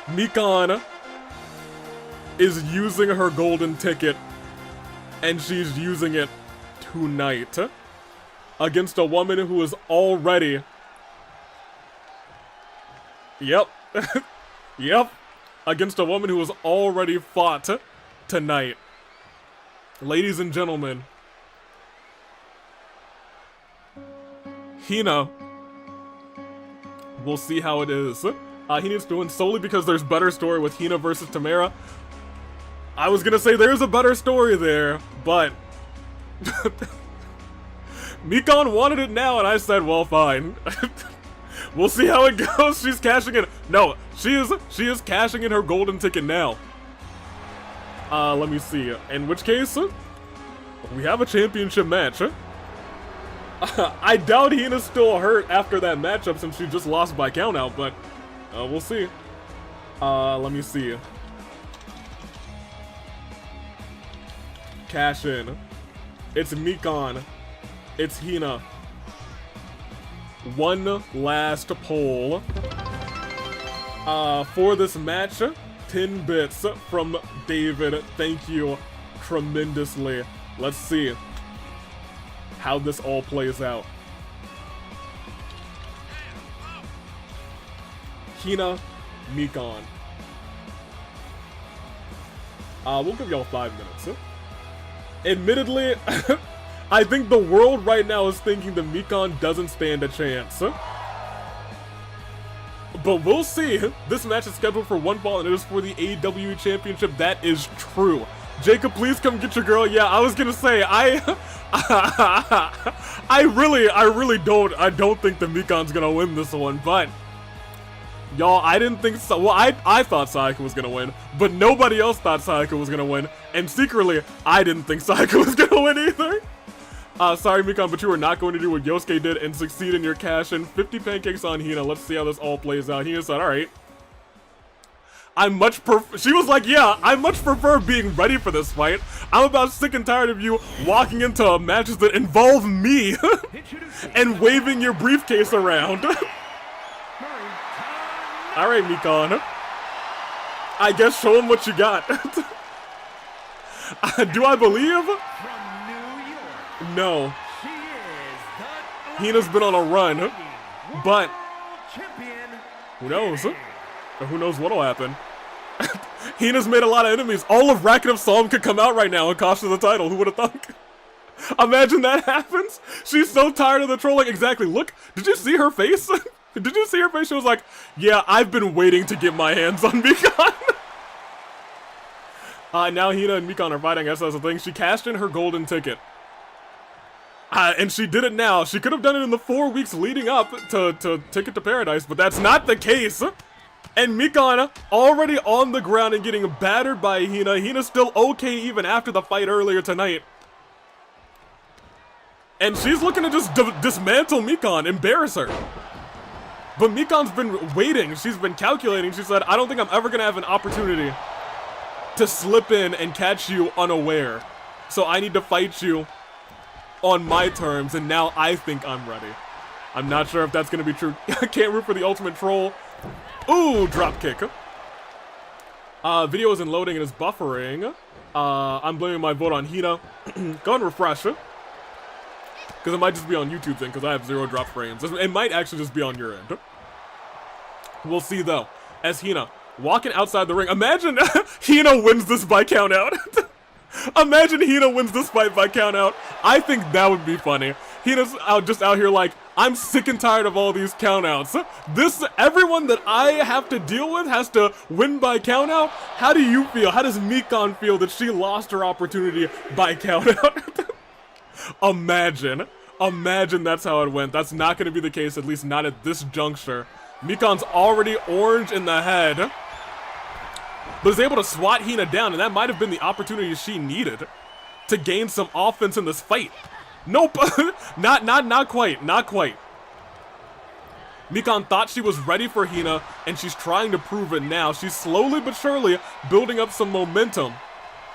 Mikan is using her golden ticket, and she's using it tonight against a woman who is already... Yep. Yep. Against a woman who has already fought tonight. Ladies and gentlemen, Hina. We'll see how it is. He needs to win solely because there's better story with Hina versus Timerra. I was gonna say there's a better story there, but Mikan wanted it now, and I said, well, fine. We'll see how it goes. She's cashing in. No, she is cashing in her golden ticket now. Let me see. In which case, we have a championship match. I doubt Hina's still hurt after that matchup since she just lost by countout, but we'll see. Let me see. Cash in. It's Mikan. It's Hina. One last poll. For this match, 10 bits from David. Thank you tremendously. Let's see how this all plays out. Hina, Mikan. We'll give y'all 5 minutes. Admittedly, I think the world right now is thinking that Mikan doesn't stand a chance. But we'll see. This match is scheduled for one fall, and it is for the AEW Championship. That is true. Jacob, please come get your girl. Yeah, I was gonna say, I really don't think that Mikan's gonna win this one, but y'all, I didn't think so. Well, I thought Sayaka was gonna win, but nobody else thought Sayaka was gonna win, and secretly, I didn't think Sayaka was gonna win either. Sorry, Mikan, but you are not going to do what Yosuke did and succeed in your cash-in. 50 pancakes on Hina. Let's see how this all plays out. Hina said, alright. She was like, yeah, I much prefer being ready for this fight. I'm about sick and tired of you walking into matches that involve me and waving your briefcase around. Alright, Mikan. I guess show him what you got. Do I believe? No. Hina's been on a run, but who knows? Who knows what'll happen? Hina's made a lot of enemies. All of Rakken's Psalm could come out right now and cost her the title. Who would have thunk? Imagine that happens. She's so tired of the trolling. Exactly. Look, did you see her face? Did you see her face? She was like, yeah, I've been waiting to get my hands on Mikan. Now Hina and Mikan are fighting. That's the thing. She cashed in her golden ticket. And she did it now. She could have done it in the 4 weeks leading up to Ticket to Paradise, but that's not the case. And Mikan already on the ground and getting battered by Hina. Hina's still okay even after the fight earlier tonight. And she's looking to just dismantle Mikan, embarrass her. But Mikan's been waiting. She's been calculating. She said, I don't think I'm ever going to have an opportunity to slip in and catch you unaware. So I need to fight you on my terms, and now I think I'm ready. I'm not sure if that's gonna be true. I can't root for the ultimate troll. Ooh, drop kick. Video isn't loading and is buffering. I'm blaming my vote on Hina. Go and refresh. Because it might just be on YouTube thing, because I have 0 drop frames. It might actually just be on your end. We'll see though. As Hina walking outside the ring. Imagine Hina wins this by countout. Imagine Hina wins this fight by countout. I think that would be funny. Hina's just out here like, I'm sick and tired of all these countouts. Everyone that I have to deal with has to win by countout. How do you feel? How does Mikan feel that she lost her opportunity by countout? Imagine that's how it went. That's not going to be the case, at least not at this juncture. Mikan's already orange in the head, but is able to swat Hina down, and that might have been the opportunity she needed to gain some offense in this fight. Nope, not quite. Mikan thought she was ready for Hina, and she's trying to prove it now. She's slowly but surely building up some momentum,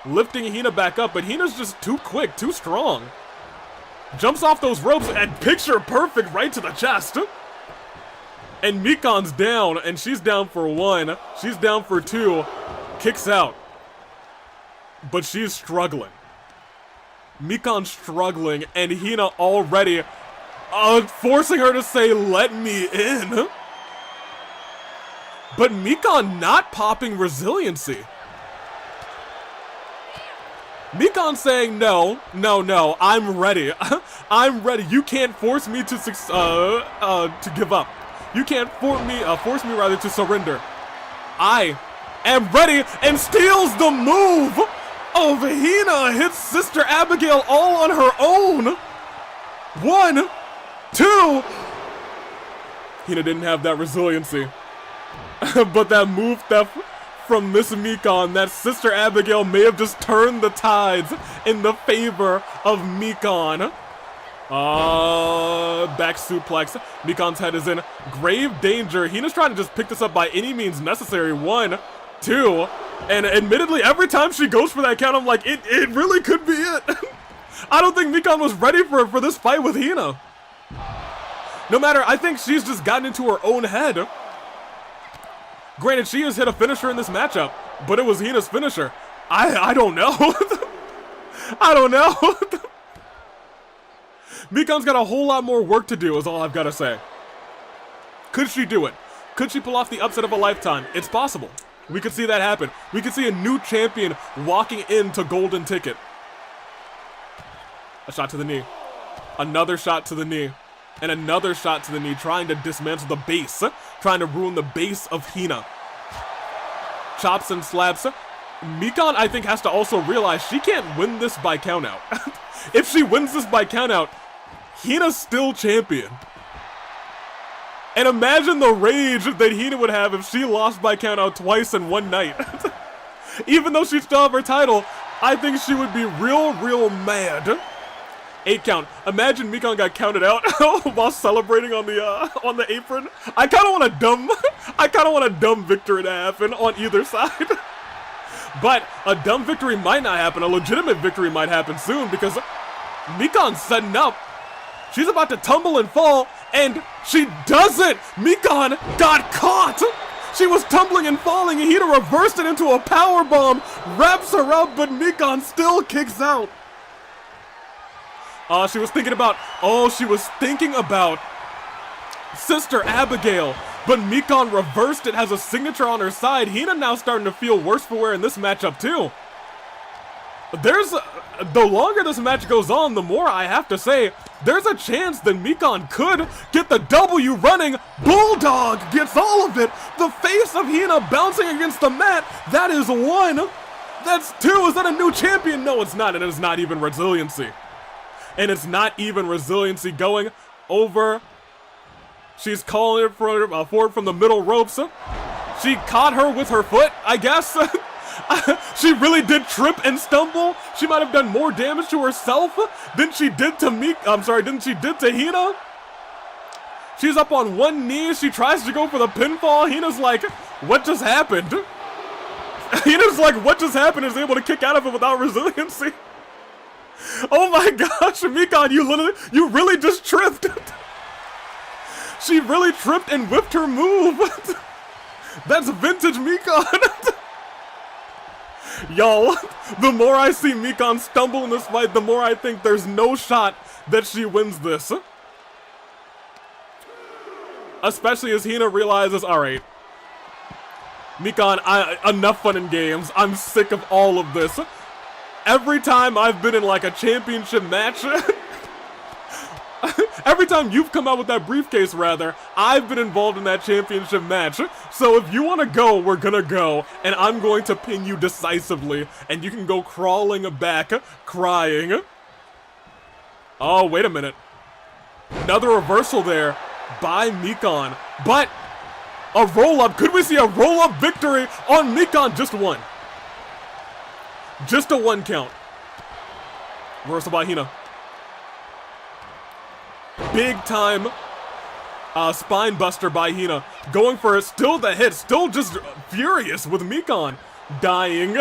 lifting Hina back up, but Hina's just too quick, too strong. Jumps off those ropes and picture perfect right to the chest. And Mikan's down, and she's down for 1. She's down for 2. Kicks out. But she's struggling. Mikan's struggling, and Hina already forcing her to say, "Let me in." But Mikan not popping resiliency. Mikan saying, no, I'm ready. I'm ready. You can't force me to give up. You can't force me to surrender. I am ready, and steals the move of Hina. Hits Sister Abigail all on her own. 1, 2. Hina didn't have that resiliency. But that move theft from Miss Mikan, that Sister Abigail may have just turned the tides in the favor of Mikan. Back suplex. Mikan's head is in grave danger. Hina's trying to just pick this up by any means necessary. 1, 2. And admittedly, every time she goes for that count, I'm like, it really could be it. I don't think Mikan was ready for this fight with Hina. No matter, I think she's just gotten into her own head. Granted, she has hit a finisher in this matchup, but it was Hina's finisher. I don't know. I don't know. Mikan's got a whole lot more work to do, is all I've got to say. Could she do it? Could she pull off the upset of a lifetime? It's possible. We could see that happen. We could see a new champion walking into Golden Ticket. A shot to the knee. Another shot to the knee. And another shot to the knee, trying to dismantle the base. Trying to ruin the base of Hina. Chops and slaps. Mikan, I think, has to also realize she can't win this by countout. If she wins this by countout, Hina's still champion. And imagine the rage that Hina would have if she lost by countout twice in one night. Even though she still have her title, I think she would be real mad. 8 count. Imagine Mikan got counted out while celebrating on the apron. I kind of want a dumb victory to happen on either side. But a dumb victory might not happen. A legitimate victory might happen soon because Mikan's setting up. She's about to tumble and fall, and she doesn't. Mikan got caught. She was tumbling and falling, and Hina reversed it into a power bomb, wraps her up, but Mikan still kicks out. She was thinking about Sister Abigail, but Mikan reversed it, has a signature on her side. Hina now starting to feel worse for wear in this matchup too. The longer this match goes on, the more I have to say, there's a chance that Mikan could get the W running. Bulldog gets all of it. The face of Hina bouncing against the mat. That is 1. That's 2. Is that a new champion? No, it's not, and it's not even resiliency. And it's not even resiliency going over. She's calling it forward from the middle ropes. She caught her with her foot, I guess. She really did trip and stumble. She might have done more damage to herself than she did to Hina. She's up on one knee. She tries to go for the pinfall. Hina's like, what just happened? Hina's like, what just happened? Is able to kick out of it without resiliency. Oh my gosh, Mikan, you really just tripped. She really tripped and whipped her move. That's vintage Mikan. Y'all, the more I see Mikan stumble in this fight, the more I think there's no shot that she wins this. Especially as Hina realizes, alright, Mikan, enough fun and games. I'm sick of all of this. Every time I've been in like a championship match, Every time you've come out with that briefcase, rather, I've been involved in that championship match. So if you want to go, we're gonna go, and I'm going to pin you decisively, and you can go crawling back, crying. Oh, wait a minute. Another reversal there by Mikan, but a roll-up. Could we see a roll-up victory on Mikan? Just one. Just a one count. Reversal by Hina. Big time spine buster by Hina. Going for it, still the hit, still just furious with Mikan. Dying.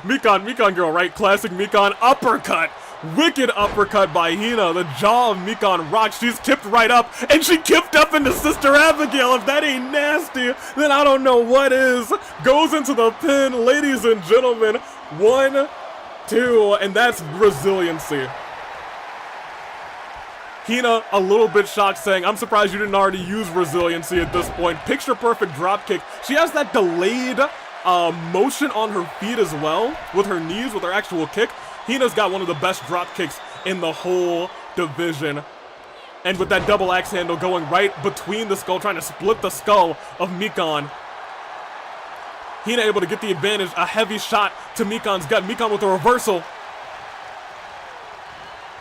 Mikan girl, right? Classic Mikan uppercut. Wicked uppercut by Hina. The jaw of Mikan rocks. She's kipped right up, and she kipped up into Sister Abigail. If that ain't nasty, then I don't know what is. Goes into the pin, ladies and gentlemen. 1, 2, and that's resiliency. Hina a little bit shocked, saying, I'm surprised you didn't already use resiliency at this point. Picture perfect drop kick. She has that delayed motion on her feet as well, with her knees, with her actual kick. Hina's got one of the best drop kicks in the whole division. And with that double axe handle going right between the skull, trying to split the skull of Mikan. Hina able to get the advantage, a heavy shot to Mikan's gut. Mikan with a reversal.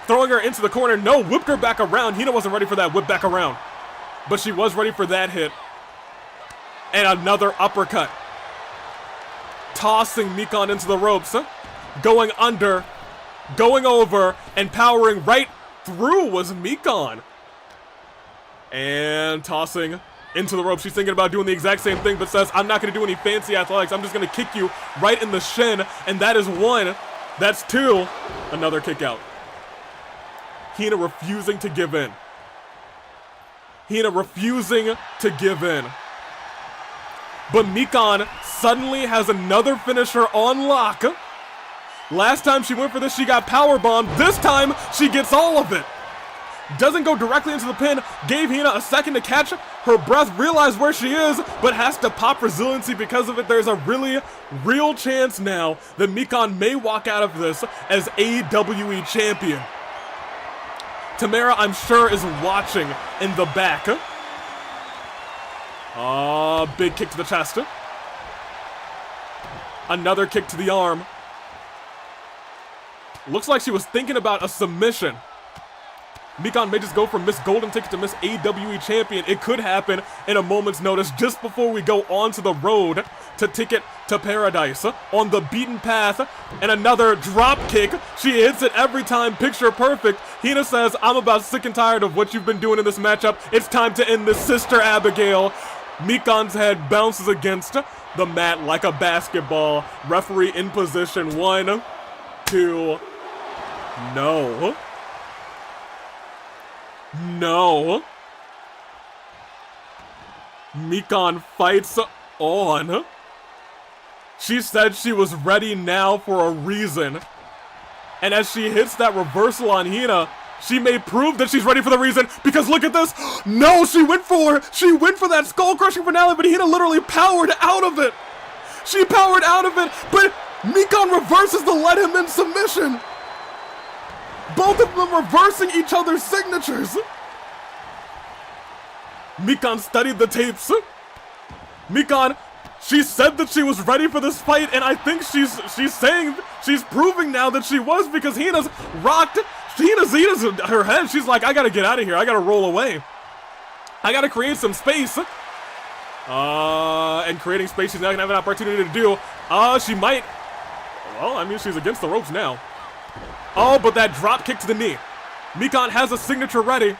Throwing her into the corner, no, whipped her back around. Hina wasn't ready for that whip back around. But she was ready for that hit. And another uppercut. Tossing Mikan into the ropes. Going under, going over, and powering right through was Mikan. And tossing into the ropes. She's thinking about doing the exact same thing, but says, I'm not going to do any fancy athletics. I'm just going to kick you right in the shin. And that is 1. That's 2. Another kick out. Hina refusing to give in. Hina refusing to give in. But Mikan suddenly has another finisher on lock. Last time she went for this, she got powerbombed. This time, she gets all of it. Doesn't go directly into the pin. Gave Hina a second to catch her breath, realize where she is, but has to pop resiliency because of it. There's a really real chance now that Mikan may walk out of this as AWE champion. Timerra, I'm sure, is watching in the back. Big kick to the chest. Another kick to the arm. Looks like she was thinking about a submission. Mikan may just go from Miss Golden Ticket to Miss AWE Champion. It could happen in a moment's notice just before we go onto the road to Ticket to Paradise. On the beaten path, and another drop kick. She hits it every time, picture perfect. Hina says, I'm about sick and tired of what you've been doing in this matchup. It's time to end this, Sister Abigail. Mikan's head bounces against the mat like a basketball. Referee in position. 1, 2, no. No. Mikan fights on. She said she was ready now for a reason. And as she hits that reversal on Hina, she may prove that she's ready for the reason, because look at this. No, she went for that skull-crushing finale, but Hina literally powered out of it. She powered out of it, but Mikan reverses the let him in submission. Both of them reversing each other's signatures. Mikan studied the tapes. Mikan, she said that she was ready for this fight, and I think she's proving now that she was, because Hina's rocked. Hina's her head. She's like, I gotta get out of here. I gotta roll away. I gotta create some space. And creating space she's not gonna have an opportunity to do. She might. Well, I mean, she's against the ropes now. Oh, but that drop kick to the knee. Mikan has a signature ready.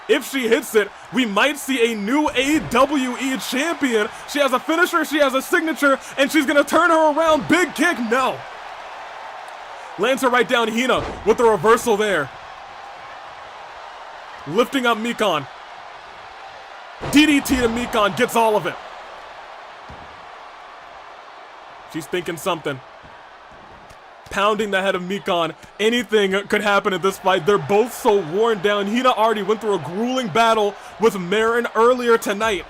If she hits it, we might see a new AWE champion. She has a finisher, she has a signature, and she's gonna turn her around. Big kick, no. Lands her right down. Hina with the reversal there. Lifting up Mikan. DDT to Mikan, gets all of it. She's thinking something. Pounding the head of Mikan. Anything could happen in this fight. They're both so worn down. Hina already went through a grueling battle with Merrin earlier tonight.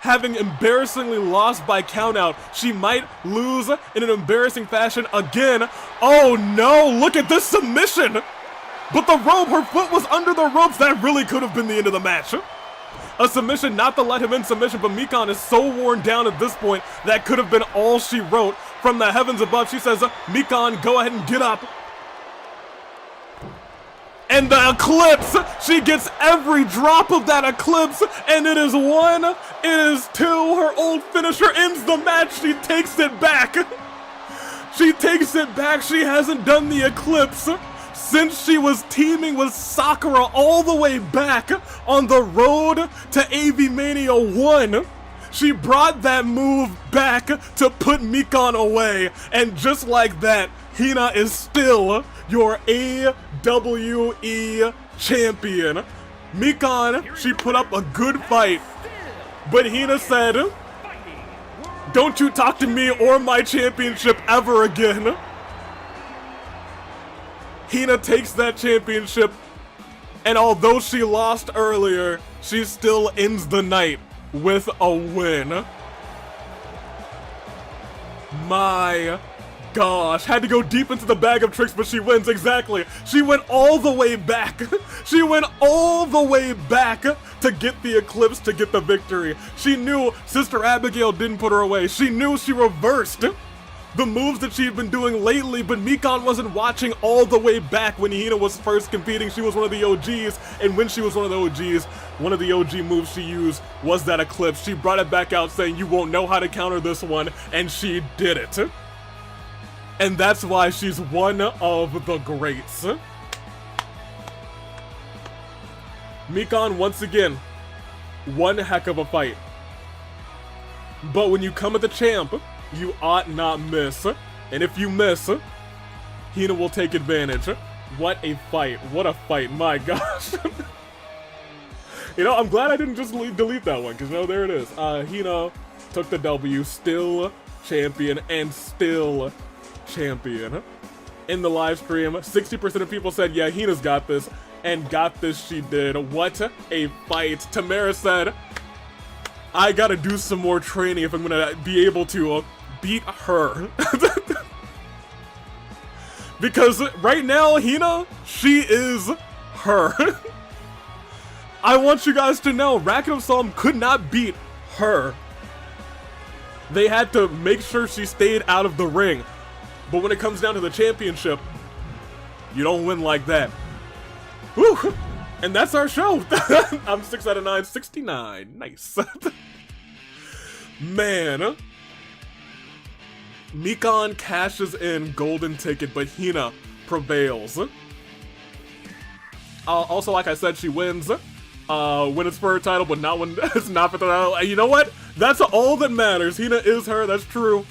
Having embarrassingly lost by countout, she might lose in an embarrassing fashion again. Oh no, look at this submission. But the rope, her foot was under the ropes. That really could have been the end of the match. A submission, not to let him in submission, but Mikan is so worn down at this point, that could have been all she wrote. From the heavens above, she says, Mikan, go ahead and get up. And the eclipse, she gets every drop of that eclipse, and it is 1, it is 2, her old finisher ends the match, she takes it back. She takes it back, she hasn't done the eclipse since she was teaming with Sakura all the way back on the road to AV Mania 1. She brought that move back to put Mikan away, and just like that, Hina is still your AWE champion. Mikan, she put up a good fight, but Hina said, don't you talk to me or my championship ever again. Hina takes that championship, and although she lost earlier, she still ends the night with a win. My gosh, had to go deep into the bag of tricks, but she wins, exactly. She went all the way back. She went all the way back to get the eclipse, to get the victory. She knew Sister Abigail didn't put her away. She knew she reversed the moves that she'd been doing lately, but Mikan wasn't watching all the way back when Hina was first competing. She was one of the OGs, and when she was one of the OGs, one of the OG moves she used was that eclipse. She brought it back out saying, you won't know how to counter this one, and she did it. And that's why she's one of the greats. Mikan, once again, one heck of a fight. But when you come at the champ, you ought not miss. And if you miss, Hina will take advantage. What a fight. What a fight. My gosh. You know, I'm glad I didn't just delete that one, because no, there it is. Hina took the W, still champion, and still champion. In the live stream, 60% of people said, yeah, Hina's got this, and got this she did. What a fight. Timerra said, I gotta do some more training if I'm gonna be able to beat her. Because right now, Hina, she is her. I want you guys to know, Racket of Psalm could not beat her. They had to make sure she stayed out of the ring. But when it comes down to the championship, you don't win like that. Woo! And that's our show. I'm 6 out of 9, 69. Nice. Man. Mikan cashes in golden ticket, but Hina prevails. Also, like I said, she wins when it's for her title, but not when it's not for the title. And you know what? That's all that matters. Hina is her, that's true.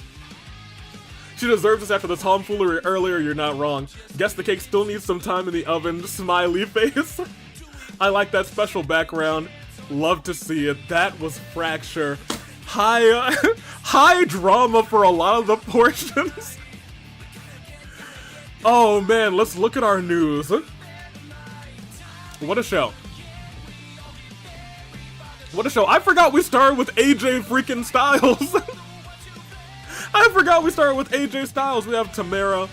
She deserves this after the tomfoolery earlier, you're not wrong. Guess the cake still needs some time in the oven, smiley face. I like that special background. Love to see it. That was Fracture. High drama for a lot of the portions. Oh man, let's look at our news. What a show. What a show. I forgot we started with AJ freaking Styles. I forgot we started with AJ Styles. We have Timerra.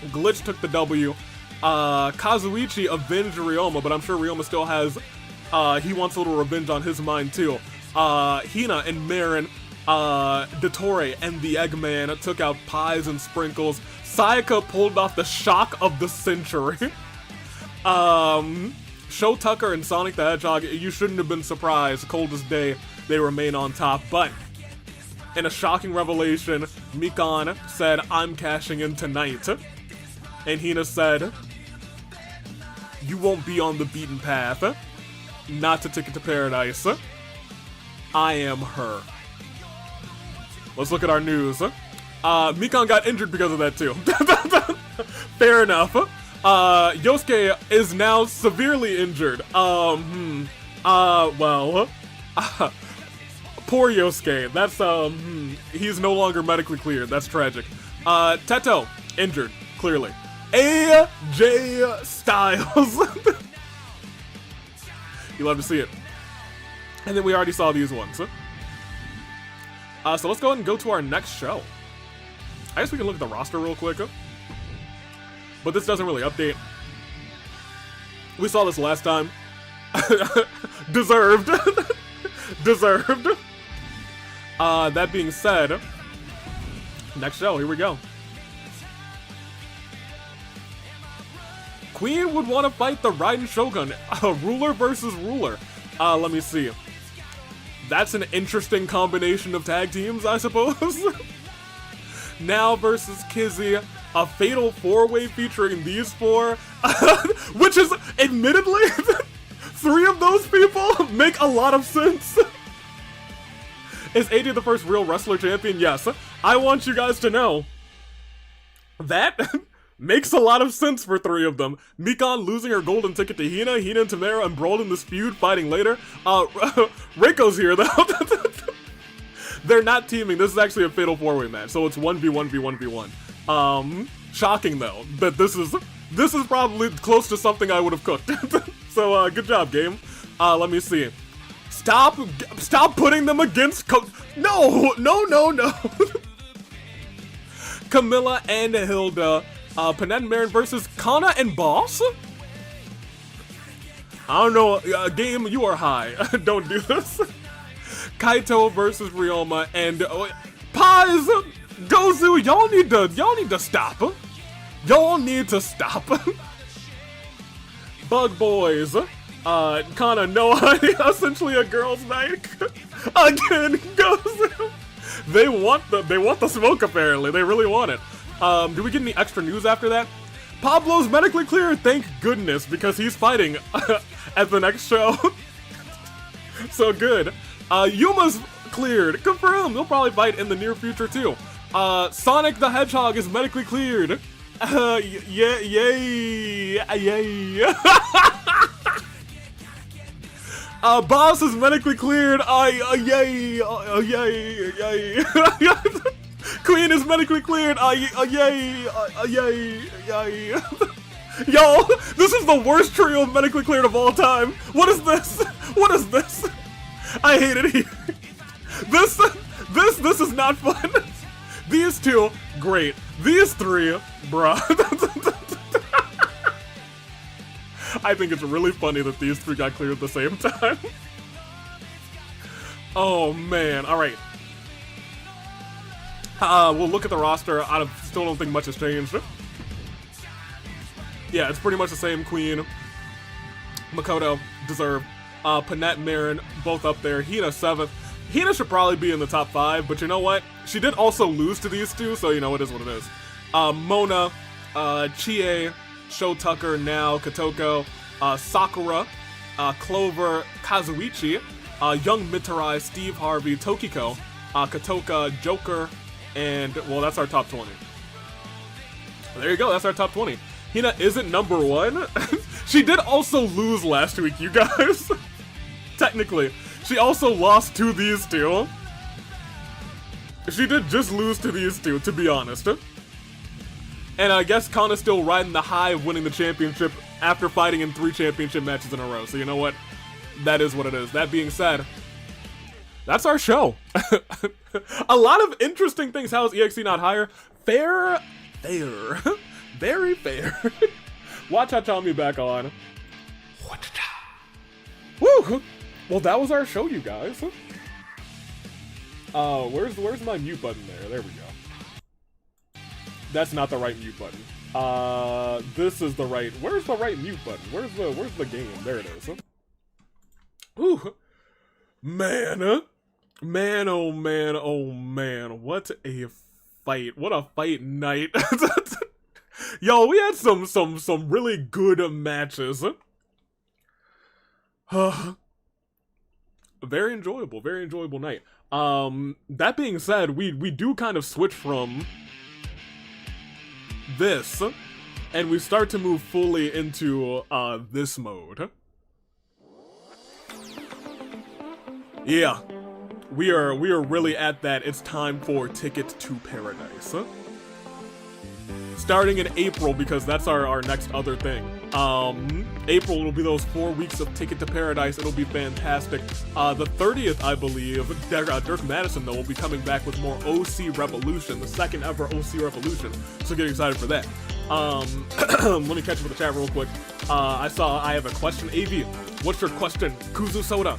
Glitch took the W. Kazuichi avenged Ryoma, but I'm sure Ryoma still has, he wants a little revenge on his mind too. Hina and Merrin, Dottore and the Eggman took out Pies and Sprinkles. Sayaka pulled off the shock of the century. Sho Tucker and Sonic the Hedgehog, you shouldn't have been surprised. Coldest day, they remain on top, but in a shocking revelation, Mikan said, I'm cashing in tonight. And Hina said, you won't be on the beaten path. Not to Ticket to Paradise. I am her. Let's look at our news. Mikan got injured because of that too. Fair enough. Yosuke is now severely injured. Well. Poor Yosuke. That's, he's no longer medically cleared. That's tragic. Teto, injured, clearly. AJ Styles. You love to see it. And then we already saw these ones. So let's go ahead and go to our next show. I guess we can look at the roster real quick. But this doesn't really update. We saw this last time. Deserved. Deserved. That being said, next show, here we go. Queen would want to fight the Raiden Shogun. Ruler versus ruler. Let me see. That's an interesting combination of tag teams, I suppose. Now versus Kizzy. A fatal four-way featuring these four. Which is, admittedly, 3 of those people make a lot of sense. Is AD the first real wrestler champion? Yes. I want you guys to know that makes a lot of sense for 3 of them. Mikan losing her golden ticket to Hina. Hina and Timerra embroiled in this feud, fighting later. Reiko's here, though. They're not teaming. This is actually a fatal 4-way match, so it's 1v1v1v1. Shocking, though, that this is probably close to something I would have cooked. So, good job, game. Let me see. Stop putting them against No! Camilla and Hilda. Panette and Merrin versus Kana and Boss? I don't know, game, you are high. Don't do this. Kaito versus Ryoma and Paix, Gozu, y'all need to stop. Y'all need to stop. Bug Boys. Kana, no honey, essentially a girls' night. Again, Gozu. They want the smoke, apparently. They really want it. Do we get any extra news after that? Pablo's medically cleared, thank goodness, because he's fighting at the next show. So good. Yuma's cleared, confirmed. He'll probably fight in the near future too. Sonic the Hedgehog is medically cleared. Yay. Boss is medically cleared. Yay. Queen is medically cleared. Yay. Yo, this is the worst trio of medically cleared of all time. What is this? What is this? I hate it here. This is not fun. These 2, great. These 3, bruh. I think it's really funny that these 3 got cleared at the same time. Oh man, alright. We'll look at the roster. I still don't think much has changed. Yeah, it's pretty much the same. Queen, Makoto, deserve. Panette, Merrin, both up there. Hina 7th. Hina should probably be in the top 5, but you know what? She did also lose to these 2, so you know, it is what it is. Mona, Chie, Sho Tucker, now Kotoko, Sakura, Clover, Kazuichi, Young Mitarai, Steve Harvey, Tokiko, Kotoka, Joker, and, well, that's our top 20. There you go, that's our top 20. Hina isn't number 1. She did also lose last week, you guys. Technically. She also lost to these 2. She did just lose to these 2, to be honest. And I guess Kana's still riding the high of winning the championship after fighting in 3 championship matches in a row. So you know what? That is what it is. That being said, that's our show. A lot of interesting things. How is EXE not higher? Fair. Very fair. Watch Hachami back on. Woo! Well, that was our show, you guys. Where's my mute button there? There we go. That's not the right mute button. This is the right. Where's the right mute button? Where's the game? There it is. Ooh, man, man, oh man, oh man, what a fight! What a fight night! Yo, we had some really good matches. Very enjoyable night. That being said, we do kind of switch from this, and we start to move fully into this mode. Yeah, we are really at that. It's time for Ticket to Paradise. Starting in April, because that's our next other thing. April will be those 4 weeks of Ticket to Paradise. It'll be fantastic. The 30th, I believe, Dirk Madison, though, will be coming back with more OC Revolution, the second ever OC Revolution. So get excited for that. Let me catch up with the chat real quick. I have a question. AV, what's your question? Kuzu Soda.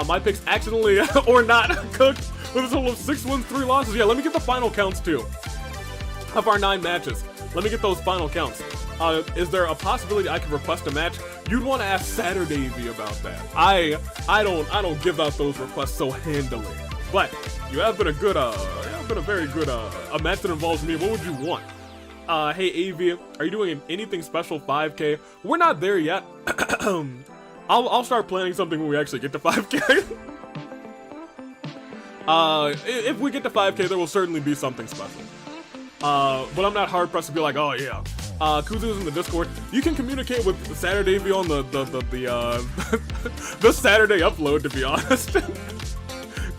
My picks accidentally or not cooked with a total of 6 wins, 3 losses. Yeah, let me get the final counts too of our 9 matches. Let me get those final counts. Is there a possibility I could request a match? You'd want to ask Saturday V about that. I don't give out those requests so handily. But you have been a good very good a match that involves me. What would you want? Hey AV, are you doing anything special 5K? We're not there yet. I'll start planning something when we actually get to 5K. If we get to 5K, there will certainly be something special. But I'm not hard pressed to be like, oh yeah. Kuzu's in the Discord. You can communicate with Saturday V on the the Saturday upload, to be honest.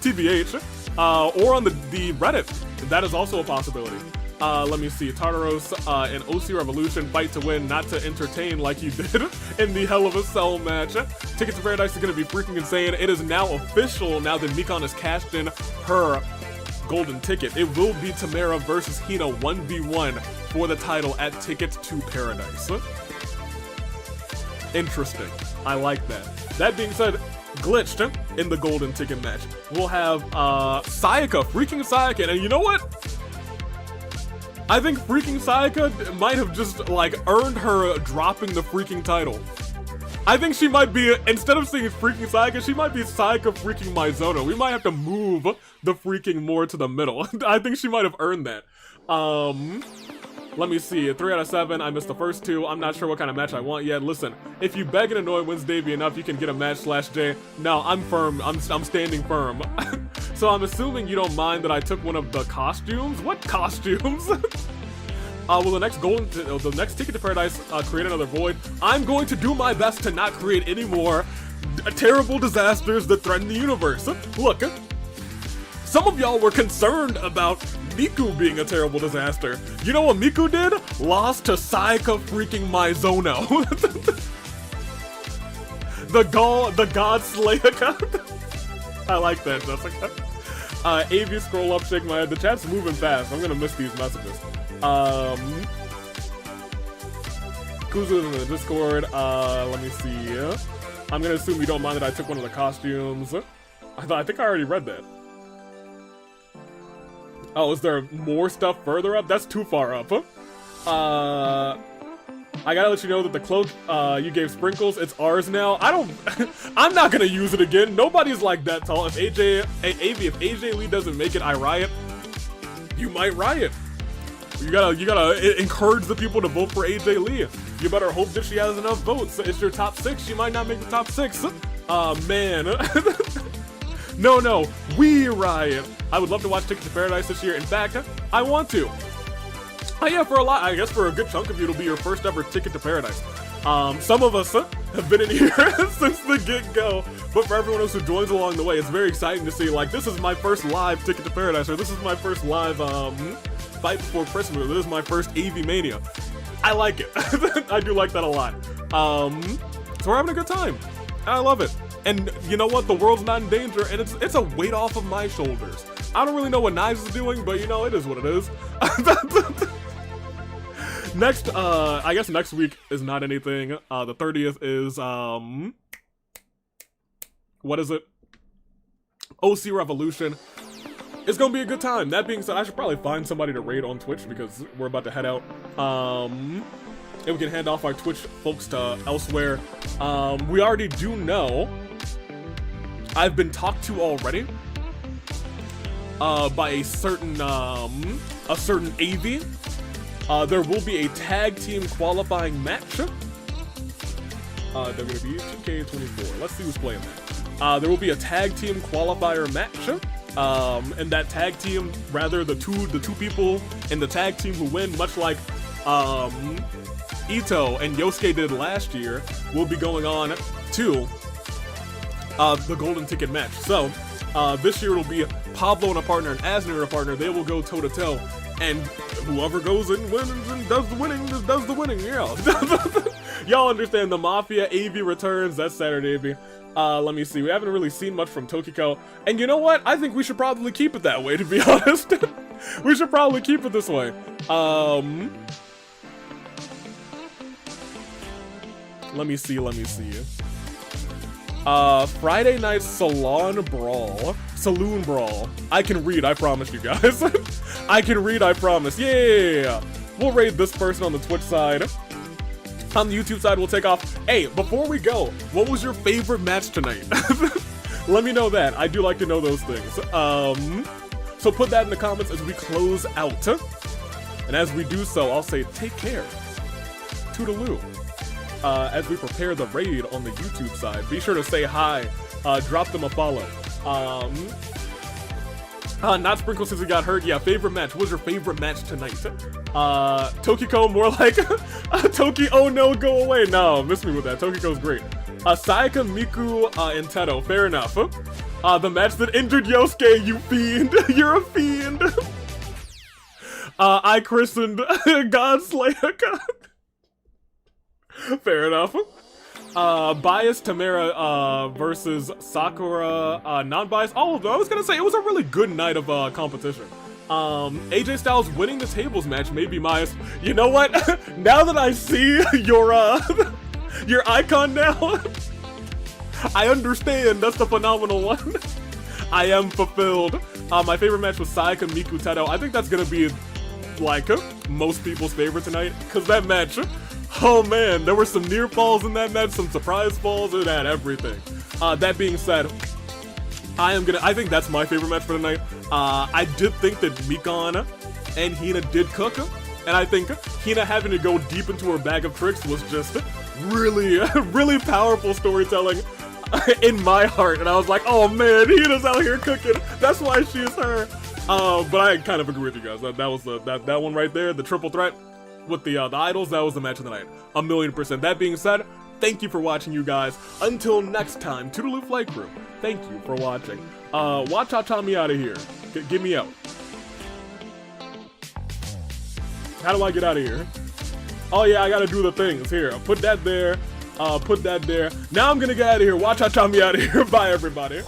TBH. Or on the Reddit. That is also a possibility. Let me see. Tartaros and OC Revolution fight to win, not to entertain like you did in the Hell of a Cell match. Ticket to Paradise is going to be freaking insane. It is now official now that Mikan has cashed in her golden ticket. It will be Timerra versus Hina 1v1 for the title at Ticket to Paradise. Interesting. I like that. That being said, glitched in the golden ticket match, we'll have Sayaka, freaking Sayaka, and you know what? I think freaking Sayaka might have just like earned her dropping the freaking title. I think she might be, instead of saying freaking Sayaka, she might be Sayaka freaking Mizuno. We might have to move the freaking more to the middle. I think she might have earned that. Let me see, 3 out of 7, I missed the first 2. I'm not sure what kind of match I want yet. Listen, if you beg and annoy Wednesday enough, you can get a match /J. No, I'm firm, I'm standing firm. So I'm assuming you don't mind that I took one of the costumes? What costumes? Will the next Ticket to Paradise create another void? I'm going to do my best to not create any more terrible disasters that threaten the universe. Look, some of y'all were concerned about Miku being a terrible disaster. You know what Miku did? Lost to Sayaka freaking Mizuno. the god slayer. I like that, Jessica. AV scroll up, shake my head. The chat's moving fast. I'm gonna miss these messages. Kuzu's in the Discord. Let me see. I'm gonna assume you don't mind that I took one of the costumes. I think I already read that. Oh, is there more stuff further up? That's too far up. I gotta let you know that the cloak you gave Sprinkles, it's ours now. I'm not gonna use it again. Nobody's like that tall. If AJ Lee doesn't make it, I riot. You might riot. You gotta encourage the people to vote for AJ Lee. You better hope that she has enough votes. It's your top 6. She might not make the top 6. Man. No, we riot. I would love to watch Ticket to Paradise this year. In fact, I want to. Yeah, for a lot, I guess for a good chunk of you, it'll be your first ever Ticket to Paradise. Some of us have been in here since the get-go, but for everyone else who joins along the way, it's very exciting to see, like, this is my first live Ticket to Paradise, or this is my first live, Fight Before Christmas, or this is my first AV Mania. I like it. I do like that a lot. So we're having a good time. I love it. And you know what? The world's not in danger, and it's a weight off of my shoulders. I don't really know what Knives is doing, but you know, it is what it is. Next, I guess next week is not anything. The 30th is, what is it? OC Revolution. It's gonna be a good time. That being said, I should probably find somebody to raid on Twitch because we're about to head out. And we can hand off our Twitch folks to elsewhere. We already do know I've been talked to already by a certain AV. There will be a tag team qualifying match. WWE 2K24. Let's see who's playing that. There will be a tag team qualifier match. And that tag team, rather the two people in the tag team who win, much like Ito and Yosuke did last year, will be going on to the golden ticket match. So this year it'll be Pablo and a partner and Asner and a partner. They will go toe to toe, and whoever goes in wins and does the winning just does the winning. Yeah. Y'all understand the Mafia AV returns. That's Saturday AV. Let me see. We haven't really seen much from Tokiko. And you know what? I think we should probably keep it that way, to be honest. We should probably keep it this way. Let me see. Friday night Saloon Brawl. I can read, I promise you guys. I can read, I promise. Yeah. We'll raid this person on the Twitch side. On the YouTube side, we'll take off. Hey, before we go, what was your favorite match tonight? Let me know that. I do like to know those things. So put that in the comments as we close out. And as we do so, I'll say take care. Toodaloo. As we prepare the raid on the YouTube side, be sure to say hi. Drop them a follow. Not Sprinkle since he got hurt. Yeah, favorite match. What was your favorite match tonight? Tokiko, more like Toki, oh no, go away. No, miss me with that. Tokiko's great. Sayaka, Miku, and Teto. Fair enough. The match that injured Yosuke, you fiend. You're a fiend. I christened Godslayer. Fair enough. Biased Timerra versus Sakura, non-biased, all of them. I was gonna say, it was a really good night of competition. AJ Styles winning the tables match may be biased. You know what? Now that I see your icon now, I understand. That's the phenomenal one. I am fulfilled. My favorite match was Sayaka, Miku, Teto. I think that's gonna be, like, most people's favorite tonight, because that match, oh man, there were some near falls in that match, some surprise falls, it had everything. That being said, I think that's my favorite match for tonight. I did think that Mikan and Hina did cook, and I think Hina having to go deep into her bag of tricks was just really, really powerful storytelling in my heart, and I was like, oh man, Hina's out here cooking, that's why she's her. But I kind of agree with you guys, that was that one right there, the triple threat with the idols, that was the match of the night, 1,000,000%. That being said, thank you for watching, you guys. Until next time, Toodaloo Flight Crew, thank you for watching. Watch me out of here. Get me out. How do I get out of here? Oh yeah, I gotta do the things. Here, put that there, put that there. Now I'm gonna get out of here. Watch me out of here. Bye, everybody.